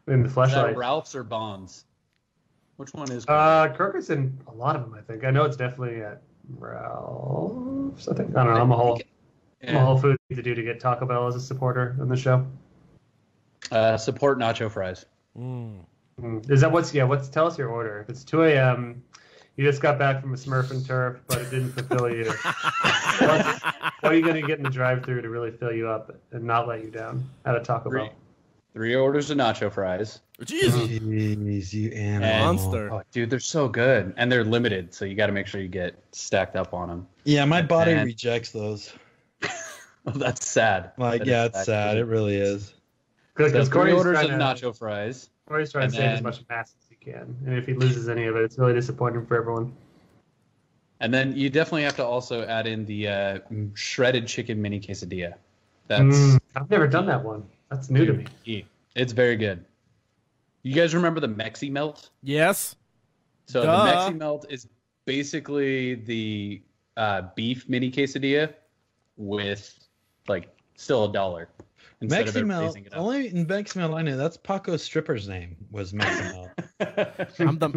In the flesh. Is that Ralph's or Bonds? Which one is? Kroger's in a lot of them. I think I know it's definitely at Ralph's. I think I don't know. I'm a whole food to do to get Taco Bell as a supporter on the show. Support nacho fries. Is that tell us your order. If it's 2 a.m. You just got back from a Smurf and turf, but it didn't fulfill you. What are you going to get in the drive-thru to really fill you up and not let you down at a Taco Bell? 3 orders of nacho fries. Jeez, you animal. Monster. Oh, dude, they're so good. And they're limited, so you got to make sure you get stacked up on them. Yeah, my body rejects those. Well, that's sad. Like, yeah, it's sad. It really is. Because So 3 Corey's orders trying of to, nacho fries. Corey's trying to save as much mass as he can. And if he loses any of it, it's really disappointing for everyone. And then you definitely have to also add in the shredded chicken mini quesadilla. That's I've never done that one. That's new to me. It's very good. You guys remember the Mexi Melt? Yes. So the Mexi Melt is basically the beef mini quesadilla with like still $1 instead of Mexi-Melt, raising it up. only in Mexi-Melt I knew. That's Paco's stripper's name was Mexi-Melt.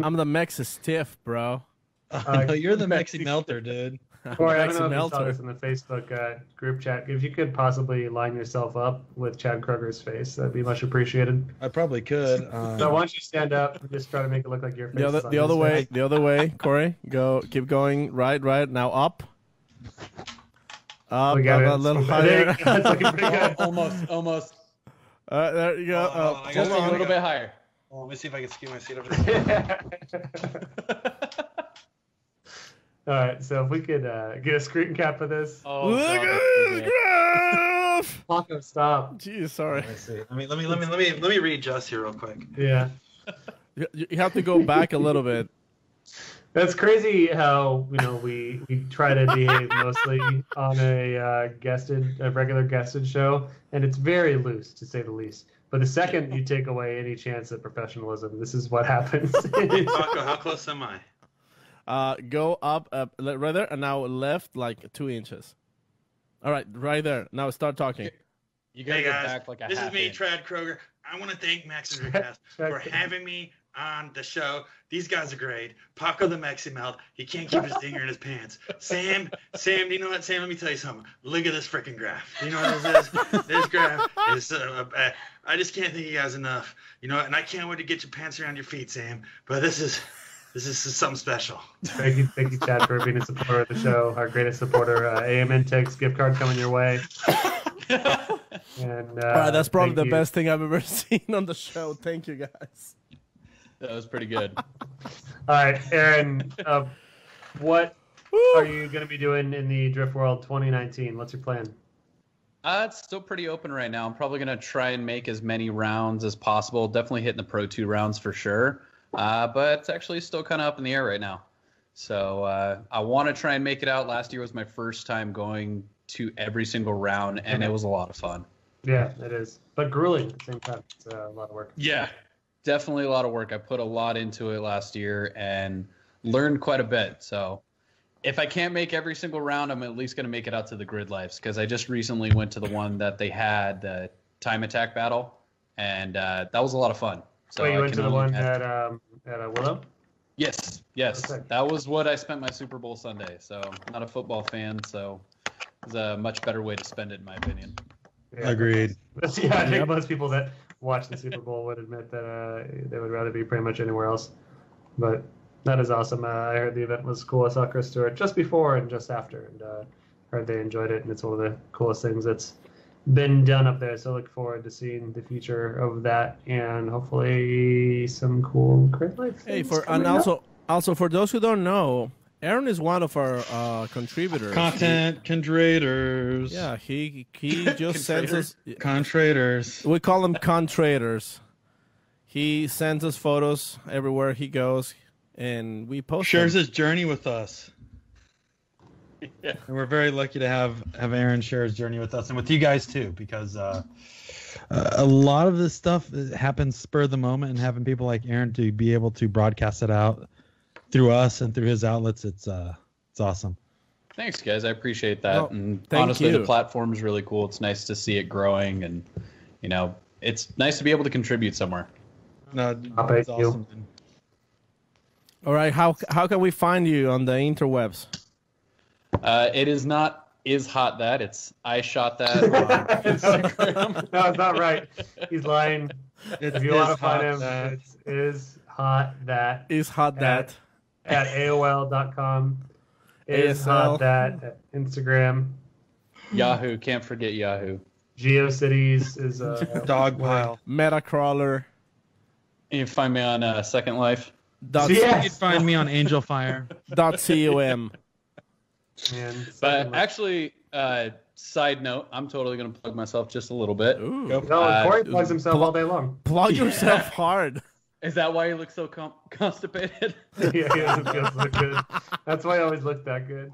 I'm the Mex stiff, bro. No, you're the Mexi-Melter, dude. Corey, I don't know if you saw this in the Facebook group chat. If you could possibly line yourself up with Chad Kroger's face, that'd be much appreciated. I probably could. So why don't you stand up and just try to make it look like your face The other way, Corey. Keep going. Right. Now up. Up, a little higher. That's looking pretty good. Almost. There you go. Just a little bit higher. Well, let me see if I can skew my seat over there. All right, so if we could get a screen cap of this. Oh, look at this graph! Paco, stop. Jeez, sorry. Let me see. Let me readjust here real quick. Yeah. You have to go back a little bit. That's crazy how we try to behave mostly on a regular guested show, and it's very loose to say the least. But the second you take away any chance at professionalism, this is what happens. Paco, how close am I? Go up right there, and now left like 2 inches. All right, right there. Now start talking. You gotta get back like this is me, Chad Kroger. I want to thank Max and Driftcast for having me on the show. These guys are great. Paco the Mexi Melt. He can't keep his dinger in his pants. Sam, you know what? Sam, let me tell you something. Look at this freaking graph. You know what this is? This graph is. I just can't thank you guys enough. You know, and I can't wait to get your pants around your feet, Sam. But this is something special. Thank you, Chad, for being a supporter of the show. Our greatest supporter. AMN takes gift card coming your way. And all right, that's probably the best thing I've ever seen on the show. Thank you, guys. That was pretty good. All right, Aaron, what are you going to be doing in the Drift World 2019? What's your plan? It's still pretty open right now. I'm probably going to try and make as many rounds as possible. Definitely hitting the Pro 2 rounds for sure. But it's actually still kind of up in the air right now. So I want to try and make it out. Last year was my first time going to every single round, and it was a lot of fun. Yeah, it is. But grueling at the same time. It's a lot of work. Yeah, definitely a lot of work. I put a lot into it last year and learned quite a bit. So if I can't make every single round, I'm at least going to make it out to the grid lives, because I just recently went to the one that they had, the time attack battle, and that was a lot of fun. So you went to the one at Willow? Yes. Perfect. That was what I spent my Super Bowl Sunday. So I'm not a football fan, so it was a much better way to spend it, in my opinion. Yeah, agreed. Yeah, I think most people that watch the Super Bowl would admit that they would rather be pretty much anywhere else. But that is awesome. I heard the event was cool. I saw Chris Stewart just before and just after, and heard they enjoyed it, and it's one of the coolest things that's been done up there. So look forward to seeing the future of that, and hopefully some cool grid life. Hey, also for those who don't know, Aaron is one of our contributors. Content contrators. Yeah, he just sends us contrators. We call them contrators. He sends us photos everywhere he goes, and we post. Shares them. his journey with us. Yeah. And we're very lucky to have Aaron share his journey with us, and with you guys too, because a lot of this stuff happens spur of the moment, and having people like Aaron to be able to broadcast it out through us and through his outlets, it's awesome. Thanks, guys. I appreciate that. Well, and thank honestly, you. the platform is really cool. It's nice to see it growing, and it's nice to be able to contribute somewhere. No, it's awesome. All right, how can we find you on the interwebs? It is not hot that. It's I shot that on Instagram. No, it's not right. He's lying. It's If you want to is find hot him, that. it's is hot that Is hot that at AOL.com. Is ASL. hot that at Instagram. Yahoo, can't forget Yahoo. GeoCities is Dog pile. Metacrawler. You can find me on Second Life. You can find me on Angel Fire. .com. But actually, side note, I'm totally going to plug myself just a little bit. No, Corey plugs himself all day long. Plug yourself hard. Is that why you look so constipated? Yeah, he doesn't feel so good. That's why I always look that good.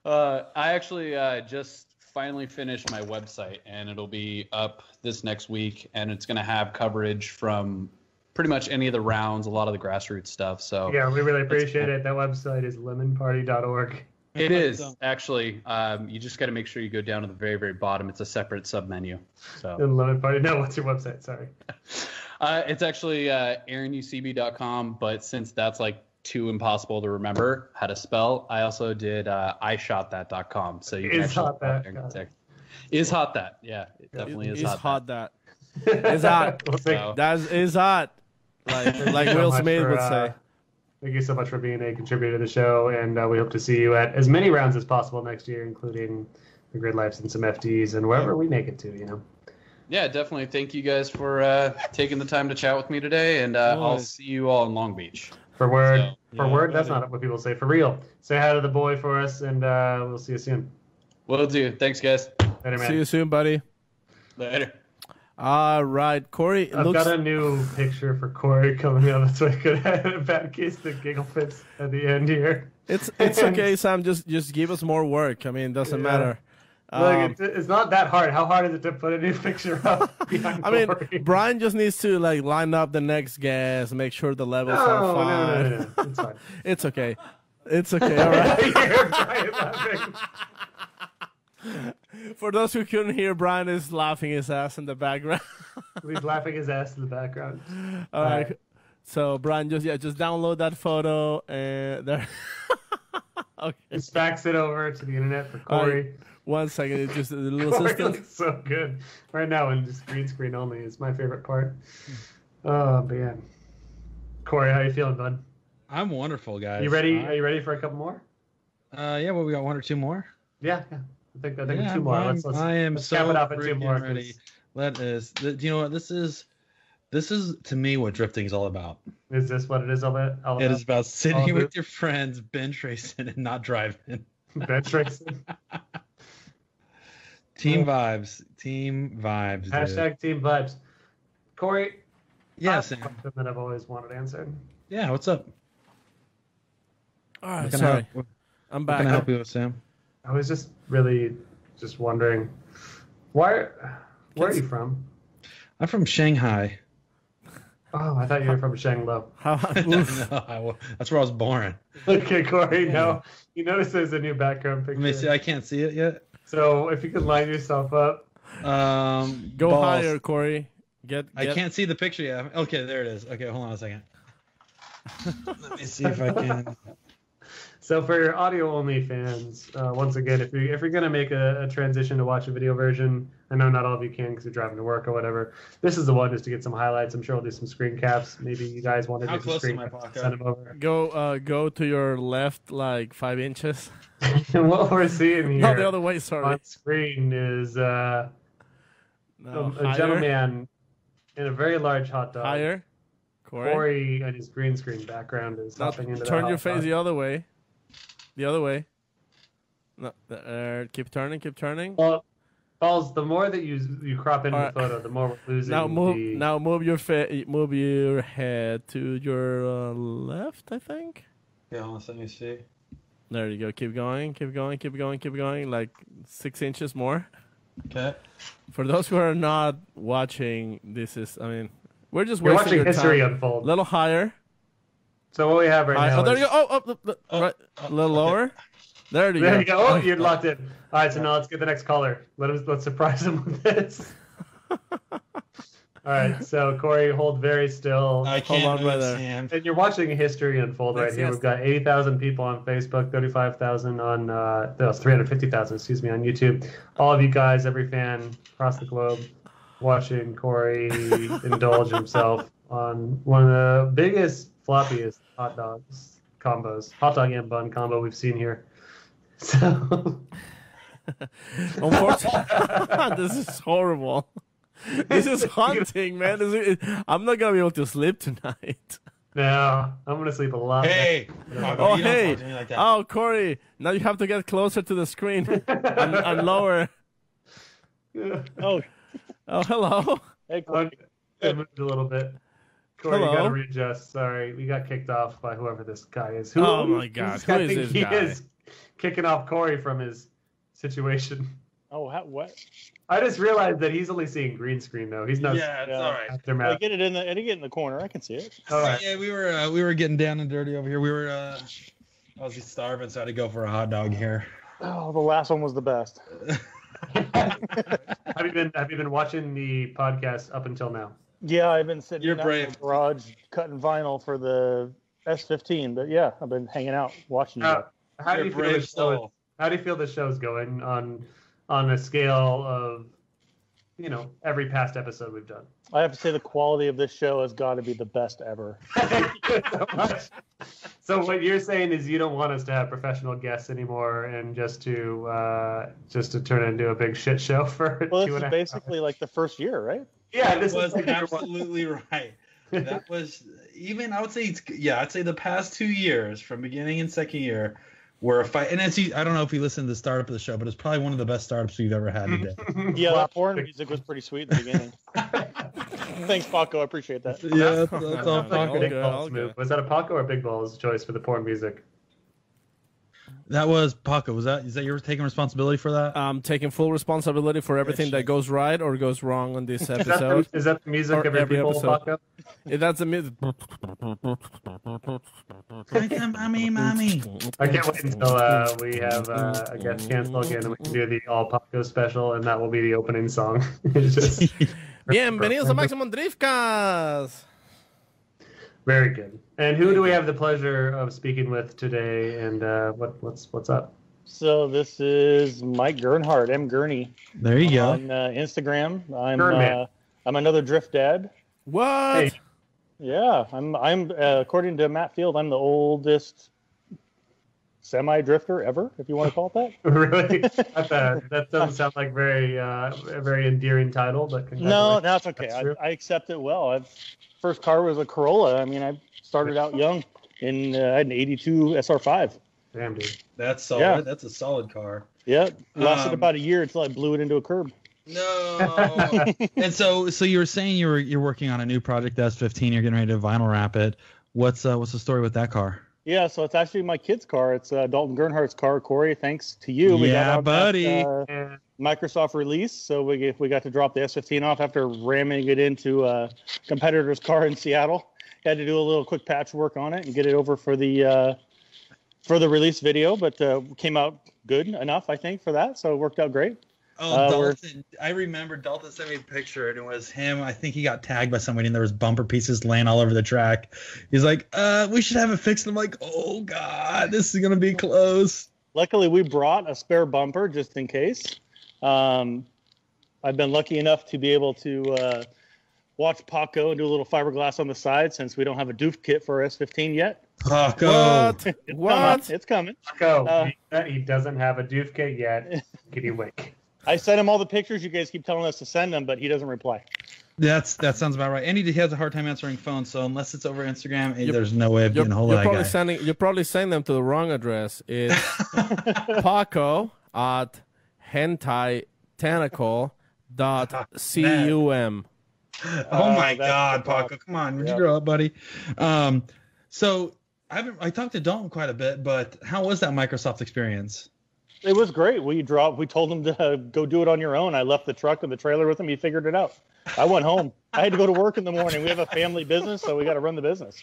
I actually just finally finished my website, and it'll be up this next week, and it's going to have coverage from pretty much any of the rounds, a lot of the grassroots stuff. So yeah, we really appreciate it. That website is lemonparty.org. It is actually. You just got to make sure you go down to the very, very bottom. It's a separate sub menu. So Lemon Party. No, what's your website? Sorry. It's actually AaronUCB.com, but since that's like too impossible to remember how to spell, I also did iShotThat.com. So you can Is hot that. Is hot that. Yeah, it definitely is hot that. Is hot. So, that is hot. Like Will Smith would say. Thank you so much for being a contributor to the show, and we hope to see you at as many rounds as possible next year, including the Grid Lives and some FDs and wherever we make it to, you know. Yeah, definitely. Thank you guys for taking the time to chat with me today, and I'll see you all in Long Beach. For word, that's not what people say. For real. Say hi to the boy for us, and we'll see you soon. Will do. Thanks, guys. Later, man. See you soon, buddy. Later. All right, Corey. I've got a new picture for Corey coming up. That's why I could have a bad case the giggle fits at the end here. It's okay, Sam. Just give us more work. I mean, it doesn't matter. Look, it's not that hard. How hard is it to put a new picture up behind I mean, Corey? Brian just needs to like line up the next guest, make sure the levels are fine. No. It's fine. It's okay. It's okay. All right. You're Brian laughing. For those who couldn't hear, Brian is laughing his ass in the background. He's laughing his ass in the background. All right. So Brian, just download that photo and there. Okay. Just fax it over to the internet for Corey. Right. 1 second, it's just a little Corey assistant. looks so good right now, and just green screen only is my favorite part. Oh man, Corey, how you feeling, bud? I'm wonderful, guys. You ready? Are you ready for a couple more? Yeah. Well, we got one or two more. Yeah. I think two more. Let's cap it off at two more. Ready. Do you know what this is? This is to me what drifting is all about. Is this what it is all about? It is about sitting with your friends, bench racing, and not driving. Bench racing. Team vibes. Hashtag team vibes. Corey. Yeah, Sam. Something that I've always wanted answered. Yeah, what's up? All right, sorry. I'm back. What can I help you with, Sam? I was just really wondering, where are you from? I'm from Shanghai. Oh, I thought you were from Shanglo. No, that's where I was born. Okay, Corey. No, you notice there's a new background picture. Let me see. I can't see it yet. So if you could line yourself up. Go higher, Corey. I can't see the picture yet. Okay, there it is. Okay, hold on a second. Let me see if I can. So for your audio-only fans, once again, if you're going to make a transition to watch a video version, I know not all of you can because you're driving to work or whatever. This is the one just to get some highlights. I'm sure we'll do some screen caps. Maybe you guys want to do some screen caps. Send them over. Go to your left like 5 inches. And what we're seeing here no, the other way, sorry. on screen is a gentleman in a very large hot dog. Higher. Corey and his green screen background is hopping into turn the your hot face dog. the other way. The other way. No, keep turning. Well, Balls, the more that you crop into the photo, the more we're losing. Now move your head to your left, I think. Yeah, let me see. There you go. Keep going. Like 6 inches more. Okay. For those who are not watching, we're just You're wasting watching history time. unfold. A little higher. So what we have right now. Oh, there you go. Right. A little lower. There you go. There you go. Oh, you're locked in. All right, so now let's get the next caller. Let's surprise him with this. All right, so Corey, hold very still. Hold on right there. And you're watching history unfold right here. We've got 80,000 people on Facebook, 35,000 on, 350,000, excuse me, on YouTube. All of you guys, every fan across the globe, watching Corey indulge himself on one of the biggest, floppiest hot dogs combos, hot dog and bun combo we've seen here. So Unfortunately, this is horrible. This is haunting, man. I'm not gonna be able to sleep tonight. No, I'm gonna sleep a lot. Hey. Oh, hey. Like oh, Corey. Now you have to get closer to the screen and lower. Oh, hello. Hey, Corey. It moved a little bit. Corey, Hello? you gotta readjust. Sorry, we got kicked off by whoever this guy is. Oh my God, who is this guy? He is kicking off Corey from his situation. Oh, what? I just realized that he's only seeing green screen though. He's not. Yeah, it's all right. I get it in the corner. I can see it. All right. Yeah, we were getting down and dirty over here. We were I was starving, so I had to go for a hot dog here. Oh, the last one was the best. Have you been watching the podcast up until now? Yeah, I've been sitting You're in brave. the garage cutting vinyl for the S15, but yeah, I've been hanging out watching you. How do you feel the show's going on a scale of, every past episode we've done? I have to say the quality of this show has got to be the best ever. So what you're saying is you don't want us to have professional guests anymore, and just to turn it into a big shit show for Well, 2.5 this is basically like the first year, right? Yeah, this was absolutely right. That was even, I would say, I'd say the past 2 years, from beginning and second year, were a fight. And I don't know if you listened to the startup of the show, but it's probably one of the best startups we've ever had today. Yeah, that porn music was pretty sweet in the beginning. Thanks, Paco. I appreciate that. Yeah, that's all Paco. Big Balls move. Was that a Paco or Big Balls choice for the porn music? That was Paco. Is that you were taking responsibility for that? I'm taking full responsibility for everything that goes right or goes wrong on this episode. Is that the music of every people, Paco? That's the music. Mommy. I can't wait until we have a guest cancel again, and we can do the all Paco special, and that will be the opening song. It's just Bienvenidos a Maximum Driftcast. Very good. And who do we have the pleasure of speaking with today? And what's up? So this is Mike Gernhardt, M. Gurney. There you go. On Instagram, I'm another drift dad. What? Hey. Yeah, I'm according to Matt Field, I'm the oldest semi drifter ever, if you want to call it that. Really? That doesn't sound like a very endearing title, but no, that's okay. I accept it well. First car was a Corolla. I mean, I started out young, I had an '82 SR5. Damn, dude. That's solid. Yeah. That's a solid car. Yeah, lasted about a year until I blew it into a curb. No. And so you were saying you're working on a new project, the S15. You're getting ready to vinyl wrap it. What's the story with that car? Yeah, so it's actually my kid's car. It's Dalton Gernhardt's car. Corey, thanks to you. We got out buddy. That, Microsoft release, so we got to drop the S15 off after ramming it into a competitor's car in Seattle. Had to do a little quick patchwork on it and get it over for the release video, but came out good enough, I think, for that. So it worked out great. Oh, Dalton! I remember Dalton sent me a picture, and it was him. I think he got tagged by somebody, and there was bumper pieces laying all over the track. He's like, "We should have it fixed." I'm like, "Oh God, this is gonna be close." Luckily, we brought a spare bumper just in case. I've been lucky enough to be able to watch Paco and do a little fiberglass on the side since we don't have a doof kit for our S15 yet. Paco! What? It's coming. Paco, he doesn't have a doof kit yet. Can you wait? I sent him all the pictures. You guys keep telling us to send them, but he doesn't reply. That sounds about right. And he has a hard time answering phones, so unless it's over Instagram, there's no way of getting a hold of that guy. You're probably sending them to the wrong address. It's Paco at hentaitentacle.com. Oh my God, Paco! Come on, would you grow up, buddy? So I talked to Dalton quite a bit, but how was that Microsoft experience? It was great. We told him to go do it on your own. I left the truck and the trailer with him. He figured it out. I went home. I had to go to work in the morning. We have a family business, so we got to run the business.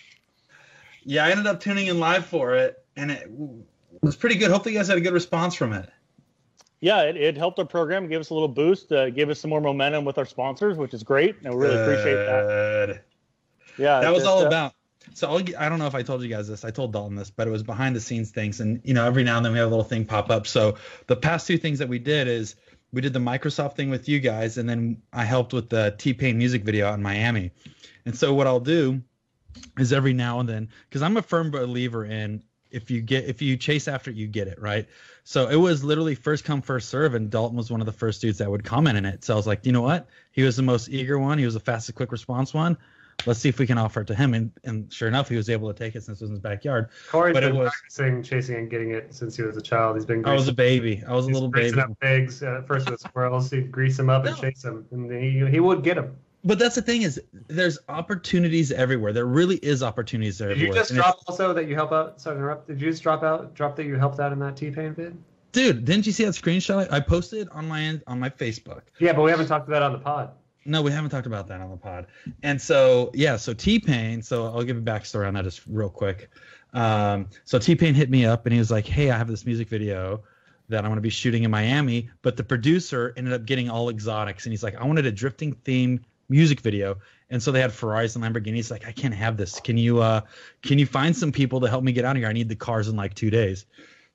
Yeah, I ended up tuning in live for it, and it was pretty good. Hopefully, you guys had a good response from it. Yeah, it helped our program, gave us a little boost, gave us some more momentum with our sponsors, which is great, and we really appreciate that. Yeah, that was all about. So I don't know if I told you guys this. I told Dalton this, but it was behind the scenes things, and every now and then we have a little thing pop up. So the past two things that we did is we did the Microsoft thing with you guys, and then I helped with the T-Pain music video out in Miami. And so what I'll do is every now and then, because I'm a firm believer in if you chase after it, you get it, right? So it was literally first come, first serve, and Dalton was one of the first dudes that would comment in it. So I was like, you know what? He was the most eager one. He was the fastest quick response one. Let's see if we can offer it to him. And sure enough, he was able to take it since it was in his backyard. Corey's been practicing chasing and getting it since he was a child. He's been. I was a baby. I was a little baby. Up pigs. First with squirrels, he'd grease them up and chase them, and he would get them. But that's the thing is, there's opportunities everywhere. There really is opportunities everywhere. Did you just drop also that you help out? Sorry to interrupt. Did you just drop that you helped out in that T-Pain vid? Dude, didn't you see that screenshot I posted on my Facebook? Yeah, but we haven't talked about it on the pod. No, we haven't talked about that on the pod. And so, yeah, so T-Pain, so I'll give a backstory on that just real quick. So T-Pain hit me up and he was like, hey, I have this music video that I'm going to be shooting in Miami, but the producer ended up getting all exotics. And he's like, I wanted a drifting themed music video. And so they had Ferraris and Lamborghinis. He's like, I can't have this. Can you find some people to help me get out of here? I need the cars in like 2 days.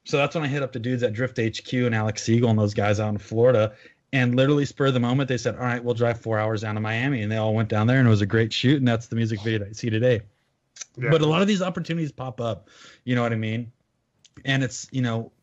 So that's when I hit up the dudes at Drift HQ and Alex Siegel and those guys out in Florida. And literally spur of the moment, they said, all right, we'll drive 4 hours down to Miami. And they all went down there, and it was a great shoot. And that's the music video that you see today. Yeah. But a lot of these opportunities pop up. You know what I mean? And it's,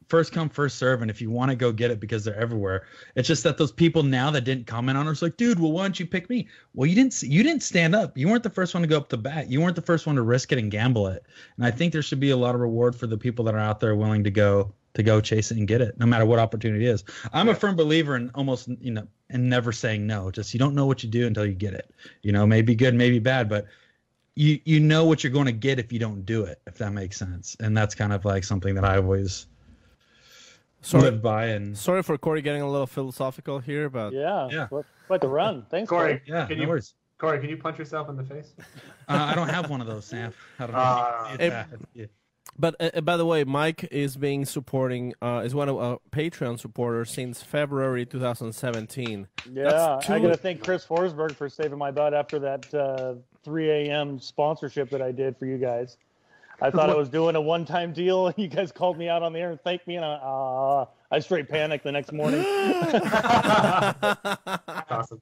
first come, first serve. And if you want to go get it because they're everywhere, it's just that those people now that didn't comment on it, it's like, dude, well, why don't you pick me? Well, you didn't stand up. You weren't the first one to go up to bat. You weren't the first one to risk it and gamble it. And I think there should be a lot of reward for the people that are out there willing to go chase it and get it, no matter what opportunity it is. I'm a firm believer in almost, and never saying no. Just you don't know what you do until you get it. Maybe good, maybe bad, but you know what you're going to get if you don't do it, if that makes sense. And that's kind of like something that I always lived by. And sorry for Corey getting a little philosophical here, but yeah. Quite the run. Thanks, Corey. Yeah, no worries. Corey, can you punch yourself in the face? I don't have one of those, Sam. I don't know. But by the way, Mike is supporting is one of our Patreon supporters since February 2017. Yeah, I got to thank Chris Forsberg for saving my butt after that 3 a.m. sponsorship that I did for you guys. I thought I was doing a one-time deal. You guys called me out on the air and thanked me, and I straight panicked the next morning. Awesome.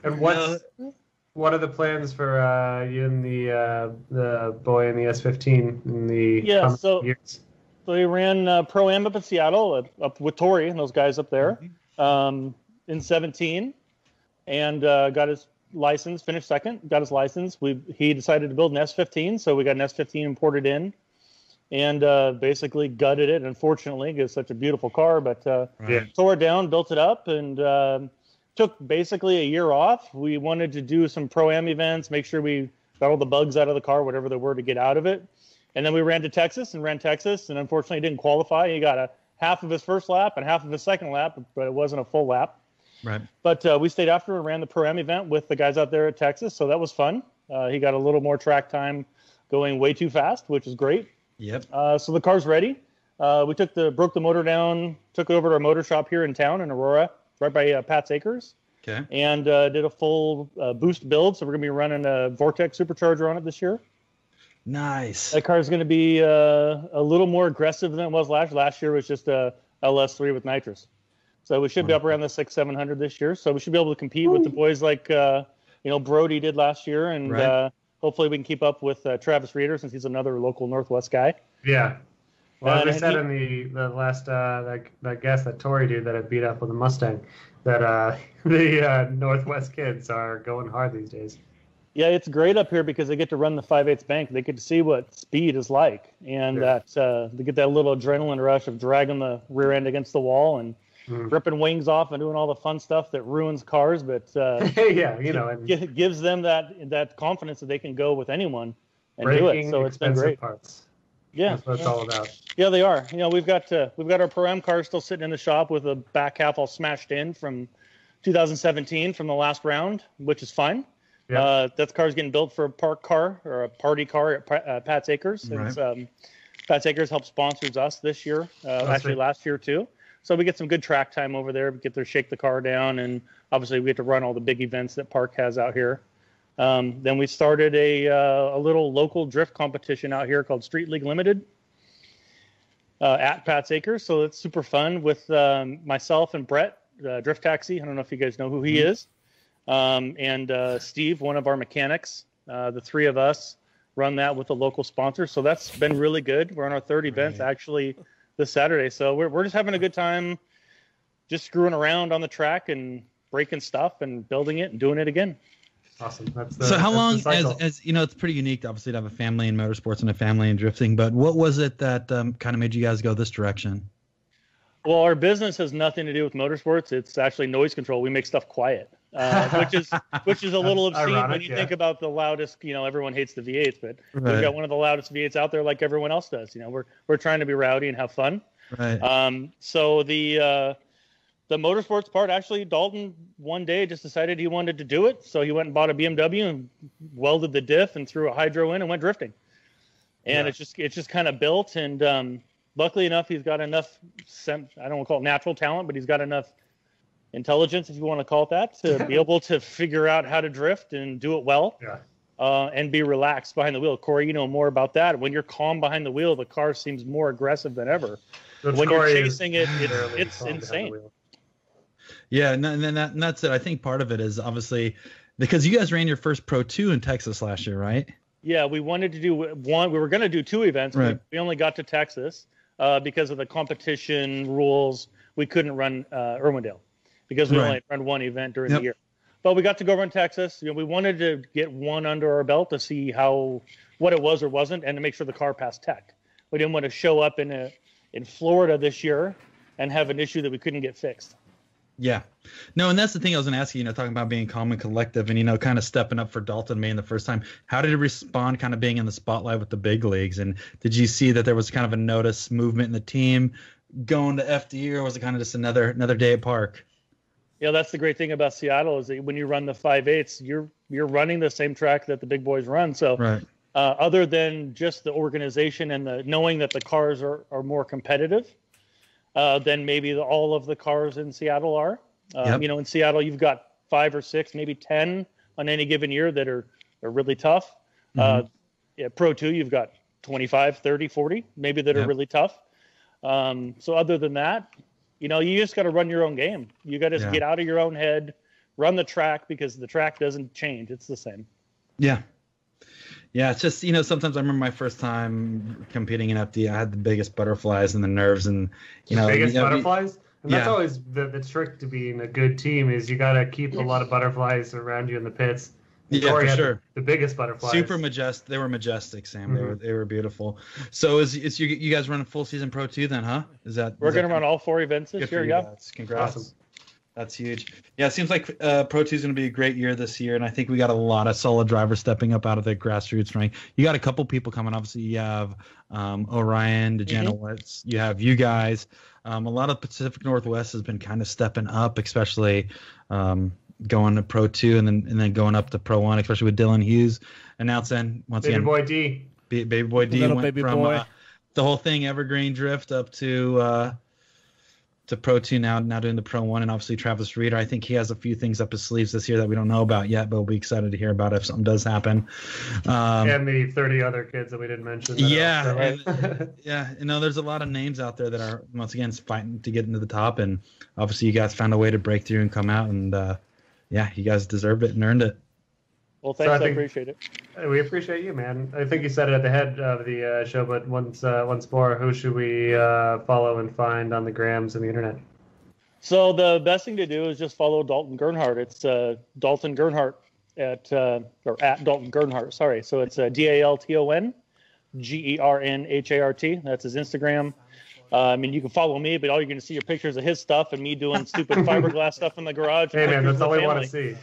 And what are the plans for you and the boy in the S15 in the coming years? So we ran Pro-Am up in Seattle, up with Tori and those guys up there, in 17, and got his license, finished second, got his license. He decided to build an S15, so we got an S15 imported in, and basically gutted it, unfortunately, because it's such a beautiful car, but tore it down, built it up, and took basically a year off. We wanted to do some Pro-Am events, make sure we got all the bugs out of the car, whatever there were to get out of it. And then we ran Texas, and unfortunately didn't qualify. He got a half of his first lap and half of his second lap, but it wasn't a full lap. Right. But we stayed after and ran the Pro-Am event with the guys out there at Texas, so that was fun. He got a little more track time going way too fast, which is great. Yep. So the car's ready. We broke the motor down, took it over to our motor shop here in town in Aurora, right by Pat's Acres. Okay. And did a full boost build. So we're going to be running a Vortex supercharger on it this year. Nice. That car is going to be a little more aggressive than it was last. Last year was just a LS3 with nitrous. So we should be up around the 600-700 this year. So we should be able to compete with the boys like Brody did last year, and hopefully we can keep up with Travis Reeder since he's another local Northwest guy. Yeah. Well, as I said in the last that guest that Tori did that had beat up with a Mustang, that the Northwest kids are going hard these days. Yeah, it's great up here because they get to run the 5/8 bank. They get to see what speed is like, and that they get that little adrenaline rush of dragging the rear end against the wall and ripping wings off and doing all the fun stuff that ruins cars, but it gives them that confidence that they can go with anyone and do it. So it's been great. Parts. Yeah, that's what it's all about. Yeah, they are. We've got our Pro-Am car still sitting in the shop with the back half all smashed in from 2017 from the last round, which is fine. Yeah. That car's getting built for a park car or a party car at Pat's Acres. Right. Pat's Acres helped sponsors us this year, last year too. So we get some good track time over there. We get to shake the car down, and obviously we get to run all the big events that Park has out here. Then we started a little local drift competition out here called Street League Limited at Pat's Acres. So it's super fun with myself and Brett, Drift Taxi. I don't know if you guys know who he is. And Steve, one of our mechanics. The three of us run that with a local sponsor. So that's been really good. We're on our third event actually this Saturday. So we're just having a good time, just screwing around on the track and breaking stuff and building it and doing it again. Awesome. So how long, as you know, it's pretty unique obviously to have a family in motorsports and a family in drifting, but what was it that kind of made you guys go this direction? Well, our business has nothing to do with motorsports. It's actually noise control. We make stuff quiet, which is a little obscene ironic, when you think about the loudest. Everyone hates the V8s, but we've got one of the loudest V8s out there, like everyone else does. We're trying to be rowdy and have fun. Right. So the motorsports part, actually, Dalton one day just decided he wanted to do it. So he went and bought a BMW and welded the diff and threw a hydro in and went drifting. And it's just kind of built. And luckily enough, he's got enough, I don't want to call it natural talent, but he's got enough intelligence, if you want to call it that, to be able to figure out how to drift and do it well. And be relaxed behind the wheel. Corey, you know more about that. When you're calm behind the wheel, the car seems more aggressive than ever. When you're chasing it, it's insane. Yeah, and that's it. I think part of it is obviously because you guys ran your first Pro 2 in Texas last year, right? Yeah, we wanted to do one. We were going to do 2 events. Right. We only got to Texas because of the competition rules. We couldn't run Irwindale because we only run one event during the year. But we got to go run Texas. We wanted to get one under our belt to see what it was or wasn't, and to make sure the car passed tech. We didn't want to show up in Florida this year and have an issue that we couldn't get fixed. Yeah. No, and that's the thing I was going to ask you, talking about being calm and collective and, kind of stepping up for Dalton Maine the first time. How did he respond kind of being in the spotlight with the big leagues? And did you see that there was kind of a notice movement in the team going to FD, or was it kind of just another day at park? Yeah, that's the great thing about Seattle is that when you run the 5/8s, you're running the same track that the big boys run. So other than just the organization and the knowing that the cars are more competitive, than maybe all of the cars in Seattle are. In Seattle, you've got 5 or 6, maybe 10 on any given year that are really tough. Pro 2, you've got 25, 30, 40, maybe that are really tough. So other than that, you just got to run your own game. You got to get out of your own head, run the track, because the track doesn't change. It's the same. Yeah. Yeah, it's just, sometimes I remember my first time competing in FD, I had the biggest butterflies and the nerves and, biggest butterflies? And that's always the trick to being a good team is you got to keep a lot of butterflies around you in the pits. Yeah, Corey for sure. The biggest butterflies. Super majestic. They were majestic, Sam. They were beautiful. So is you guys running full season Pro 2 then, huh? We're going to run all 4 events this year, yeah. Congrats. Awesome. That's huge. Yeah, it seems like Pro 2 is going to be a great year this year, and I think we got a lot of solid drivers stepping up out of the grassroots rank. You got a couple people coming. Obviously, you have Orion, Dejanowicz. You have you guys. A lot of Pacific Northwest has been kind of stepping up, especially going to Pro 2 and then going up to Pro 1, especially with Dylan Hughes announcing once again. Baby Boy D went from the whole thing Evergreen Drift up to Pro 2 now doing the Pro 1, and obviously Travis Reeder. I think he has a few things up his sleeves this year that we don't know about yet, but we'll be excited to hear about if something does happen. And the 30 other kids that we didn't mention. There's a lot of names out there that are once again fighting to get into the top, and obviously you guys found a way to break through and come out, and you guys deserved it and earned it. Well, thanks. I appreciate it. We appreciate you, man. I think you said it at the head of the show, but once more, who should we follow and find on the grams and the internet? So the best thing to do is just follow Dalton Gernhardt. It's Dalton Gernhardt at Dalton Gernhardt. Sorry. So it's DaltonGernhardt. That's his Instagram. You can follow me, but all you're going to see are pictures of his stuff and me doing stupid fiberglass stuff in the garage. Hey, man, that's all we want to see.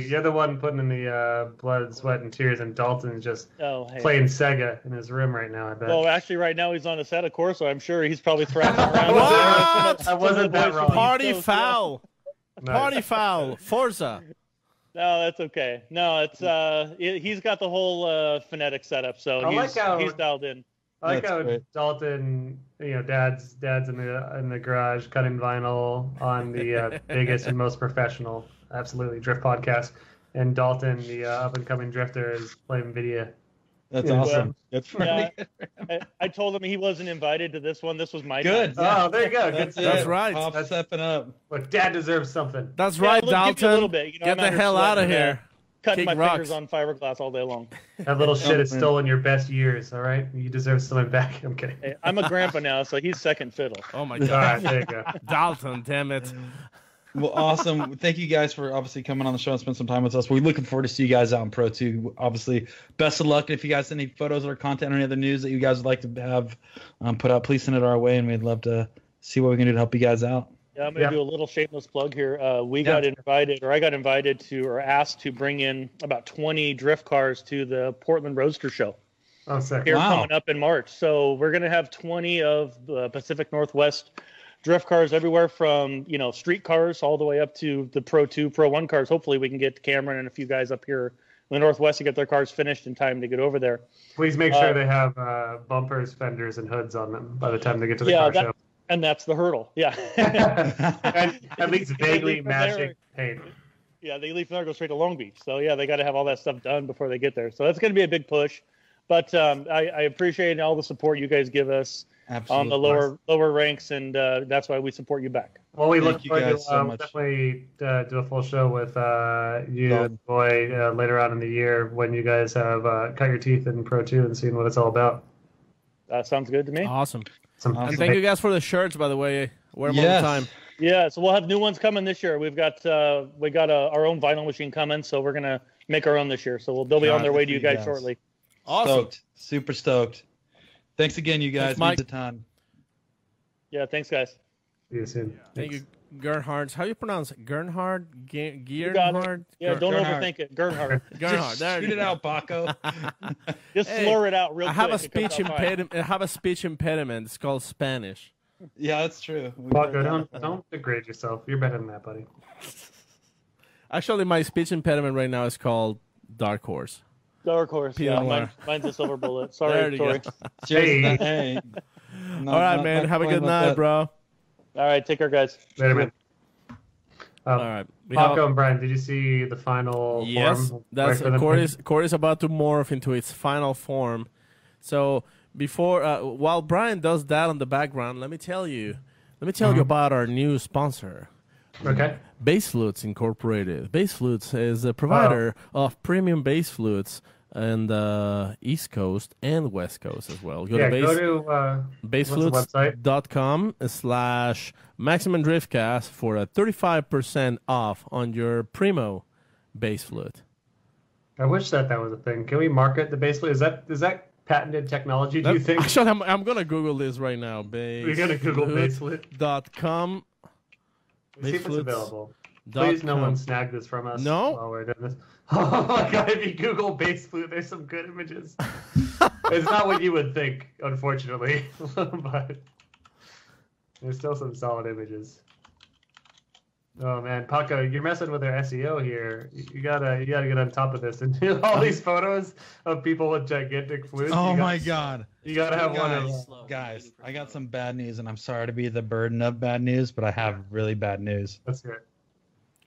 You're the one putting in the blood, sweat, and tears, and Dalton's just playing Sega in his room right now, I bet. Well, actually, right now he's on a set of course, so I'm sure he's probably thrashing around. What? I wasn't that wrong. Party foul. Party foul. Forza. No, that's okay. No, it's he's got the whole phonetic setup, so he's dialed in. I like how Dalton, Dad's in the garage cutting vinyl on the biggest and most professional, absolutely, drift podcast, and Dalton, the up and coming drifter, is playing video. That's awesome. That's funny. I told him he wasn't invited to this one. This was my good. time. Oh, there you go. That's right. That's stepping up. Look, Dad deserves something. That's right, Dalton. A little bit. Get the hell out of here. cutting Kick my rocks. fingers on fiberglass all day long. That little shit has stolen your best years. All right, you deserve something back. I'm kidding. Hey, I'm a grandpa now, so he's second fiddle. Oh my All god. right, there you go. Dalton, damn it. Well, awesome. Thank you guys for obviously coming on the show and spend some time with us. We're looking forward to see you guys out in Pro 2. Obviously, best of luck. If you guys have any photos or content or any other news that you guys would like to have put out, please send it our way, and we'd love to see what we can do to help you guys out. Yeah, I'm going to do a little shameless plug here. I got invited to, or asked to bring in about 20 drift cars to the Portland Roadster Show. Oh, sick. Here coming up in March. So we're going to have 20 of the Pacific Northwest drift cars everywhere from, street cars all the way up to the Pro 2, Pro 1 cars. Hopefully we can get Cameron and a few guys up here in the Northwest to get their cars finished in time to get over there. Please make sure they have bumpers, fenders, and hoods on them by the time they get to the car show. And that's the hurdle. Yeah. And at least vaguely matching paint. Yeah, they leave from there, go straight to Long Beach. So, yeah, they got to have all that stuff done before they get there. So that's going to be a big push. But I appreciate all the support you guys give us on the lower ranks, and that's why we support you back. Well, we look forward to definitely do a full show with you and Boy later on in the year when you guys have cut your teeth in Pro 2 and seeing what it's all about. That sounds good to me. Awesome. And thank you guys for the shirts, by the way. Wear them all the time. Yeah, so we'll have new ones coming this year. We've got our own vinyl machine coming, so we're gonna make our own this year. So they'll be on their way to you guys shortly. Awesome. Stoked. Super stoked. Thanks again, you guys. Means a ton. Yeah, thanks, guys. See you soon. Thank you, Gernhardt. How do you pronounce it? Gernhardt? Gernhardt? Yeah, don't overthink it. Gernhardt. Gernhardt. There Shoot it out, Paco. Just slur it out real quick. I have a speech impediment. It's called Spanish. Yeah, that's true. Paco, don't degrade yourself. You're better than that, buddy. Actually, my speech impediment right now is called Dark Horse. Dark Horse. Yeah, mine's a silver bullet. Sorry, There you Tori. Hey. All right, man. Have a good night, bro. All right, take care, guys. Later, man. All right. Paco and Brian, did you see the final form? That's Corey's about to morph into its final form. So before, while Brian does that on the background, let me tell you about our new sponsor. Okay. Bass Flutes Incorporated. Bass Flutes is a provider of premium bass flutes and East Coast and West Coast as well. Go to bassflutes.com/Maximum Driftcast for a 35% off on your Primo bass flute. I wish that was a thing. Can we market the bass flute? Is that patented technology, do you think? Actually, I'm going to Google this right now. We're going to Google bass flute.com. See if it's available. Please, no one snag this from us. No. While we're doing this. Oh my god! If you Google bass flute, there's some good images. It's not what you would think, unfortunately, but there's still some solid images. Oh man, Paco, you're messing with their SEO here. You gotta get on top of this and do all these photos of people with gigantic flutes. Oh my god! You gotta have one of them. Guys, I got some bad news, and I'm sorry to be the burden of bad news, but I have really bad news. That's good.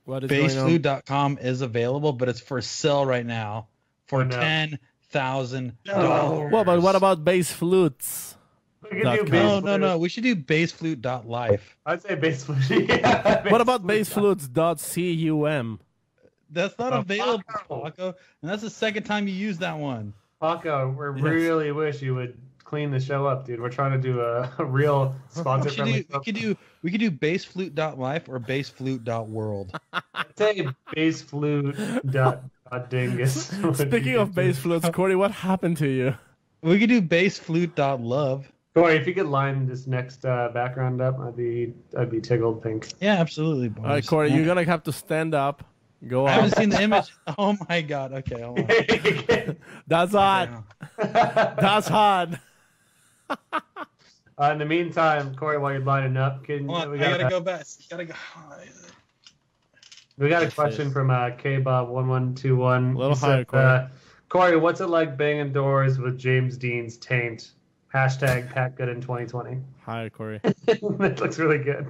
Bassflute.com is available, but it's for sale right now for $10,000. Well, but what about bass flutes? No. We should do bassflute.life. I'd say bass flute. Yeah, what about bassflutes.cum? That's not available, Paco. And that's the second time you used that one. Paco, we really wish you would clean the show up, dude. We're trying to do a real sponsor friendly. We could do bassflute.life or bassflute.world. I'd say bassflute.dingus. Speaking of bass flutes, Corey, what happened to you? We could do bassflute.love. Corey, if you could line this next background up, I'd be tickled pink. Yeah, absolutely. Boys. All right, Corey, you're gonna have to stand up. Go on. I haven't seen the image. Oh my god. Okay, hold on. That's hot. That's hot. In the meantime, Corey, while you're lining up, I gotta go back. We got a question from K-Bob1121. A little higher, Corey. Corey, what's it like banging doors with James Dean's taint? Hashtag Pat Good in 2020. Higher, Corey. That looks really good.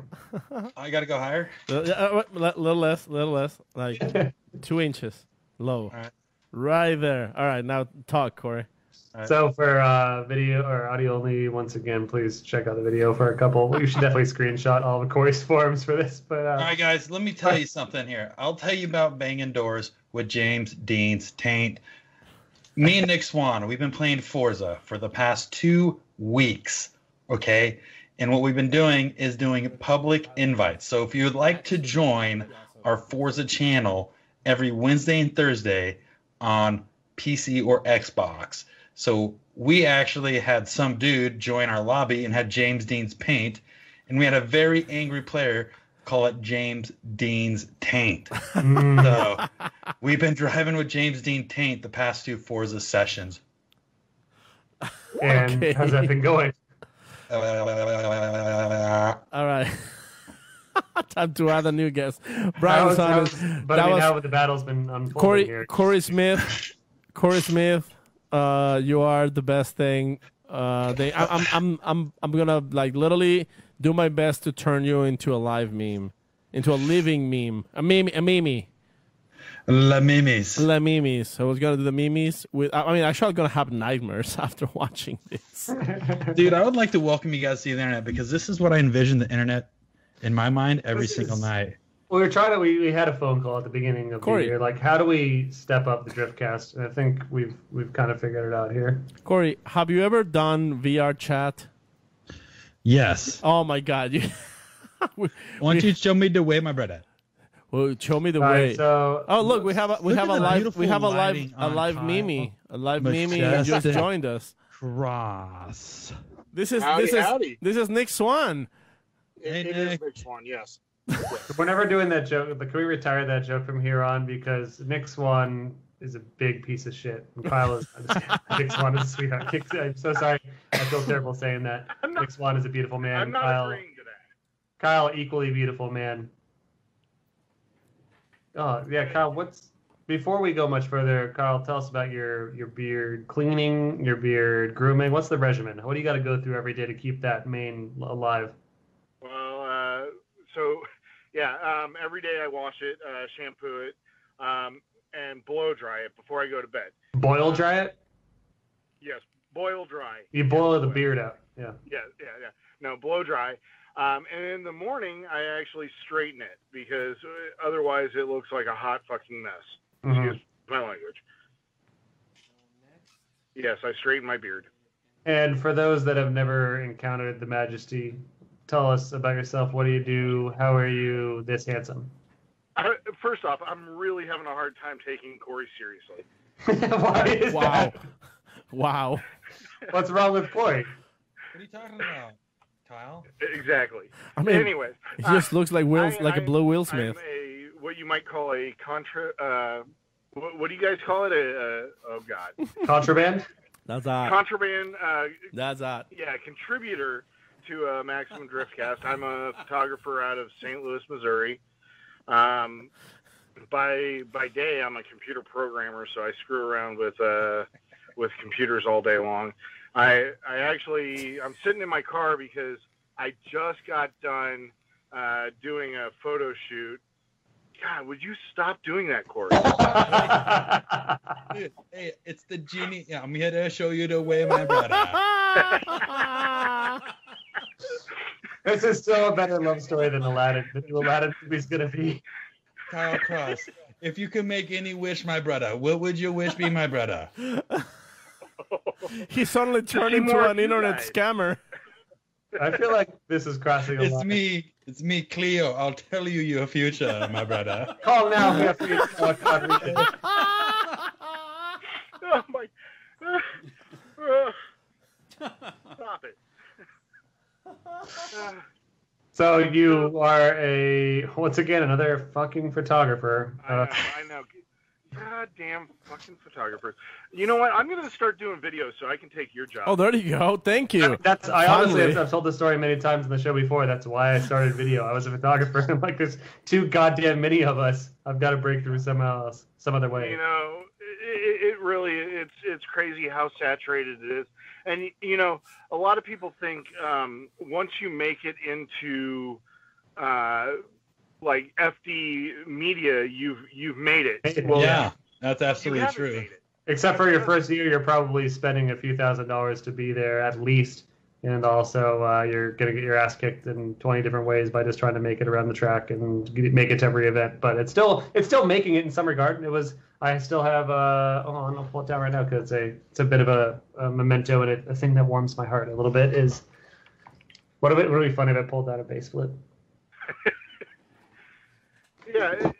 I gotta go higher. Little less. Like 2 inches low. All right. Right there. All right, now talk, Corey. Right. So for video or audio only, once again, please check out the video for a couple. You should definitely screenshot all of Corey's forms for this. But all right, guys, let me tell you something here. I'll tell you about banging doors with James Dean's Taint. Me and Nick Swan, we've been playing Forza for the past 2 weeks, okay? And what we've been doing is doing public invites. So if you would like to join our Forza channel every Wednesday and Thursday on PC or Xbox. So we actually had some dude join our lobby and had James Dean's Paint, and we had a very angry player call it James Dean's Taint. So we've been driving with James Dean Taint the past 2 Forza sessions. And how's that been going? All right. Time to add a new guest. Brian Saunders. But I mean, how the battle's been unfolding here. Corey Smith, you are the best thing. I'm gonna like literally do my best to turn you into a live meme, into a living meme, a meme. La memes. I was gonna do the memes with. I mean, actually, I'm gonna have nightmares after watching this. Dude, I would like to welcome you guys to the internet because this is what I envision the internet in my mind every single night. We were trying to. We had a phone call at the beginning of the year. Like, how do we step up the Driftcast? And I think we've kind of figured it out here. Corey, have you ever done VR chat? Yes. Oh my God! Why don't you show me the way, my brother? Well, show me the way. Right, so look, we have a live Mimi. A live Mimi just joined us. Cross. This is Nick Swan. It is Nick Swan, yes. We're never doing that joke, but can we retire that joke from here on? Because Nick Swan is a big piece of shit. And Kyle is Nick Swan is a sweetheart. I'm so sorry. I feel terrible saying that. Nick Swan is a beautiful man. I'm not agreeing to that. Kyle, equally beautiful man. Oh yeah, Kyle. Before we go much further, Kyle, tell us about your beard cleaning, your beard grooming. What's the regimen? What do you got to go through every day to keep that mane alive? Well, every day I wash it, shampoo it, and blow dry it before I go to bed. Boil dry it? Yes, boil dry. You boil the beard out. Yeah. Yeah. No, blow dry. And in the morning, I actually straighten it because otherwise it looks like a hot fucking mess. Excuse my language. Yes, I straighten my beard. And for those that have never encountered the Majesty, tell us about yourself. What do you do? How are you this handsome? First off, I'm really having a hard time taking Corey seriously. Why is that? Wow. What's wrong with Corey? What are you talking about, Kyle? Exactly. I mean, anyways, he just looks like a blue Will Smith. I'm what you might call a what do you guys call it? Oh God. Contraband? That's that. Contraband. That's that. Yeah, contributor to Maximum Driftcast. I'm a photographer out of St. Louis, Missouri. By day, I'm a computer programmer, so I screw around with computers all day long. I'm sitting in my car because I just got done doing a photo shoot. God, would you stop doing that, Corey? Dude, hey, it's the genie. I'm here to show you the way, my brother. This is still a better love story than Aladdin. The new Aladdin movie's gonna be. Kyle Cross, if you could make any wish, my brother, what would your wish be, my brother? He suddenly turned into an internet scammer. I feel like this is crossing a line. It's me, Cleo. I'll tell you your future, my brother. Call now. We have to Oh my! Stop it. So you are once again another fucking photographer. I know. Goddamn fucking photographers. You know what? I'm going to start doing videos so I can take your job. Oh, there you go. Thank you. Honestly, I've told this story many times in the show before. That's why I started video. I was a photographer. I'm like, there's too goddamn many of us. I've got to break through somehow else, some other way. You know, it really, it's crazy how saturated it is. And, you know, a lot of people think once you make it into like FD media, you've made it. Well, yeah, that's absolutely true. Except for your first year, you're probably spending a few $1,000s to be there at least. and also you're going to get your ass kicked in 20 different ways by just trying to make it around the track and make it to every event. But it's still making it in some regard. I still have hold on, I'll pull it down right now because it's a bit of a memento, and a thing that warms my heart a little bit is what would be funny if I pulled out a base flip. Yeah,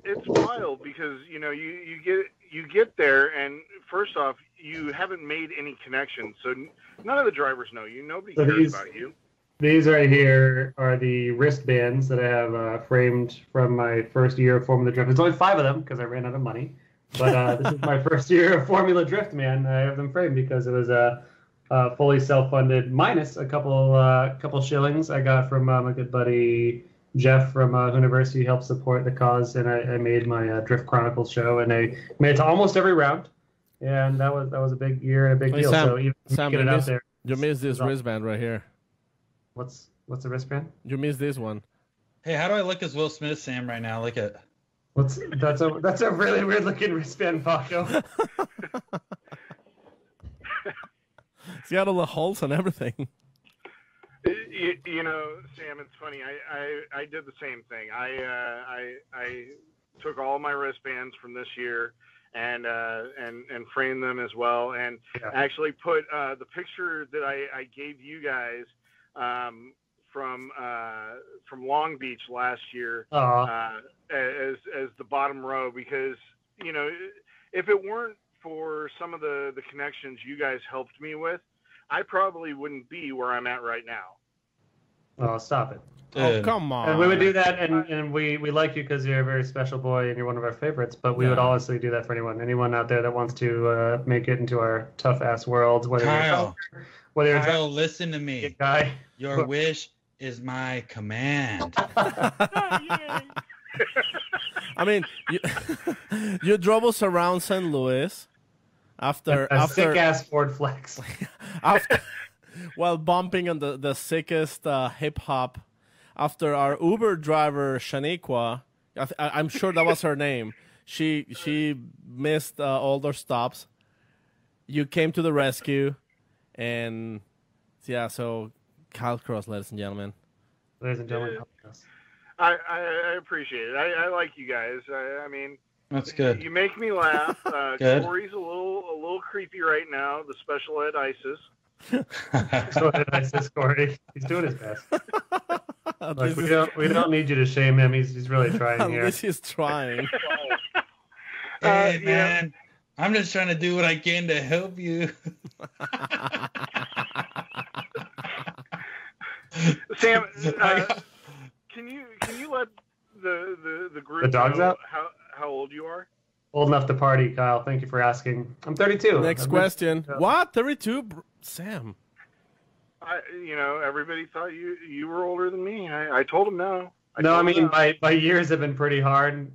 it's wild because you get there, and first off, you haven't made any connections, so none of the drivers know you. Nobody cares about you. These right here are the wristbands that I have framed from my first year of Formula Drift. There's only 5 of them because I ran out of money, but this is my first year of Formula Drift, man. I have them framed because it was fully self-funded, minus a couple shillings I got from my good buddy Jeff from University. Helped support the cause, and I made my Drift Chronicles show, and I made it to almost every round, and that was a big year and a big deal. Sam, so even get it out there. You missed this wristband right here. What's the wristband? You missed this one. Hey, how do I look as Will Smith, Sam, right now? Look at. That's a really weird looking wristband, Paco. It's got all the holes and everything. You know, Sam, it's funny. I did the same thing. I took all my wristbands from this year and framed them as well, and actually put the picture that I gave you guys from Long Beach last year as the bottom row, because if it weren't for some of the connections you guys helped me with, I probably wouldn't be where I'm at right now. Oh, stop it. Oh, come on. And we would do that, and we like you because you're a very special boy and you're one of our favorites, but we would honestly do that for anyone out there that wants to make it into our tough-ass world. Kyle, listen to me. Guy. Your wish is my command. I mean, you drove us around St. Louis after sick-ass Ford Flex. While bumping on the sickest hip-hop. After our Uber driver, Shaniqua, I'm sure that was her name, she missed all their stops. You came to the rescue, and so Kyle Cross, ladies and gentlemen. Ladies and gentlemen, I appreciate it. I like you guys. I mean, that's good. You make me laugh. Good. Corey's a little creepy right now. The special ed ISIS. Special ed ISIS, Corey. He's doing his best. Look, we don't need you to shame him. He's really trying here. At least he's trying. Hey man, I'm just trying to do what I can to help you. Sam, can you let the group the dogs know out? How old you are? Old enough to party, Kyle. Thank you for asking. I'm 32. Next question. What? 32? Sam. Everybody thought you were older than me. I told them no. I mean, my years have been pretty hard.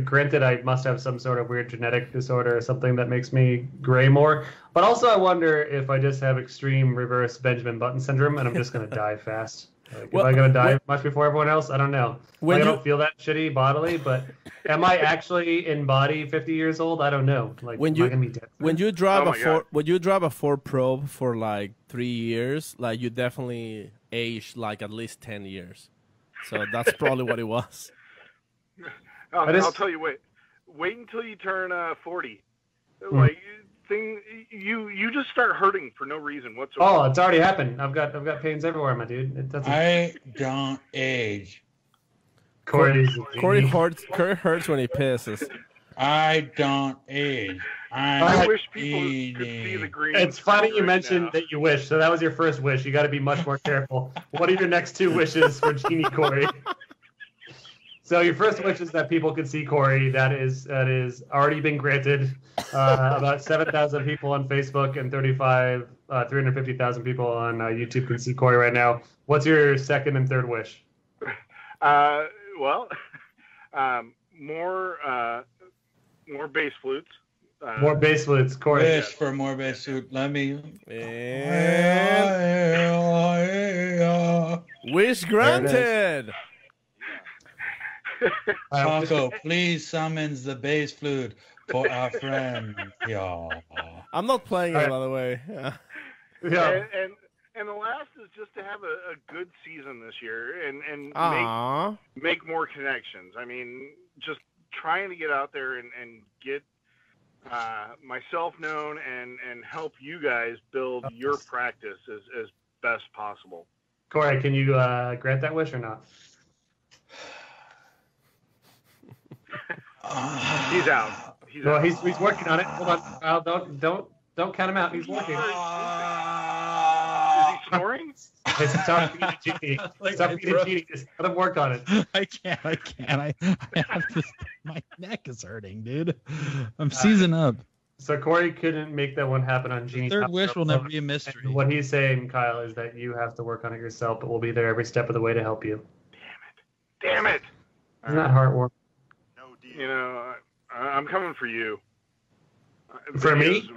Granted, I must have some sort of weird genetic disorder or something that makes me gray more. But also, I wonder if I just have extreme reverse Benjamin Button syndrome and I'm just going to die fast. Am I going to die much before everyone else? I don't know. I don't feel that shitty bodily, but am I actually in body 50 years old? I don't know. When you drive a Ford Probe for like 3 years, like you definitely aged like at least 10 years. So that's probably what it was. I'll tell you, wait until you turn 40. Like you just start hurting for no reason whatsoever. Oh, it's already happened. I've got pains everywhere, my dude. It doesn't. I don't age. Corey hurts when he pisses. I don't age. I wish people could see the green. It's funny you mentioned that you wish. So that was your first wish. You got to be much more careful. What are your next 2 wishes for Genie Corey? So your first wish is that people could see Corey. That is already been granted. About 7,000 people on Facebook and 350,000 people on YouTube can see Corey right now. What's your second and third wish? Well, more bass flutes. More bass flutes, Corey. Wish for more bass flute. Let me. Wish granted. Paco, please summons the bass flute for our friend. Yeah. I'm not playing it, by the way. Yeah. Yeah. And the last is just to have a good season this year and make more connections. I mean, just trying to get out there and get myself known and help you guys build your practice as best possible. Corey, can you grant that wish or not? He's out. He's working on it. Hold on, Kyle. Don't count him out. He's working. Is he snoring? Stop being a genie. Stop being a genie. Just let him work on it. I can't. I have to. My neck is hurting, dude. I'm seizing up. So Corey couldn't make that one happen on Genie. The third wish will never be a mystery. And what he's saying, Kyle, is that you have to work on it yourself, but we'll be there every step of the way to help you. Damn it! Isn't that heartwarming? You know, I'm coming for you. For me?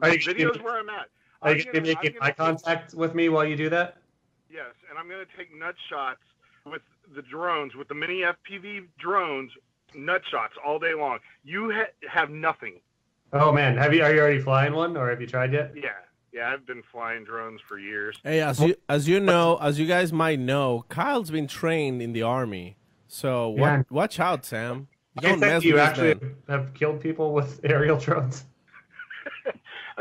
Videos where I'm at. Are you going to be making eye contact with me while you do that? Yes, and I'm going to take nut shots with the drones, with the mini FPV drones, nut shots all day long. You have nothing. Oh man, are you already flying one, or have you tried yet? Yeah, I've been flying drones for years. Hey, as you guys might know, Kyle's been trained in the Army. So watch out, Sam. Don't mess with actually have killed people with aerial drones.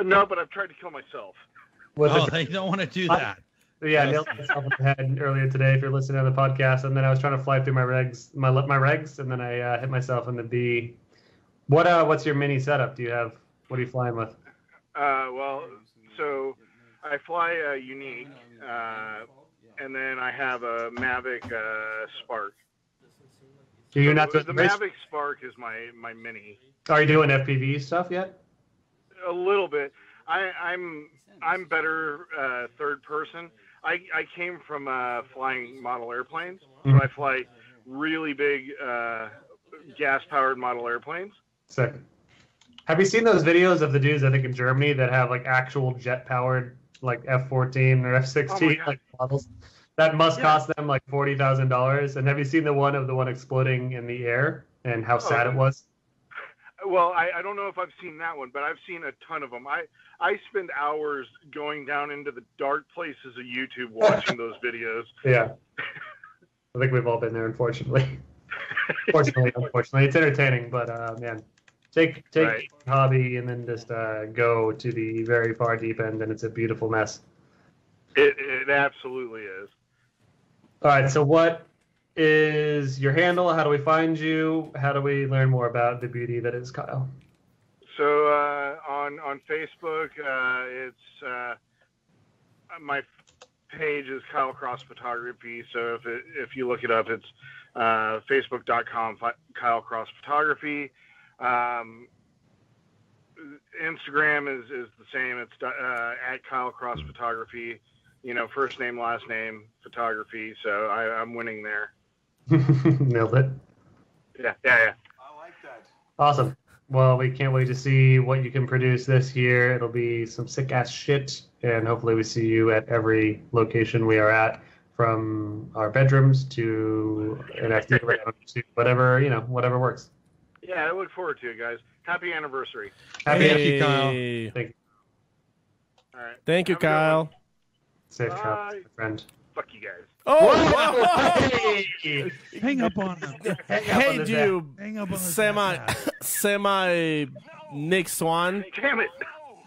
No, but I've tried to kill myself. They don't want to do that. Yeah, I nailed myself in the head earlier today. If you're listening to the podcast, and then I was trying to fly through my regs, and then I hit myself in the B. What's your mini setup? What are you flying with? So I fly a Unique, and then I have a Mavic Spark. So you're not the Mavic Spark is my mini. Are you doing FPV stuff yet? A little bit. I'm better third person. I came from flying model airplanes, so I fly really big gas-powered model airplanes. Sick. Have you seen those videos of the dudes, I think, in Germany that have like actual jet-powered like F-14 or F-16 like models? That must cost them like $40,000. And have you seen the one exploding in the air and how sad it was? Well, I don't know if I've seen that one, but I've seen a ton of them. I spend hours going down into the dark places of YouTube watching those videos. Yeah. I think we've all been there, unfortunately. Unfortunately. It's entertaining, but man, take your hobby and then just go to the very far deep end, and it's a beautiful mess. It absolutely is. All right, so what is your handle? How do we find you? How do we learn more about the beauty that is Kyle? So on Facebook, it's my page is Kyle Cross Photography. So if you look it up, it's facebook.com Kyle Cross Photography. Instagram is the same. It's at Kyle Cross Photography. You know, first name, last name, photography. So I'm winning there. Nailed it. Yeah. I like that. Awesome. Well, we can't wait to see what you can produce this year. It'll be some sick ass shit, and hopefully we see you at every location we are at, from our bedrooms to an FD round to whatever works. Yeah, I look forward to it, guys. Happy anniversary. Thank you, Kyle. Hey. Thank you. All right. Thank you, Kyle. Safe travels, my friend. Fuck you guys. Oh! Hey! Hang up on him. Hey, you Hang up on semi Nick Swan. Damn it.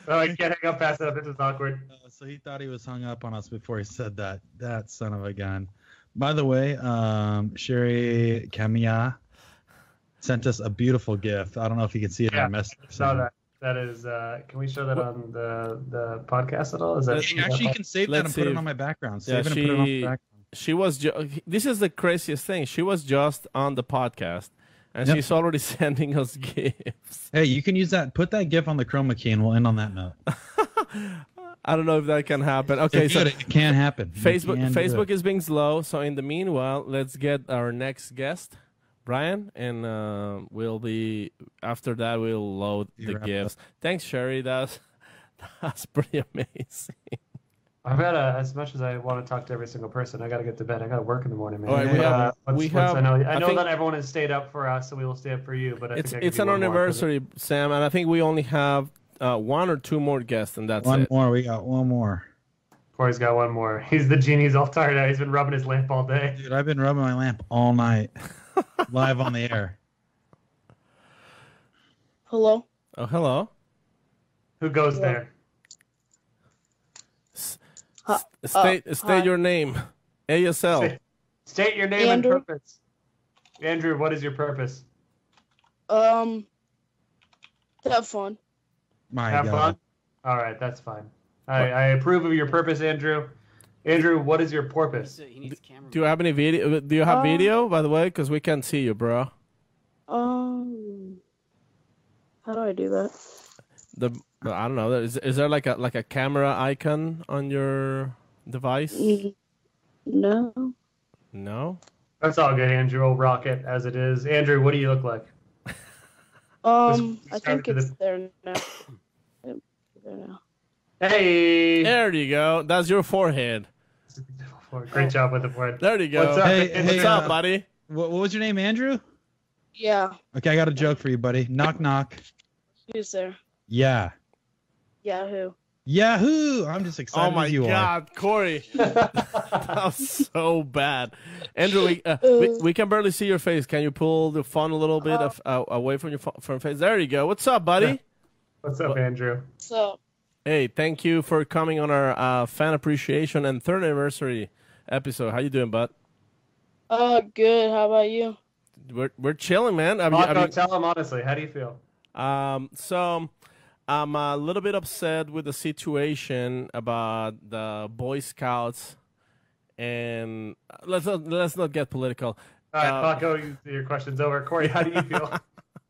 Oh, I can't hang up fast enough. This is awkward. So he thought he was hung up on us before he said that. That son of a gun. By the way, Sherry Kamiya sent us a beautiful gift. I don't know if you can see it in our message. I saw that. That is, can we show that on the podcast at all? Is that actually you can save that and put it on my background. Save it and put it on my background. She was. This is the craziest thing. She was just on the podcast, and she's already sending us gifts. Hey, you can use that. Put that GIF on the chroma key, and we'll end on that note. I don't know if that can happen. Okay, so it can happen. Facebook is being slow. So in the meanwhile, let's get our next guest, Brian, and we'll be after that. We'll load the gifts. Thanks, Sherry. That's pretty amazing. I've got as much as I want to talk to every single person, I got to get to bed. I got to work in the morning, man. All right, I know that everyone has stayed up for us, so we will stay up for you. But it's an anniversary, Sam, and I think we only have 1 or 2 more guests, and that's one it. More. We got one more. Corey's got one more. He's the genie. He's all tired out. He's been rubbing his lamp all day. Dude, I've been rubbing my lamp all night, live on the air. Hello. Oh, hello. Who goes there? State your name. ASL. State your name Andrew. and purpose. Andrew, what is your purpose? To have fun. Have fun? All right, that's fine. I approve of your purpose, Andrew. Andrew, what is your purpose? Do you have any video? Do you have video, by the way? Because we can't see you, bro. How do I do that? I don't know. Is there like a camera icon on your device? No. No. That's all good, Andrew. We'll rock it as it is. Andrew, what do you look like? I think it's there now. There now. Hey. There you go. That's your forehead. Great job with the forehead. There you go. What's up, What's up, buddy? What was your name, Andrew? Yeah. Okay, I got a joke for you, buddy. Knock, knock. Who's there? Yeah. Yahoo. Yahoo! I'm just excited as you Oh my God, Corey. That was so bad. Andrew, we can barely see your face. Can you pull the phone a little bit away from your face? There you go. What's up, buddy? What's up, Andrew? What's up? Hey, thank you for coming on our fan appreciation and 3rd anniversary episode. How you doing, bud? Good. How about you? We're chilling, man. Tell him honestly. How do you feel? So I'm a little bit upset with the situation about the Boy Scouts, and let's not get political. All right, Paco, your question's over. Corey, how do you feel?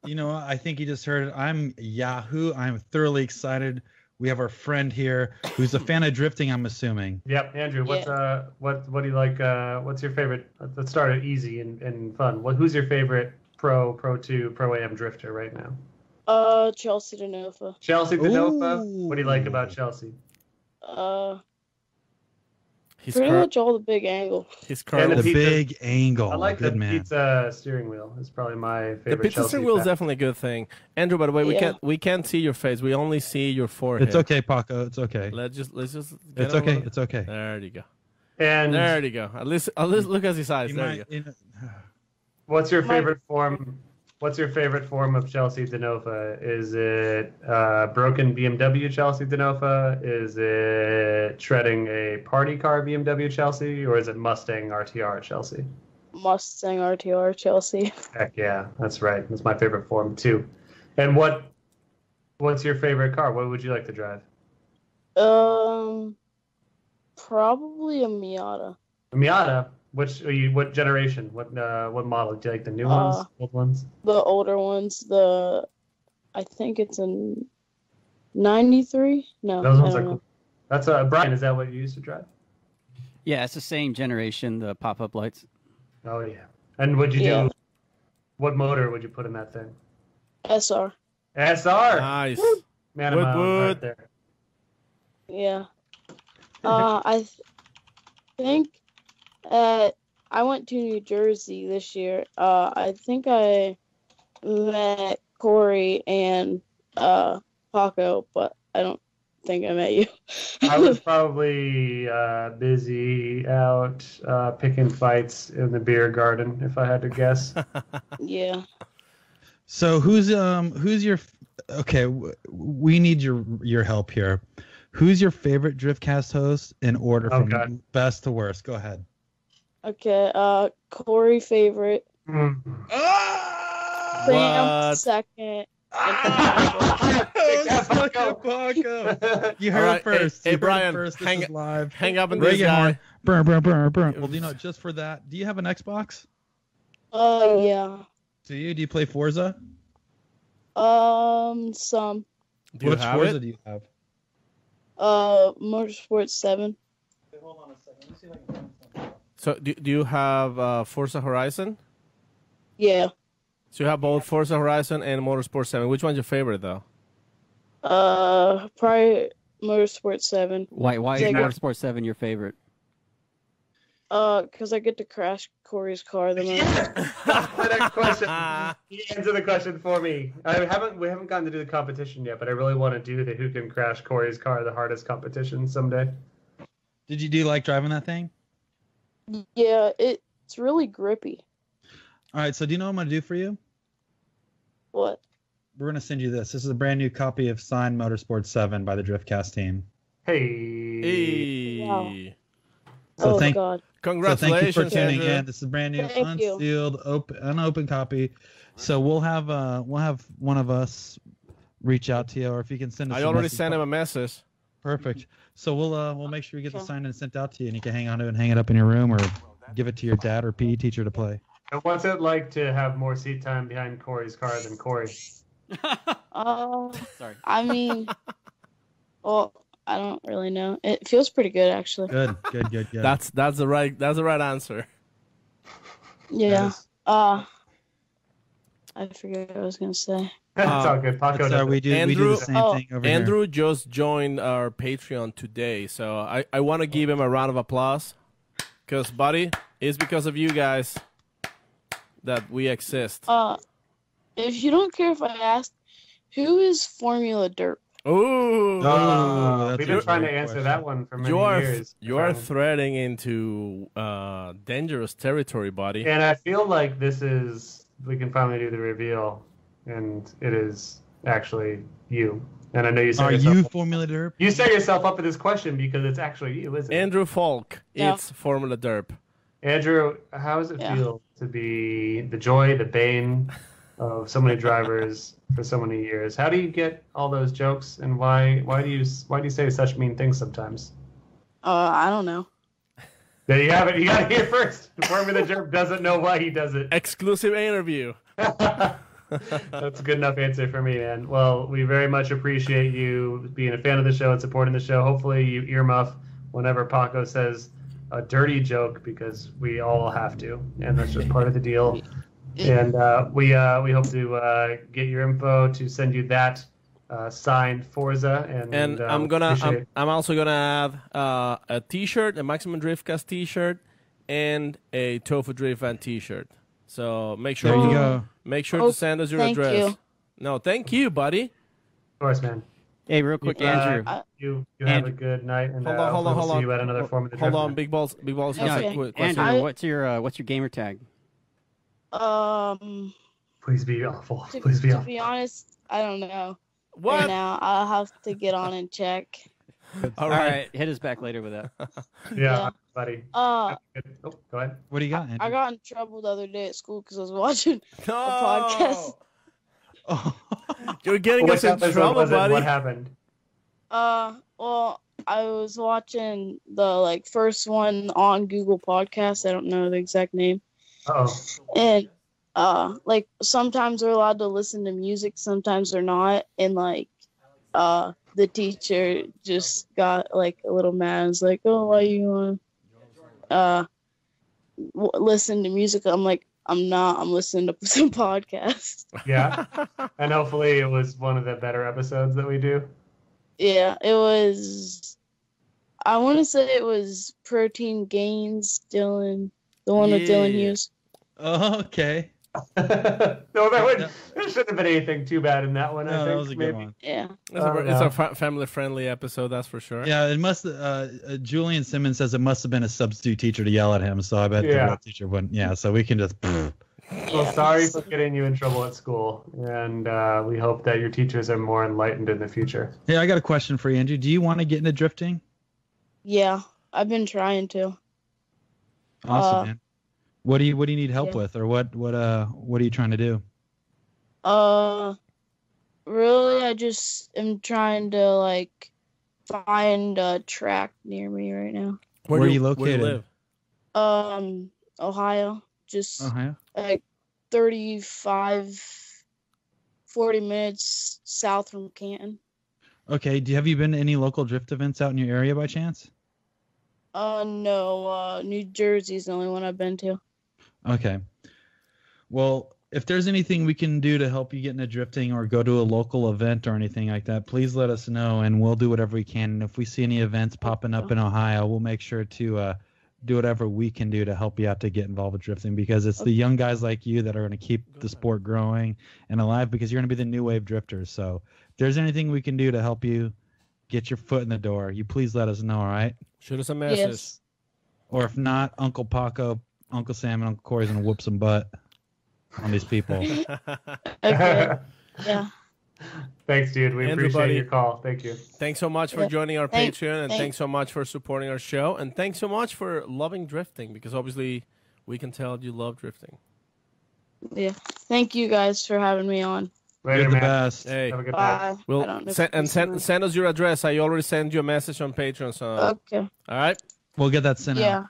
You know what? I think you just heard it. I'm Yahoo. I'm thoroughly excited. We have our friend here who's a fan of drifting, I'm assuming. Yep, Andrew. What do you like? What's your favorite? Let's start it easy and fun. Who's your favorite Pro 2, Pro Am drifter right now? Chelsea DeNova. Chelsea DeNova. What do you like about Chelsea? Pretty much all the big angle. He's currently the big angle. I like Good the man. pizza steering wheel. It's probably my favorite. The pizza Chelsea steering wheel is fact. definitely a good thing. Andrew, by the way, we can't see your face. We only see your forehead. It's okay, Paco. It's okay. Let's just. It's okay. It's okay. There you go. And there you go. At least look at his eyes. There you go. What's your favorite form? What's your favorite form of Chelsea DeNova? Is it broken BMW Chelsea DeNova? Is it shredding a party car BMW Chelsea? Or is it Mustang RTR Chelsea? Mustang RTR Chelsea. Heck yeah, that's right. That's my favorite form too. And what's your favorite car? What would you like to drive? Probably a Miata. A Miata? What generation? What model? Do you like the new ones? Old ones? The older ones. I think it's a 93. No, those ones I are don't cool. know. That's Brian. Is that what you used to drive? Yeah, it's the same generation. The pop-up lights. Oh yeah. And would you do? What motor would you put in that thing? SR. SR. Nice. Man, right there. Yeah. I think I went to New Jersey this year. I think I met Corey and Paco, but I don't think I met you. I was probably busy out picking fights in the beer garden, if I had to guess. Yeah. So who's your? Okay, we need your help here. Who's your favorite Driftcast host in order from best to worst? Go ahead. Okay, Corey favorite. Sam second. You heard it first. Hey, Brian, first. hang up on Reagan this guy. Burn. Well, just for that, do you have an Xbox? Yeah. Do you play Forza? Some. Which Forza do you have? Motorsport 7. Hold on a second. Let me see if I can find something. So do you have Forza Horizon? Yeah. So you have both Forza Horizon and Motorsport 7. Which one's your favorite, though? Probably Motorsport 7. Why is Motorsport 7 your favorite? Because I get to crash Corey's car the most. My next question. You answer the question for me. We haven't gotten to do the competition yet, but I really want to do the Who Can Crash Corey's Car, the hardest competition someday. Do you like driving that thing? Yeah, it's really grippy. All right, so do you know what I'm going to do for you? What? We're going to send you this. This is a brand new copy of Signed Motorsport 7 by the Driftcast team. Hey. Wow. So God. Congratulations, so thank you for tuning Andrew. in. This is a brand new, Thank you. unsealed, unopened copy. So we'll have one of us reach out to you, or if you can send us. I already sent him a message. Perfect. So we'll make sure we get the signed and sent out to you, and you can hang on to it and hang it up in your room, or give it to your dad or PE teacher to play. And what's it like to have more seat time behind Corey's car than Corey? Sorry. I mean, well, I don't really know. It feels pretty good, actually. Good. That's the right answer. Yeah. I forget what I was gonna say. That's all good. Paco, we do the same thing over Andrew here. just joined our Patreon today, so I want to give him a round of applause, because, buddy, it's because of you guys that we exist. If you don't care if I ask, who is Formula Derp? Ooh, we've been trying to answer that one for many years. You are threading into dangerous territory, buddy. And I feel like we can finally do the reveal, and it is actually you. And I know you set yourself up. Formula Derp? You set yourself up for this question because it's actually you, isn't it? Andrew Falk, it's Formula Derp. Andrew, how does it feel to be the joy, the bane of so many drivers for so many years? How do you get all those jokes, and why do you say such mean things sometimes? I don't know. There you have it. You got to hear first. Formula Derp doesn't know why he does it. Exclusive interview. That's a good enough answer for me, man. Well, we very much appreciate you being a fan of the show and supporting the show. Hopefully you earmuff whenever Paco says a dirty joke, because we all have to, and that's just part of the deal. And we hope to get your info to send you that signed Forza, and I'm also gonna have a T-shirt, a Maximum Driftcast T-shirt, and a Tofu Drift Van T-shirt. So make sure to send us your address. You. No, thank you, buddy. Of course, man. Hey, real quick, Andrew. You have a good night, and hold on. See you at another Formula Hold Drift. on, Big Balls. Okay. Andrew, what's your gamer tag? Please be awful. Please be awful. To be honest, I don't know. What? Right now, I'll have to get on and check. All right. Hit us back later with that. Yeah, buddy. Oh, go ahead. What do you got, Andrew? I got in trouble the other day at school because I was watching a podcast. You're getting us in trouble, buddy. What happened? Well, I was watching the first one on Google Podcasts. I don't know the exact name. And sometimes they're allowed to listen to music, sometimes they're not. And the teacher just got a little mad. It's like, oh, why you want listen to music? I'm like, I'm not. I'm listening to some podcasts. Yeah, and hopefully it was one of the better episodes that we do. Yeah, it was. I want to say it was Protein Gains, Dylan, the one with Dylan Hughes. Oh, okay. No, there shouldn't have been anything too bad in that one. I think that was a good maybe. one. Yeah, it's a family-friendly episode, that's for sure. Yeah, it must. Julian Simmons says it must have been a substitute teacher to yell at him. So I bet the real teacher wouldn't. Yeah, so we can just. Well, sorry for getting you in trouble at school, and we hope that your teachers are more enlightened in the future. Hey, I got a question for you, Andrew. Do you want to get into drifting? Yeah, I've been trying to. Awesome, man. What do you need help with, or what are you trying to do? Really, I just am trying to find a track near me right now. Where are you located? Where do you live? Ohio. Just Ohio? 35, 40 minutes south from Canton. Okay. Have you been to any local drift events out in your area by chance? No. New Jersey's the only one I've been to. Okay. Well, if there's anything we can do to help you get into drifting or go to a local event or anything like that, please let us know, and we'll do whatever we can. And if we see any events popping up in Ohio, we'll make sure to do whatever we can do to help you out to get involved with drifting, because it's the young guys like you that are going to keep the sport growing and alive, because you're going to be the new wave drifters. So if there's anything we can do to help you get your foot in the door, you please let us know, all right? Shoot us a message. Yes. Or if not, Uncle Paco, Uncle Sam, and Uncle Corey's going to whoop some butt on these people. Okay. Yeah. Thanks, dude. We Andrew, appreciate buddy. your call. Thank you. Thanks so much for Yeah. joining our Thank- Patreon, and thank- thanks so much for supporting our show, and thanks so much for loving drifting, because obviously we can tell you love drifting. Yeah. Thank you guys for having me on. Later, You're the man. best. Hey, Have a good night. Bye. I don't well, know if send this send us your address. I already sent you a message on Patreon. So, Okay. all right, We'll get that sent Yeah. out.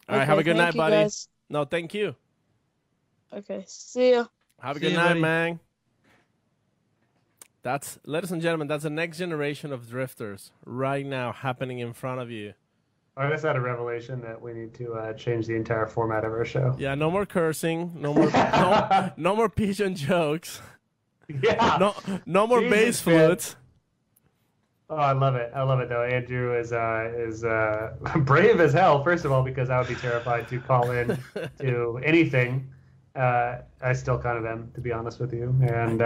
all right. Have a Okay, good thank night, you, buddy. guys. No, thank you. Okay. See ya. Have a See good you, night, buddy. man. That's, ladies and gentlemen, that's the next generation of drifters right now happening in front of you. I just had a revelation that we need to change the entire format of our show. Yeah, no more cursing, no more no more pigeon jokes, Yeah. no more Jesus, bass man. flutes. Oh, I love it. I love it, though. Andrew is brave as hell, first of all, because I would be terrified to call in to anything. I still kind of am, to be honest with you. And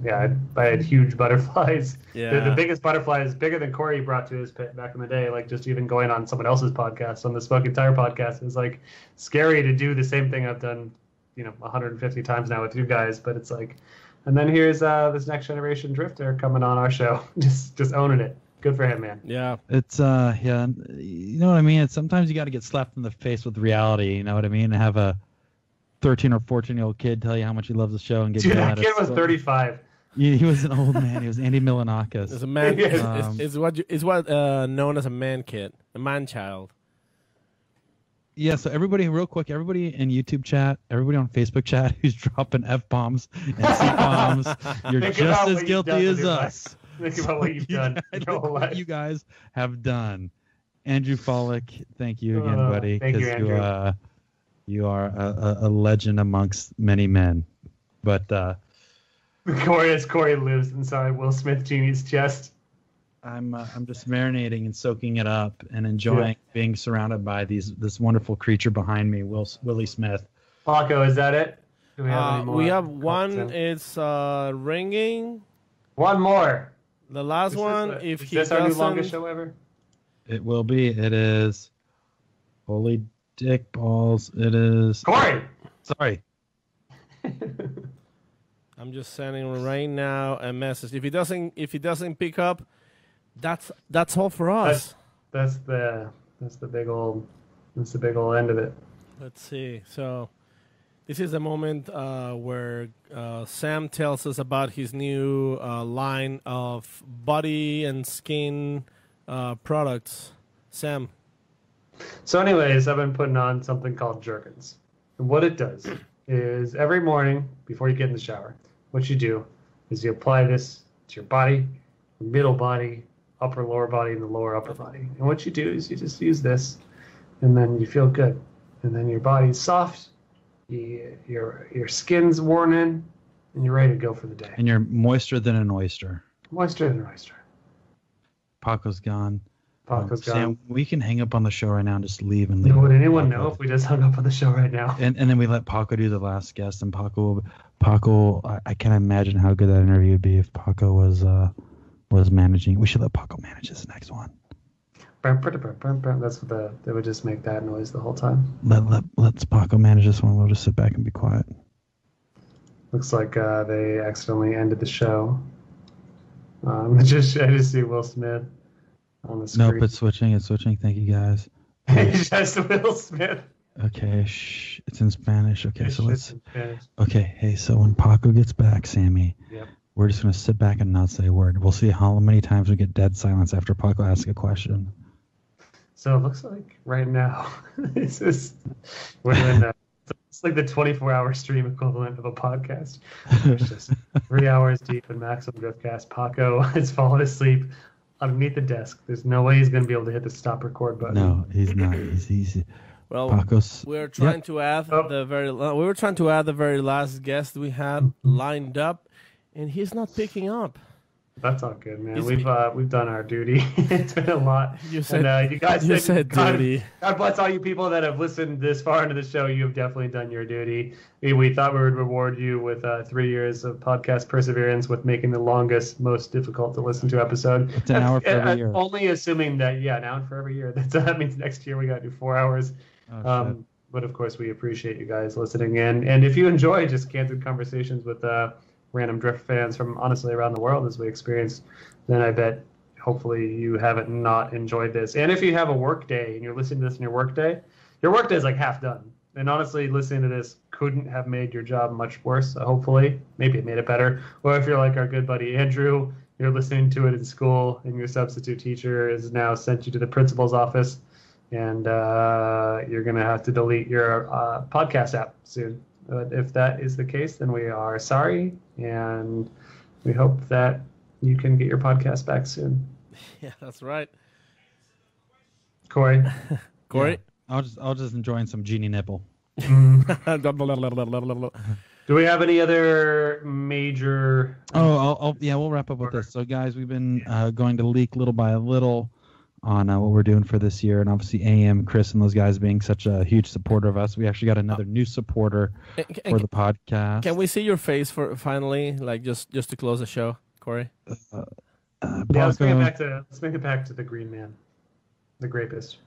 yeah, I had huge butterflies. Yeah. The biggest butterfly is bigger than Corey brought to his pit back in the day. Like, just even going on someone else's podcast, on the Smoking Tire podcast, is like scary to do the same thing I've done, 150 times now with you guys. But it's like, and then here's this next generation drifter coming on our show, just owning it. Good for him, man. Yeah. It's yeah, you know what I mean? It's sometimes you got to get slapped in the face with reality, you know what I mean? And have a 13 or 14-year-old kid tell you how much he loves the show and get Dude, yelled that at kid us. was 35. He was an old man. He was Andy Milanakis. It's a man. It's what known as a man kid, a man child. Yeah, so everybody, real quick, everybody in YouTube chat, everybody on Facebook chat who's dropping F-bombs and C-bombs, you're Think just about as what you've guilty done as with your us. life. Think about what you've done. Look your whole what life. you guys have done. Andrew Follick, thank you again, buddy. Thank you, 'cause Andrew. you are a legend amongst many men. But Corey lives inside Will Smith Genie's chest. I'm just marinating and soaking it up and enjoying being surrounded by this wonderful creature behind me, Willie Smith. Paco, is that it? Do we have any more? We have one. It's ringing. One more. The last one. Is If he this our new doesn't, longest show ever? It will be. It is. Holy dick balls! It is. Corey. Sorry. I'm just sending right now a message. If he doesn't pick up, that's all for us. That's the big old end of it. Let's see. So this is the moment where Sam tells us about his new line of body and skin products. Sam. So anyways, I've been putting on something called Jergens. And what it does is every morning before you get in the shower, what you do is you apply this to your body, your middle body, upper lower body, and the lower upper body. And what you do is you just use this, and then you feel good. And then your body's soft, your skin's worn in, and you're ready to go for the day. And you're moister than an oyster. Moister than an oyster. Paco's gone. Paco's Sam, gone. we can hang up on the show right now and just leave and leave. Would anyone know if we just hung up on the show right now? And then we let Paco do the last guest, and Paco, I can't imagine how good that interview would be if Paco was managing. We should let Paco manage this next one. That's what they would just make that noise the whole time. Let's Paco manage this one. We'll just sit back and be quiet. Looks like they accidentally ended the show. I just see Will Smith on the screen. Nope, it's switching. It's switching. Thank you guys. Just Will Smith. Okay, shh. It's in Spanish. Okay, so let's. in Spanish. Okay, hey. So when Paco gets back, Sammy, Yep. we're just gonna sit back and not say a word. We'll see how many times we get dead silence after Paco asks a question. So it looks like right now, we're doing it's like the 24-hour stream equivalent of a podcast. It's just 3 hours deep in Maximum Driftcast. Paco has fallen asleep underneath the desk. There's no way he's going to be able to hit the stop record button. No, he's not. He's easy. Well, Paco's, we're trying to add the very last guest we had lined up, and he's not picking up. That's all good, man. We've done our duty. It's been a lot. You said, and, you guys said duty. God bless all you people that have listened this far into the show. You have definitely done your duty. We thought we would reward you with 3 years of podcast perseverance with making the longest, most difficult to listen to episode. It's an hour for every year. Only assuming that, an hour for every year. That means next year we got to do 4 hours. But of course, we appreciate you guys listening in. And if you enjoy just candid conversations with random drift fans from honestly around the world as we experience, then I bet hopefully you haven't not enjoyed this. And if you have a work day and you're listening to this in your work day is like half done. And honestly, listening to this couldn't have made your job much worse. So hopefully, maybe it made it better. Or if you're like our good buddy Andrew, you're listening to it in school and your substitute teacher has now sent you to the principal's office and you're going to have to delete your podcast app soon. But if that is the case, then we are sorry, and we hope that you can get your podcast back soon. Yeah, that's right. Corey? Corey? Yeah, I'll just enjoying some genie nipple. Do we have any other major... we'll wrap up with this. So, guys, we've been going to leak little by little on what we're doing for this year, and obviously AM, Chris, and those guys being such a huge supporter of us. We actually got another new supporter for the podcast. Can we see your face for finally, like just to close the show, Corey? Let's bring it back to the Green Man, the Grapist.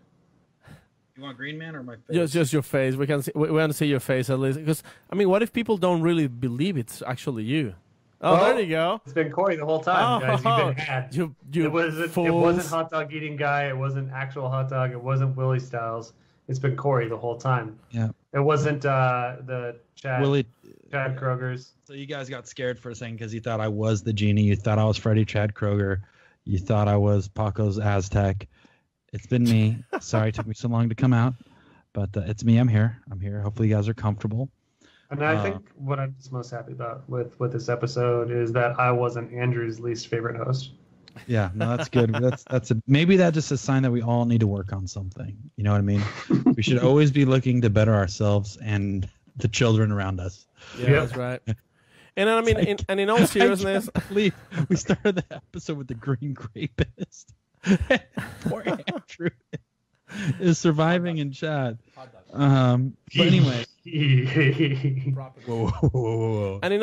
You want Green Man or my face? Just your face. We want to see your face at least, because I mean, what if people don't really believe it's actually you? Oh, there you go. It's been Corey the whole time, guys. You've been had. It wasn't hot dog eating guy. It wasn't actual hot dog. It wasn't Willie Styles. It's been Corey the whole time. Yeah. It wasn't the Chad Kroger's. So you guys got scared for a second because you thought I was the genie. You thought I was Freddie Chad Kroger. You thought I was Paco's Aztec. It's been me. Sorry it took me so long to come out, but it's me. I'm here. Hopefully you guys are comfortable. And I think what I'm most happy about with this episode is that I wasn't Andrew's least favorite host. Yeah, no, that's good. Maybe that's just a sign that we all need to work on something. You know what I mean? We should always be looking to better ourselves and the children around us. Yeah, that's right. And I mean, in all seriousness, I can't believe we started the episode with the Green Grapist. Poor Andrew is surviving in chat. But anyway. Whoa. And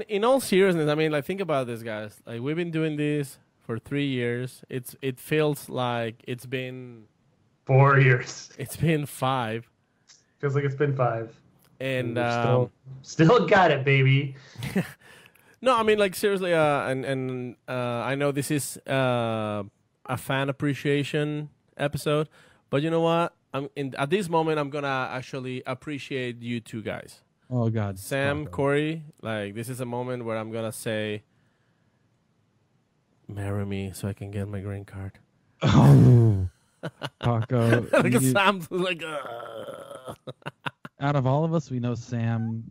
in all seriousness, I mean, like, think about this, guys. Like, we've been doing this for 3 years. It feels like it's been 4 years. It's been 5. Feels like it's been 5. And still got it, baby. No, I mean, like, seriously. And I know this is a fan appreciation episode, but you know what? At this moment, I'm gonna actually appreciate you two guys. Oh God, Sam, Corey, like, this is a moment where I'm gonna say, "Marry me so I can get my green card." Oh, Paco. Sam's like, out of all of us, we know Sam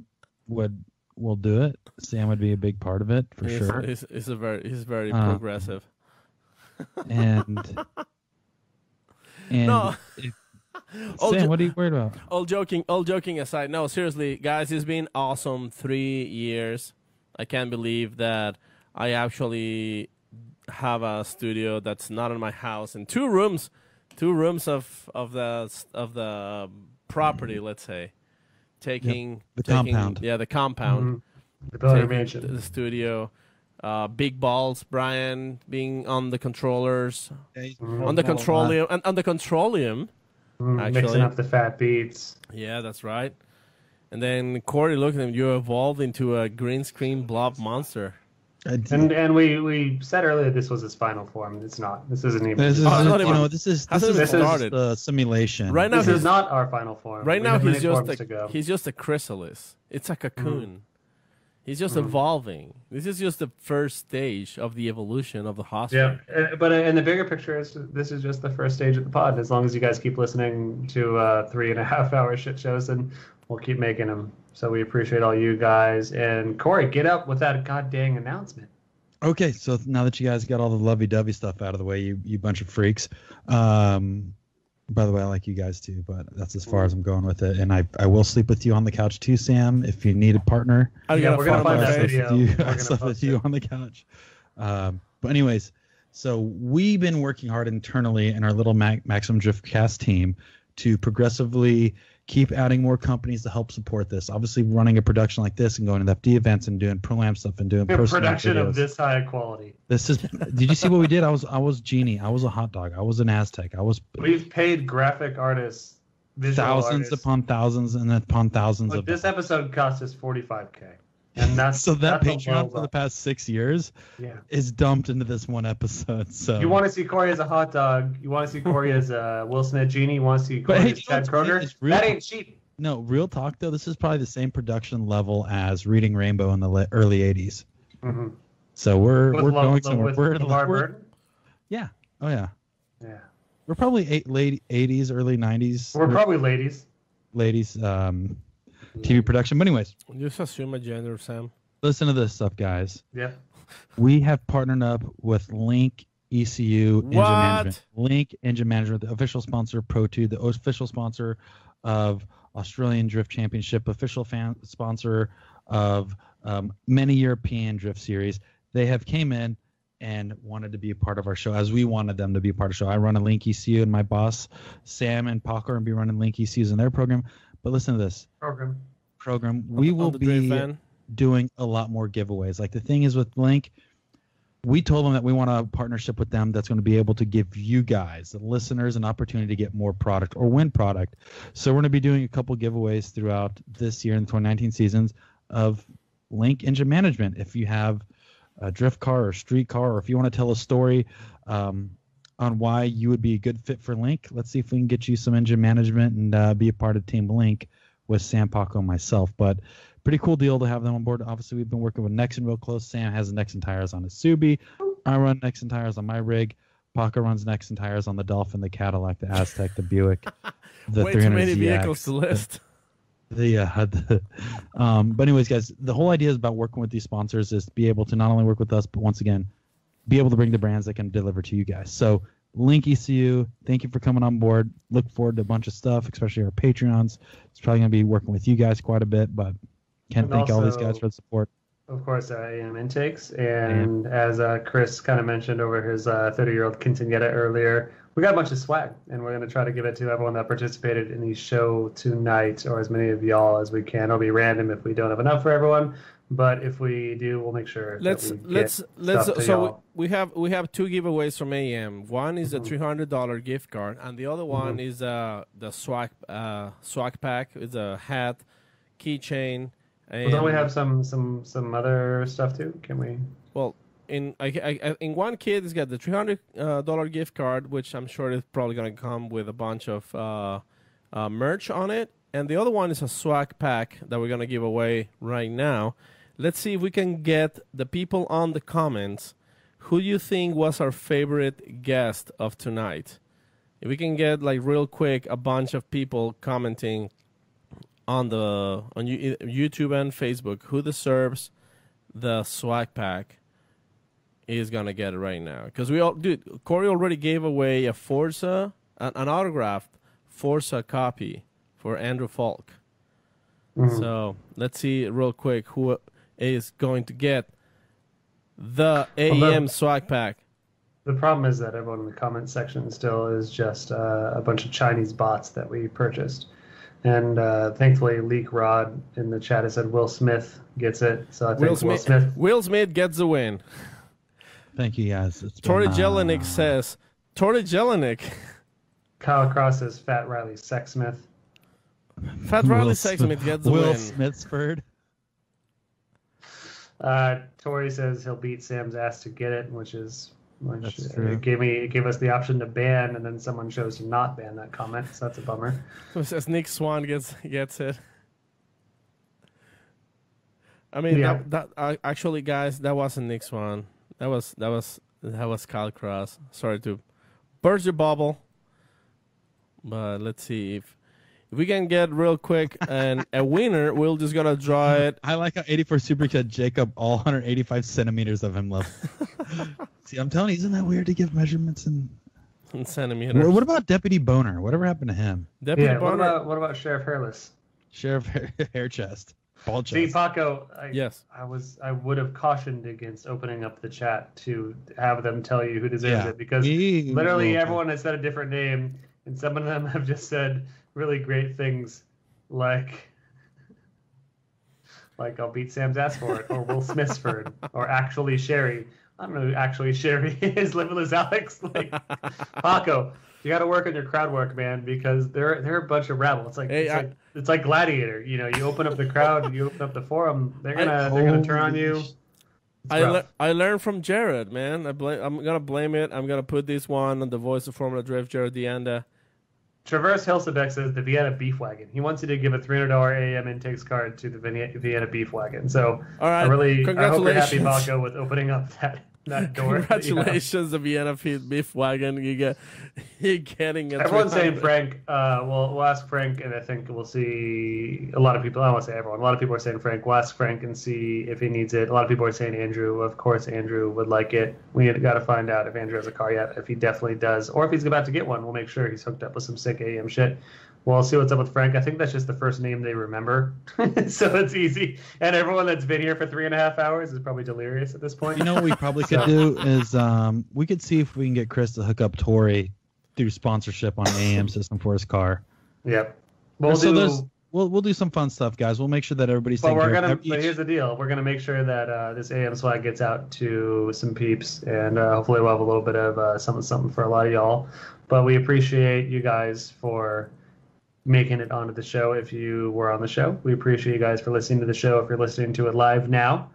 will do it. Sam would be a big part of it for sure. He's very progressive. And no. Sam, what are you worried about? All joking aside, no, seriously, guys, it's been awesome 3 years. I can't believe that I actually have a studio that's not in my house and 2 rooms of the property, let's say, taking compound. Yeah, the compound. The mansion. The studio. Big balls, Brian being on the controllers, on the controlium, and on the controlium. Actually, mixing up the fat beats. Yeah, that's right. And then Corey, look at him. You evolved into a green screen blob monster. And we said earlier this was its final form. It's not. This isn't even. This is the simulation. Right now, this is not our final form. Right now, he's just a chrysalis. It's a cocoon. He's just evolving. This is just the first stage of the evolution of the hospital. Yeah, but in the bigger picture, this is just the first stage of the pod. As long as you guys keep listening to 3.5 hour shit shows, and we'll keep making them. So we appreciate all you guys. And Corey, get up with that goddamn announcement. Okay, so now that you guys got all the lovey-dovey stuff out of the way, you bunch of freaks. By the way, I like you guys too, but that's as far as I'm going with it. And I will sleep with you on the couch too, Sam, if you need a partner. We're gonna find that video. I slept with you on the couch. But anyways, so we've been working hard internally in our little Maximum Driftcast team to progressively keep adding more companies to help support this. Obviously, running a production like this and going to FD events and doing Pro-Am stuff and doing production videos. of this high quality. This is. Did you see what we did? I was Genie. I was a hot dog. I was an Aztec. We've paid graphic artists, thousands upon thousands and upon thousands of. This episode cost us $45K, and that's so that's Patreon for for the past 6 years. Yeah. Is dumped into this one episode. So you want to see Corey as a hot dog? You want to see Corey as a Will Smith Genie? You want to see Corey as Chad Kroger? That ain't cheap. No, real talk though. This is probably the same production level as Reading Rainbow in the early '80s. Mm-hmm. So we're going somewhere. We're LeVar Burton? Yeah. Oh yeah. Yeah. We're probably late '80s, early '90s. We're probably ladies. TV production. But anyways, just assume a gender, Sam. Listen to this stuff, guys. Yeah. We have partnered up with Link ECU Engine Management. Link Engine Management, the official sponsor of Pro2, the official sponsor of Australian Drift Championship, official sponsor of many European drift series. They have came in and wanted to be a part of our show as we wanted them to be a part of the show. I run a Link ECU and my boss, Sam and Paco, are going to be running Link ECUs in their program. But listen to this. Program. We will be doing a lot more giveaways. Like the thing is with Link, we told them that we want a partnership with them that's going to be able to give you guys, the listeners, an opportunity to get more product or win product. So we're going to be doing a couple giveaways throughout this year in the 2019 seasons of Link Engine Management. If you have a drift car or street car, or if you want to tell a story on why you would be a good fit for Link, let's see if we can get you some engine management and be a part of Team Link with Sam, Paco, and myself. But pretty cool deal to have them on board. Obviously, we've been working with Nexon real close. Sam has Nexon tires on his Subi. I run Nexon tires on my rig. Paco runs Nexon tires on the Dolphin, the Cadillac, the Aztec, the Buick, the Way 300 too many ZX, vehicles to list. But anyways, guys, the whole idea is about working with these sponsors is to be able to not only work with us, but once again, be able to bring the brands that can deliver to you guys. So Link ECU, thank you for coming on board. Look forward to a bunch of stuff, especially our Patreons. It's probably going to be working with you guys quite a bit, but can't thank all these guys for the support. Of course, AM Intakes. And as Chris kind of mentioned over his 30-year-old quinceañera earlier, we got a bunch of swag, and we're going to try to give it to everyone that participated in the show tonight, or as many of y'all as we can. It'll be random if we don't have enough for everyone, but if we do, we'll make sure. Let's. So we have two giveaways from AM. One is a $300 gift card, and the other one is the swag pack. It's a hat, keychain. Well, don't we have some other stuff too? Can we? Well, in one kid, it's got the $300 gift card, which I'm sure is probably going to come with a bunch of merch on it, and the other one is a swag pack that we're going to give away right now. Let's see if we can get the people on the comments. Who do you think was our favorite guest of tonight? If we can get like real quick a bunch of people commenting on YouTube and Facebook, who deserves the swag pack is gonna get it right now. Because Corey already gave away a Forza, an autographed Forza copy for Andrew Falk. So let's see real quick who is going to get the AM swag pack. The problem is that everyone in the comment section still is just a bunch of Chinese bots that we purchased. And thankfully, Leak Rod in the chat has said Will Smith gets it. So I think Will Smith gets the win. Thank you, guys. Tori Jelinek says, Tori Jelinek. Kyle Cross says Fat Reilly Sexsmith. Fat Reilly Sexsmith gets the win. Will Smithsford. Tori says he'll beat Sam's ass to get it, which gave us the option to ban, and then someone chose to not ban that comment, so that's a bummer. It says Nick Swan gets it. I mean, that actually, guys, that wasn't Nick Swan. That was Kyle Cross. Sorry to burst your bubble, but let's see if we can get real quick and a winner. We're just gonna draw it. I like how 84 Super cut Jacob all 185 centimeters of him left. See, I'm telling you, isn't that weird to give measurements in centimeters? What about Deputy Boner? Whatever happened to him? Deputy Boner. What about Sheriff Hairless? Sheriff Hair Chest. Ball See, chest. Paco, Yes. I would have cautioned against opening up the chat to have them tell you who deserves it, because literally everyone has said a different name, and some of them have just said really great things, like I'll beat Sam's ass for it, or Will Smith's for it, or actually Sherry. I don't know who actually Sherry is. Limitless Alex, like Paco. You got to work on your crowd work, man, because they're a bunch of rabble. It's like it's like Gladiator. You know, you open up the crowd, you open up the forum, they're gonna turn on you. I learned from Jared, man. I'm gonna blame it. I'm gonna put this one on the voice of Formula Drift, Jared Deanda. Traverse Hilsebeck says the Vienna Beef Wagon. He wants you to give a $300 AAM intakes card to the Vienna Beef Wagon. So all right, I hope you're happy, Paco, with opening up that door. Congratulations, the Vienna Beef Wagon. You're getting it. Everyone's saying Frank. We'll ask Frank, and I think we'll see a lot of people. I don't want to say everyone. A lot of people are saying Frank. We'll ask Frank and see if he needs it. A lot of people are saying Andrew. Of course, Andrew would like it. We got to find out if Andrew has a car yet. If he definitely does, or if he's about to get one, we'll make sure he's hooked up with some sick AM shit. We'll see what's up with Frank. I think that's just the first name they remember, so it's easy. And everyone that's been here for 3.5 hours is probably delirious at this point. You know what we probably could do is we could see if we can get Chris to hook up Tori through sponsorship on AM system for his car. Yep. We'll do some fun stuff, guys. We'll make sure that everybody's taken care of. But here's the deal: we're gonna make sure that this AM swag gets out to some peeps, and hopefully we'll have a little bit of something for a lot of y'all. But we appreciate you guys for making it onto the show. If you were on the show, we appreciate you guys for listening to the show. If you're listening to it live now,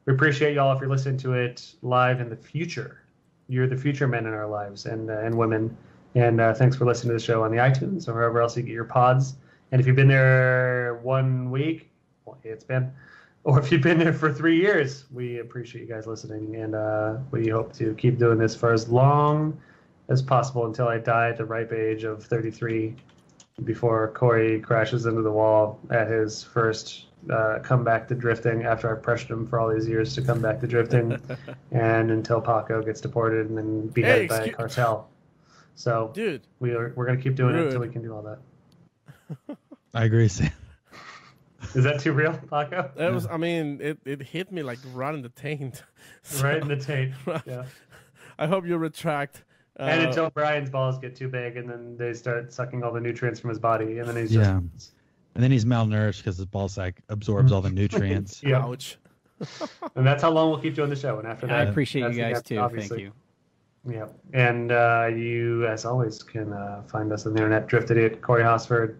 we appreciate y'all if you're listening to it live in the future. You're the future men in our lives and women. And thanks for listening to the show on the iTunes or wherever else you get your pods. And if you've been there 1 week, it's been, or if you've been there for 3 years, we appreciate you guys listening. And we hope to keep doing this for as long as possible until I die at the ripe age of 33, before Corey crashes into the wall at his first comeback to drifting after I pressured him for all these years to come back to drifting, and until Paco gets deported and then beheaded by a cartel. So, dude, we're going to keep doing it until we can do all that. I agree, Sam. Is that too real, Paco? That was, I mean, it hit me like right in the taint. Right in the taint, yeah. I hope you retract. And until Brian's balls get too big, and then they start sucking all the nutrients from his body, and then he's and then he's malnourished because his ball sack absorbs all the nutrients. Ouch. And that's how long we'll keep doing the show. And after that, I appreciate you guys too. Obviously. Thank you. Yeah, and you, as always, can find us on the internet. Drift Idiot, Corey Hosford.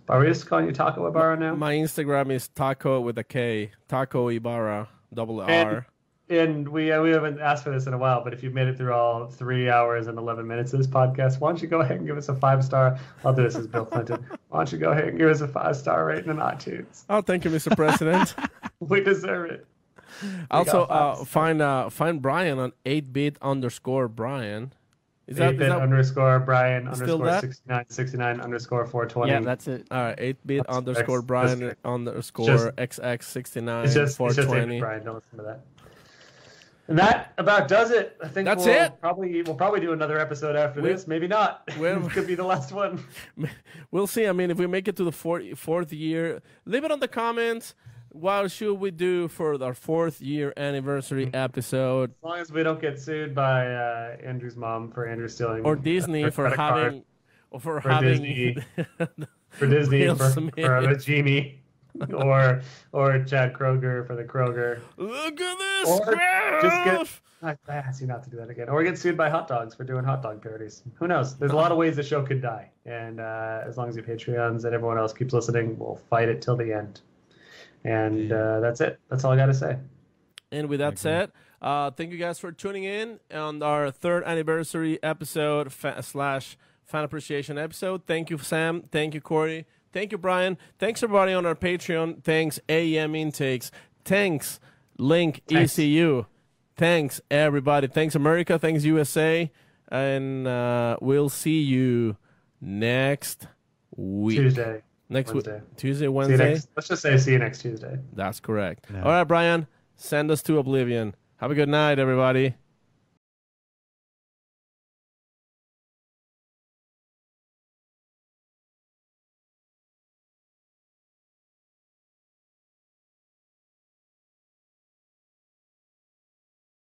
Are we just calling you Taco Ibarra now? My Instagram is Taco with a K. Taco Ibarra, double R. And we haven't asked for this in a while, but if you've made it through all 3 hours and 11 minutes of this podcast, why don't you go ahead and give us a 5-star? I'll do this as Bill Clinton. Why don't you go ahead and give us a 5-star rating on iTunes? Oh, thank you, Mr. President. We deserve it. Also, find Brian on 8bit_Brian. Is that 8bit underscore Brian still underscore 6969 underscore 420? Yeah, that's it. All right, 8bit underscore Brian underscore XX69 It's just 420. Brian. Don't listen to that. And that about does it. I think that's it. We'll probably do another episode after this. Maybe not. It could be the last one. We'll see. I mean, if we make it to the fourth year, leave it on the comments. What should we do for our 4th year anniversary episode? As long as we don't get sued by Andrew's mom for Andrew stealing, or Disney for having, for Disney for the genie. or Chad Kroger for the Kroger. Look at this or stuff! Just I ask you not to do that again. Or get sued by hot dogs for doing hot dog parodies. Who knows? There's a lot of ways the show could die. And as long as you Patreons and everyone else keeps listening, we'll fight it till the end. And that's it. That's all I got to say. And with that said, thank you guys for tuning in on our 3rd anniversary episode / fan appreciation episode. Thank you, Sam. Thank you, Corey. Thank you, Brian. Thanks, everybody on our Patreon. Thanks, AEM Intakes. Thanks, Link ECU. Thanks, everybody. Thanks, America. Thanks, USA. And we'll see you next week. Tuesday. Tuesday, Wednesday. Let's just say see you next Tuesday. That's correct. Yeah. All right, Brian. Send us to oblivion. Have a good night, everybody.